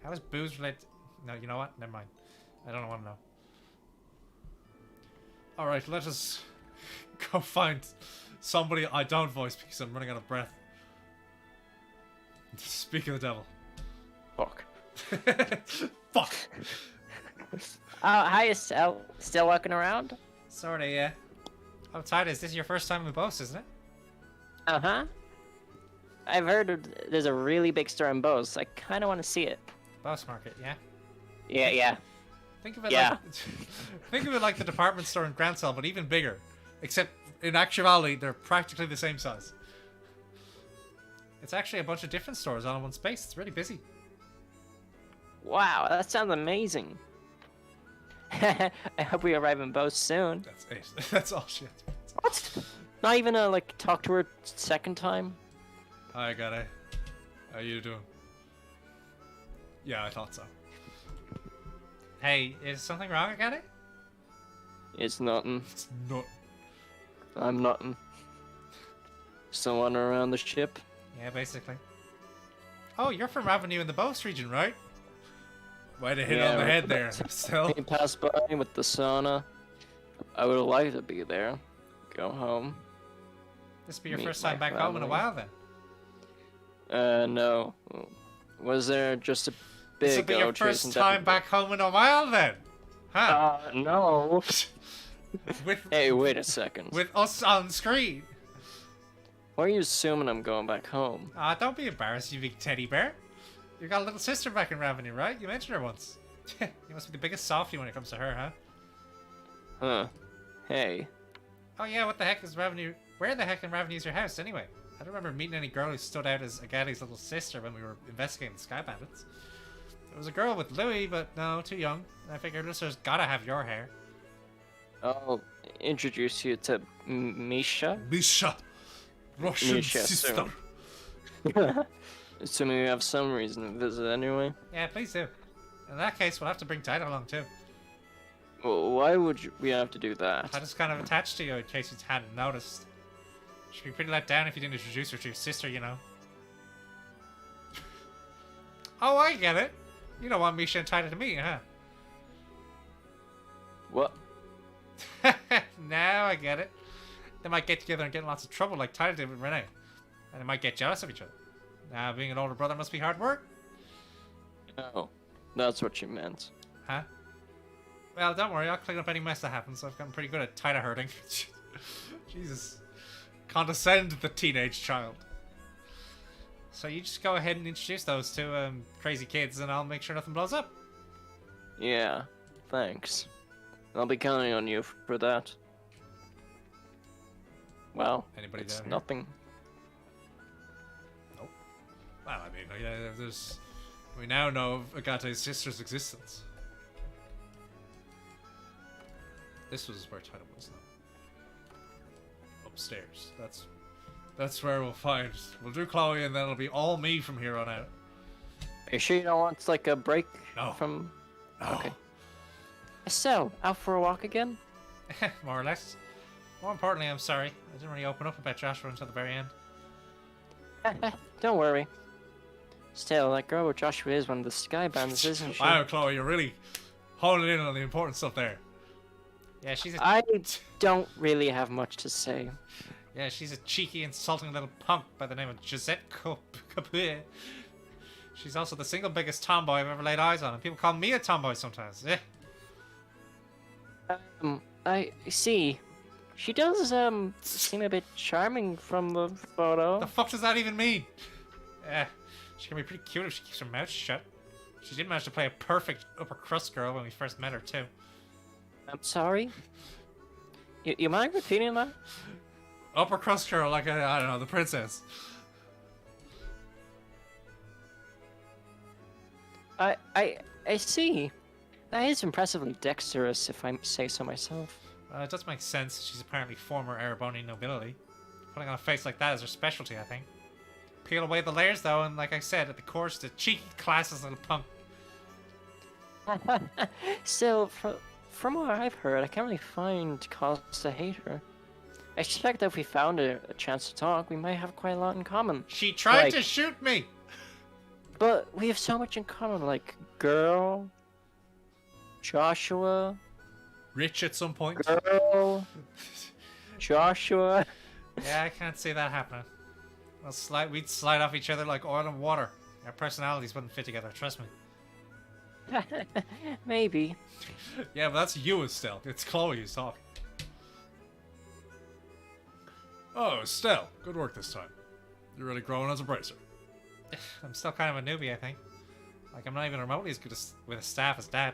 [SPEAKER 1] How is booze related? No, you know what? Never mind. I don't want to know. Alright, let us go find somebody I don't voice because I'm running out of breath. Speak of the devil.
[SPEAKER 2] Fuck.
[SPEAKER 1] Fuck!
[SPEAKER 2] Hi, Estelle. Still walking around?
[SPEAKER 1] Sorta, yeah. Oh, Titus, this is your first time in Bose, isn't it?
[SPEAKER 2] Uh-huh. I've heard there's a really big store in Bose. I kind of want to see it.
[SPEAKER 1] Bose Market, yeah?
[SPEAKER 2] Yeah.
[SPEAKER 1] Think of it like think of it like the department store in Grantsell, but even bigger. Except in actuality, they're practically the same size. It's actually a bunch of different stores all in one space. It's really busy.
[SPEAKER 2] Wow, that sounds amazing. I hope we arrive in Bose soon.
[SPEAKER 1] That's it. That's all shit.
[SPEAKER 2] What? Not even a talk to her second time?
[SPEAKER 1] Hi, guy. How you doing? Yeah, I thought so. Hey, is something wrong, Agate?
[SPEAKER 2] It's nothing.
[SPEAKER 1] It's not.
[SPEAKER 2] I'm nothing. Someone around the ship?
[SPEAKER 1] Yeah, basically. Oh, you're from Avenue in the Bose region, right? Way to hit on the head there. Still.
[SPEAKER 2] You pass by with the sauna. I would like to be there. Go home.
[SPEAKER 1] This be your
[SPEAKER 2] Meet
[SPEAKER 1] first time
[SPEAKER 2] my
[SPEAKER 1] back home in a
[SPEAKER 2] family.
[SPEAKER 1] while, then?
[SPEAKER 2] No. Was there just a
[SPEAKER 1] This will
[SPEAKER 2] big
[SPEAKER 1] be your first time back home in a while, then? Huh?
[SPEAKER 2] No.
[SPEAKER 1] With,
[SPEAKER 2] Hey, wait a second.
[SPEAKER 1] with us on screen.
[SPEAKER 2] Why are you assuming I'm going back home?
[SPEAKER 1] Ah, don't be embarrassed, you big teddy bear. You got a little sister back in Ravenny, right? You mentioned her once. You must be the biggest softie when it comes to her, huh?
[SPEAKER 2] Huh. Hey.
[SPEAKER 1] Oh yeah, what the heck is Ravenny? Where the heck in Ravenny is your house, anyway? I don't remember meeting any girl who stood out as Agate's little sister when we were investigating the Sky Bandits. There was a girl with Louis, but no, too young. I figured listeners gotta have your hair.
[SPEAKER 2] I'll introduce you to Misha.
[SPEAKER 1] Misha! Russian
[SPEAKER 2] Misha,
[SPEAKER 1] sister!
[SPEAKER 2] Assuming you have some reason to visit anyway.
[SPEAKER 1] Yeah, please do. In that case, we'll have to bring Tida along too.
[SPEAKER 2] Well, why would we have to do that?
[SPEAKER 1] I just kind of attached to you in case you hadn't noticed. She'd be pretty let down if you didn't introduce her to your sister, you know. Oh, I get it. You don't want Misha and Tida to meet, huh?
[SPEAKER 2] What?
[SPEAKER 1] Now I get it. They might get together and get in lots of trouble like Tida did with Renee. And they might get jealous of each other. Now, being an older brother must be hard work.
[SPEAKER 2] No, that's what you meant.
[SPEAKER 1] Huh? Well, don't worry. I'll clean up any mess that happens. I've gotten pretty good at Tida herding. Jesus. Condescend the teenage child. So you just go ahead and introduce those two crazy kids and I'll make sure nothing blows up.
[SPEAKER 2] Yeah, thanks. I'll be counting on you for that. Well,
[SPEAKER 1] Anybody
[SPEAKER 2] it's
[SPEAKER 1] down here?
[SPEAKER 2] nothing.
[SPEAKER 1] Nope. Well, I mean, yeah, we now know of Agate's sister's existence. This was where Tida was, though. Upstairs. That's where we'll do Chloe, and then it'll be all me from here on out.
[SPEAKER 2] Are you sure you don't want like a break
[SPEAKER 1] No.
[SPEAKER 2] from?
[SPEAKER 1] No.
[SPEAKER 2] Okay. So, out for a walk again?
[SPEAKER 1] More or less. More importantly, I'm sorry. I didn't really open up about Joshua until the very end.
[SPEAKER 2] Don't worry. Still, that girl with Joshua is one of the Sky Bandits, isn't she?
[SPEAKER 1] Wow, Chloe, you're really honing in on the important stuff there. Yeah, she's a
[SPEAKER 2] I don't really have much to say.
[SPEAKER 1] yeah, she's a cheeky, insulting little punk by the name of Gisette Capue. She's also the single biggest tomboy I've ever laid eyes on, and people call me a tomboy sometimes. Eh?
[SPEAKER 2] I see. She does, seem a bit charming from the photo.
[SPEAKER 1] The fuck does that even mean? She can be pretty cute if she keeps her mouth shut. She did manage to play a perfect upper crust girl when we first met her, too.
[SPEAKER 2] I'm sorry? You mind repeating that?
[SPEAKER 1] Upper crust girl, like, I don't know, the princess.
[SPEAKER 2] I see. That is impressively dexterous, if I say so myself.
[SPEAKER 1] It does make sense. She's apparently former Erebonian nobility. Putting on a face like that is her specialty, I think. Peel away the layers, though, and like I said, at the core, she's a cheeky, classless little punk.
[SPEAKER 2] Still, from what I've heard, I can't really find cause to hate her. I suspect that if we found a chance to talk, we might have quite a lot in common.
[SPEAKER 1] She tried to shoot me!
[SPEAKER 2] But we have so much in common, like girl, Joshua,
[SPEAKER 1] Rich at some point.
[SPEAKER 2] girl, Joshua.
[SPEAKER 1] Yeah, I can't see that happening. We'd slide off each other like oil and water. Our personalities wouldn't fit together, trust me.
[SPEAKER 2] Maybe.
[SPEAKER 1] Yeah, but that's you, Estelle. It's Chloe who's talking. Oh, Estelle. Good work this time. You're really growing as a bracer. I'm still kind of a newbie, I think. Like, I'm not even remotely as good with a staff as Dad.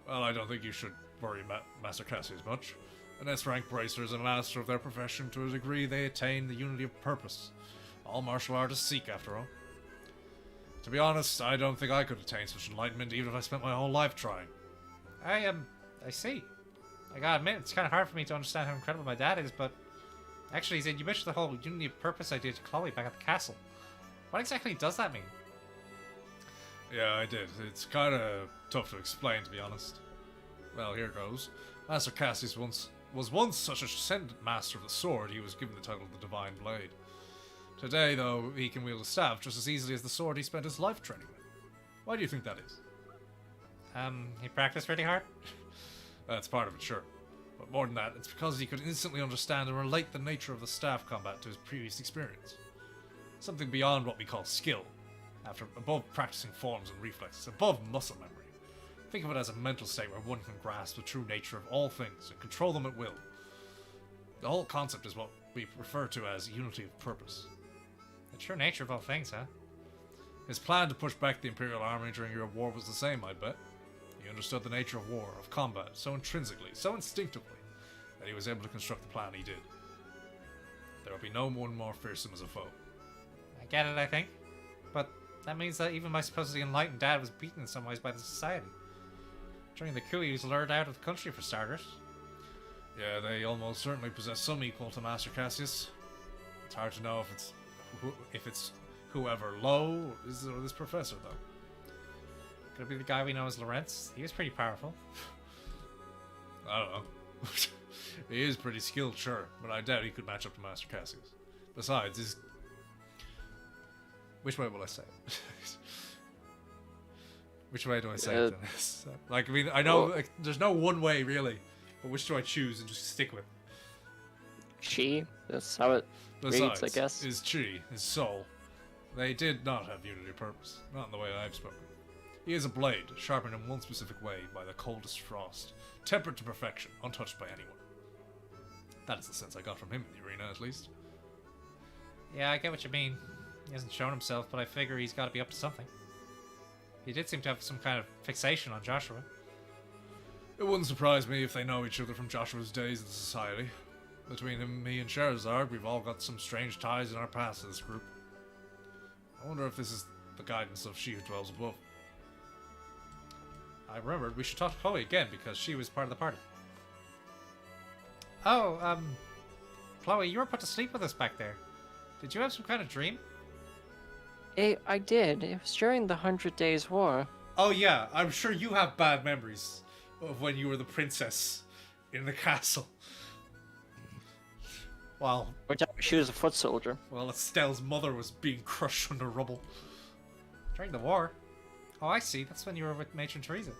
[SPEAKER 1] Well, I don't think you should worry Master Cassius much. An S-rank bracer is a master of their profession to a degree they attain the unity of purpose. All martial artists seek, after all. To be honest, I don't think I could attain such enlightenment even if I spent my whole life trying. I see. I gotta admit, it's kind of hard for me to understand how incredible my dad is, but... Actually, Zed, you mentioned the whole unity of purpose idea to Chloe back at the castle. What exactly does that mean? Yeah, I did. It's kind of tough to explain, to be honest. Well, here goes. Master Cassius was once such a transcendent master of the sword, he was given the title of the Divine Blade. Today, though, he can wield a staff just as easily as the sword he spent his life training with. Why do you think that is? He practiced really hard? That's part of it, sure. But more than that, it's because he could instantly understand and relate the nature of the staff combat to his previous experience. Something beyond what we call skill. Above practicing forms and reflexes, above muscle memory. Think of it as a mental state where one can grasp the true nature of all things and control them at will. The whole concept is what we refer to as unity of purpose. The true nature of all things, huh? His plan to push back the Imperial army during your war was the same, I bet. He understood the nature of war, of combat, so intrinsically, so instinctively, that he was able to construct the plan he did. There will be no one more fearsome as a foe. I get it, I think. But that means that even my supposedly enlightened dad was beaten in some ways by the society. During the coup, he was lured out of the country for starters. Yeah, they almost certainly possess some equal to Master Cassius. It's hard to know if it's whoever Lowe is or this professor, though. Could it be the guy we know as Lawrence? He was pretty powerful. I don't know. He is pretty skilled, sure, but I doubt he could match up to Master Cassius. Besides, his... Which way will I say it? Which way do I say it? Like, I mean, I know like, there's no one way, really. But which do I choose and just stick with?
[SPEAKER 2] Chi. That's how it reads, I guess.
[SPEAKER 1] His chi, his soul. They did not have unity of purpose. Not in the way I've spoken. He is a blade, sharpened in one specific way by the coldest frost. Tempered to perfection, untouched by anyone. That is the sense I got from him in the arena, at least. Yeah, I get what you mean. He hasn't shown himself, but I figure he's got to be up to something. He did seem to have some kind of fixation on Joshua. It wouldn't surprise me if they know each other from Joshua's days in the society. Between him, me, and Sherazard, we've all got some strange ties in our past to this group. I wonder if this is the guidance of She Who Dwells Above. I remembered we should talk to Chloe again because she was part of the party. Oh, Chloe, you were put to sleep with us back there. Did you have some kind of dream?
[SPEAKER 2] I did. It was during the 100 Days War.
[SPEAKER 1] Oh yeah, I'm sure you have bad memories of when you were the princess in the castle. Well,
[SPEAKER 2] She was a foot soldier.
[SPEAKER 1] Well, Estelle's mother was being crushed under rubble. During the war? Oh, I see. That's when you were with Matron Teresa.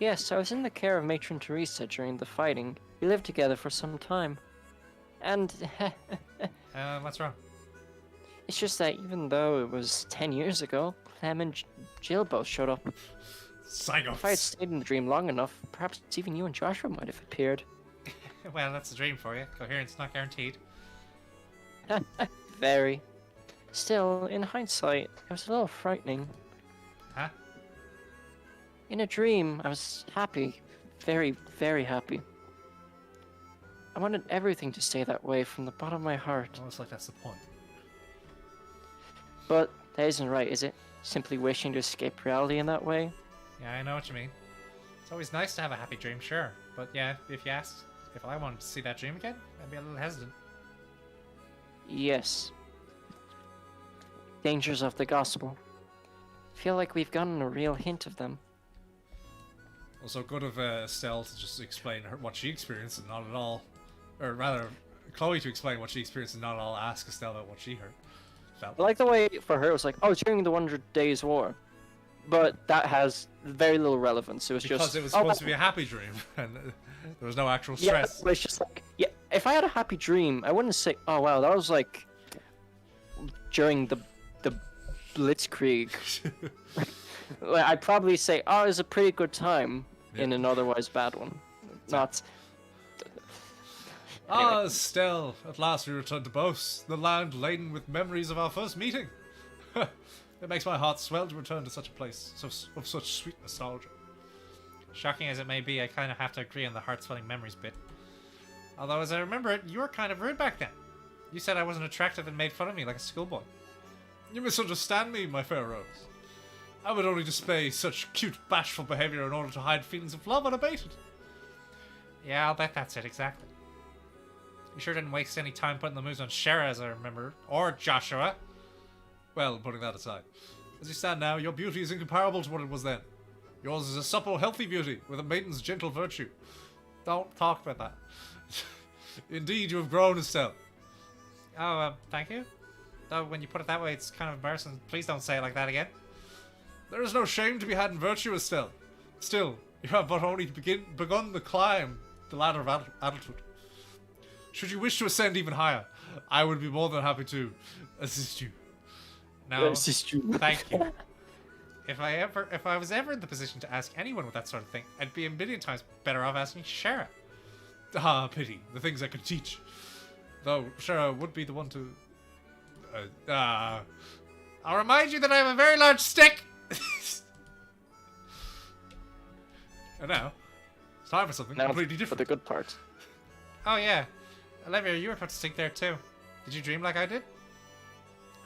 [SPEAKER 2] Yes, I was in the care of Matron Teresa during the fighting. We lived together for some time. And...
[SPEAKER 1] what's wrong?
[SPEAKER 2] It's just that even though it was 10 years ago, Clem and Jill both showed up.
[SPEAKER 1] Psychops.
[SPEAKER 2] If I had stayed in the dream long enough, perhaps even you and Joshua might have appeared.
[SPEAKER 1] Well, that's a dream for you. Coherence not guaranteed.
[SPEAKER 2] Very. Still, in hindsight, it was a little frightening.
[SPEAKER 1] Huh?
[SPEAKER 2] In a dream, I was happy. Very, very happy. I wanted everything to stay that way from the bottom of my heart.
[SPEAKER 1] Almost like that's the point.
[SPEAKER 2] But that isn't right, is it? Simply wishing to escape reality in that way?
[SPEAKER 1] Yeah, I know what you mean. It's always nice to have a happy dream, sure. But yeah, if you asked if I wanted to see that dream again, I'd be a little hesitant.
[SPEAKER 2] Yes. Dangers of the gospel. Feel like we've gotten a real hint of them.
[SPEAKER 1] Also, good of Estelle to just explain what she experienced and not at all, or rather, Chloe to explain what she experienced and not at all ask Estelle about what she heard. Felt.
[SPEAKER 2] I like the way for her it was like, oh, it's during the 100 Days War. But that has very little relevance. It was
[SPEAKER 1] because
[SPEAKER 2] just...
[SPEAKER 1] it was supposed to be a happy dream, and there was no actual stress.
[SPEAKER 2] Yeah, but it's just like... Yeah, if I had a happy dream, I wouldn't say, oh, wow, that was like... during the Blitzkrieg. I'd probably say, oh, it was a pretty good time in an otherwise bad one. Not...
[SPEAKER 1] Ah,
[SPEAKER 2] Anyway.
[SPEAKER 1] Estelle, at last we return to Bos, the land laden with memories of our first meeting. It makes my heart swell to return to such a place of such sweet nostalgia.
[SPEAKER 3] Shocking as it may be, I kind of have to agree on the heart-swelling memories bit. Although, as I remember it, you were kind of rude back then. You said I wasn't attractive and made fun of me like a schoolboy.
[SPEAKER 1] You misunderstand me, my fair Rose. I would only display such cute, bashful behavior in order to hide feelings of love unabated.
[SPEAKER 3] Yeah, I'll bet that's it, exactly. You sure didn't waste any time putting the moves on Shara, as I remember. Or Joshua.
[SPEAKER 1] Well, putting that aside, as you stand now, your beauty is incomparable to what it was then. Yours is a supple, healthy beauty, with a maiden's gentle virtue. Don't talk about that. Indeed, you have grown, Estelle.
[SPEAKER 3] Oh, thank you. Though, when you put it that way, it's kind of embarrassing. Please don't say it like that again.
[SPEAKER 1] There is no shame to be had in virtue, Estelle. Still, you have but only begun the climb, the ladder of adulthood. Should you wish to ascend even higher, I would be more than happy to assist you.
[SPEAKER 3] No,
[SPEAKER 2] Assist you.
[SPEAKER 3] thank you. If I was ever in the position to ask anyone with that sort of thing, I'd be a million times better off asking Shara.
[SPEAKER 1] Ah, pity. The things I could teach. Though, Shara would be the one to... I'll remind you that I have a very large stick! And now, it's time for something
[SPEAKER 2] Now
[SPEAKER 1] completely
[SPEAKER 2] for
[SPEAKER 1] different.
[SPEAKER 2] the good part.
[SPEAKER 3] Oh yeah, Olivia, you were put to sleep there too. Did you dream like I did?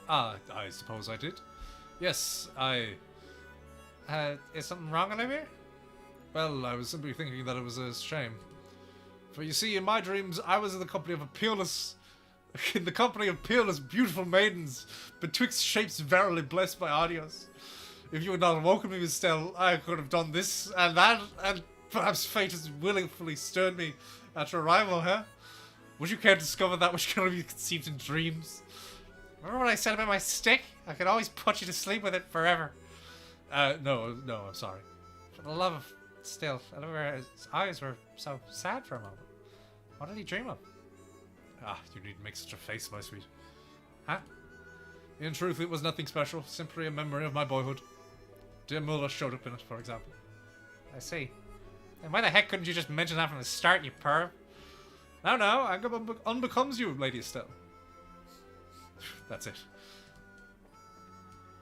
[SPEAKER 1] Ah, I suppose I did. Yes, I...
[SPEAKER 3] Is something wrong, Olivia?
[SPEAKER 1] Well, I was simply thinking that it was a shame. For you see, in my dreams, I was in the company of a peerless... in the company of peerless, beautiful maidens, betwixt shapes verily blessed by audios. If you had not awoken me, Miss Stell, I could have done this and that, and perhaps fate has willingly stirred me at your arrival, huh? Would you care to discover that which can only be conceived in dreams?
[SPEAKER 3] Remember what I said about my stick? I could always put you to sleep with it forever.
[SPEAKER 1] No, I'm sorry.
[SPEAKER 3] For the love of... Still, Olivia's eyes were so sad for a moment. What did he dream of?
[SPEAKER 1] Ah, you needn't make such a face, my sweet. Huh? In truth, it was nothing special, simply a memory of my boyhood. Dear Muller showed up in it, for example.
[SPEAKER 3] I see. And why the heck couldn't you just mention that from the start, you perv?
[SPEAKER 1] No, anger unbecomes you, Lady Estelle. That's it.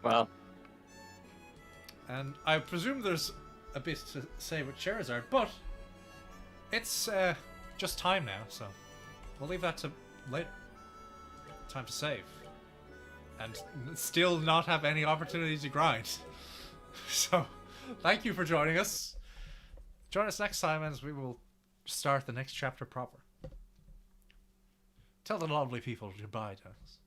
[SPEAKER 2] Well,
[SPEAKER 1] And I presume there's a bit to say with Charizard, but it's just time now, so we'll leave that to later. Time to save. And still not have any opportunity to grind. So, thank you for joining us. Join us next time as we will start the next chapter proper. Tell the lovely people goodbye, Dennis.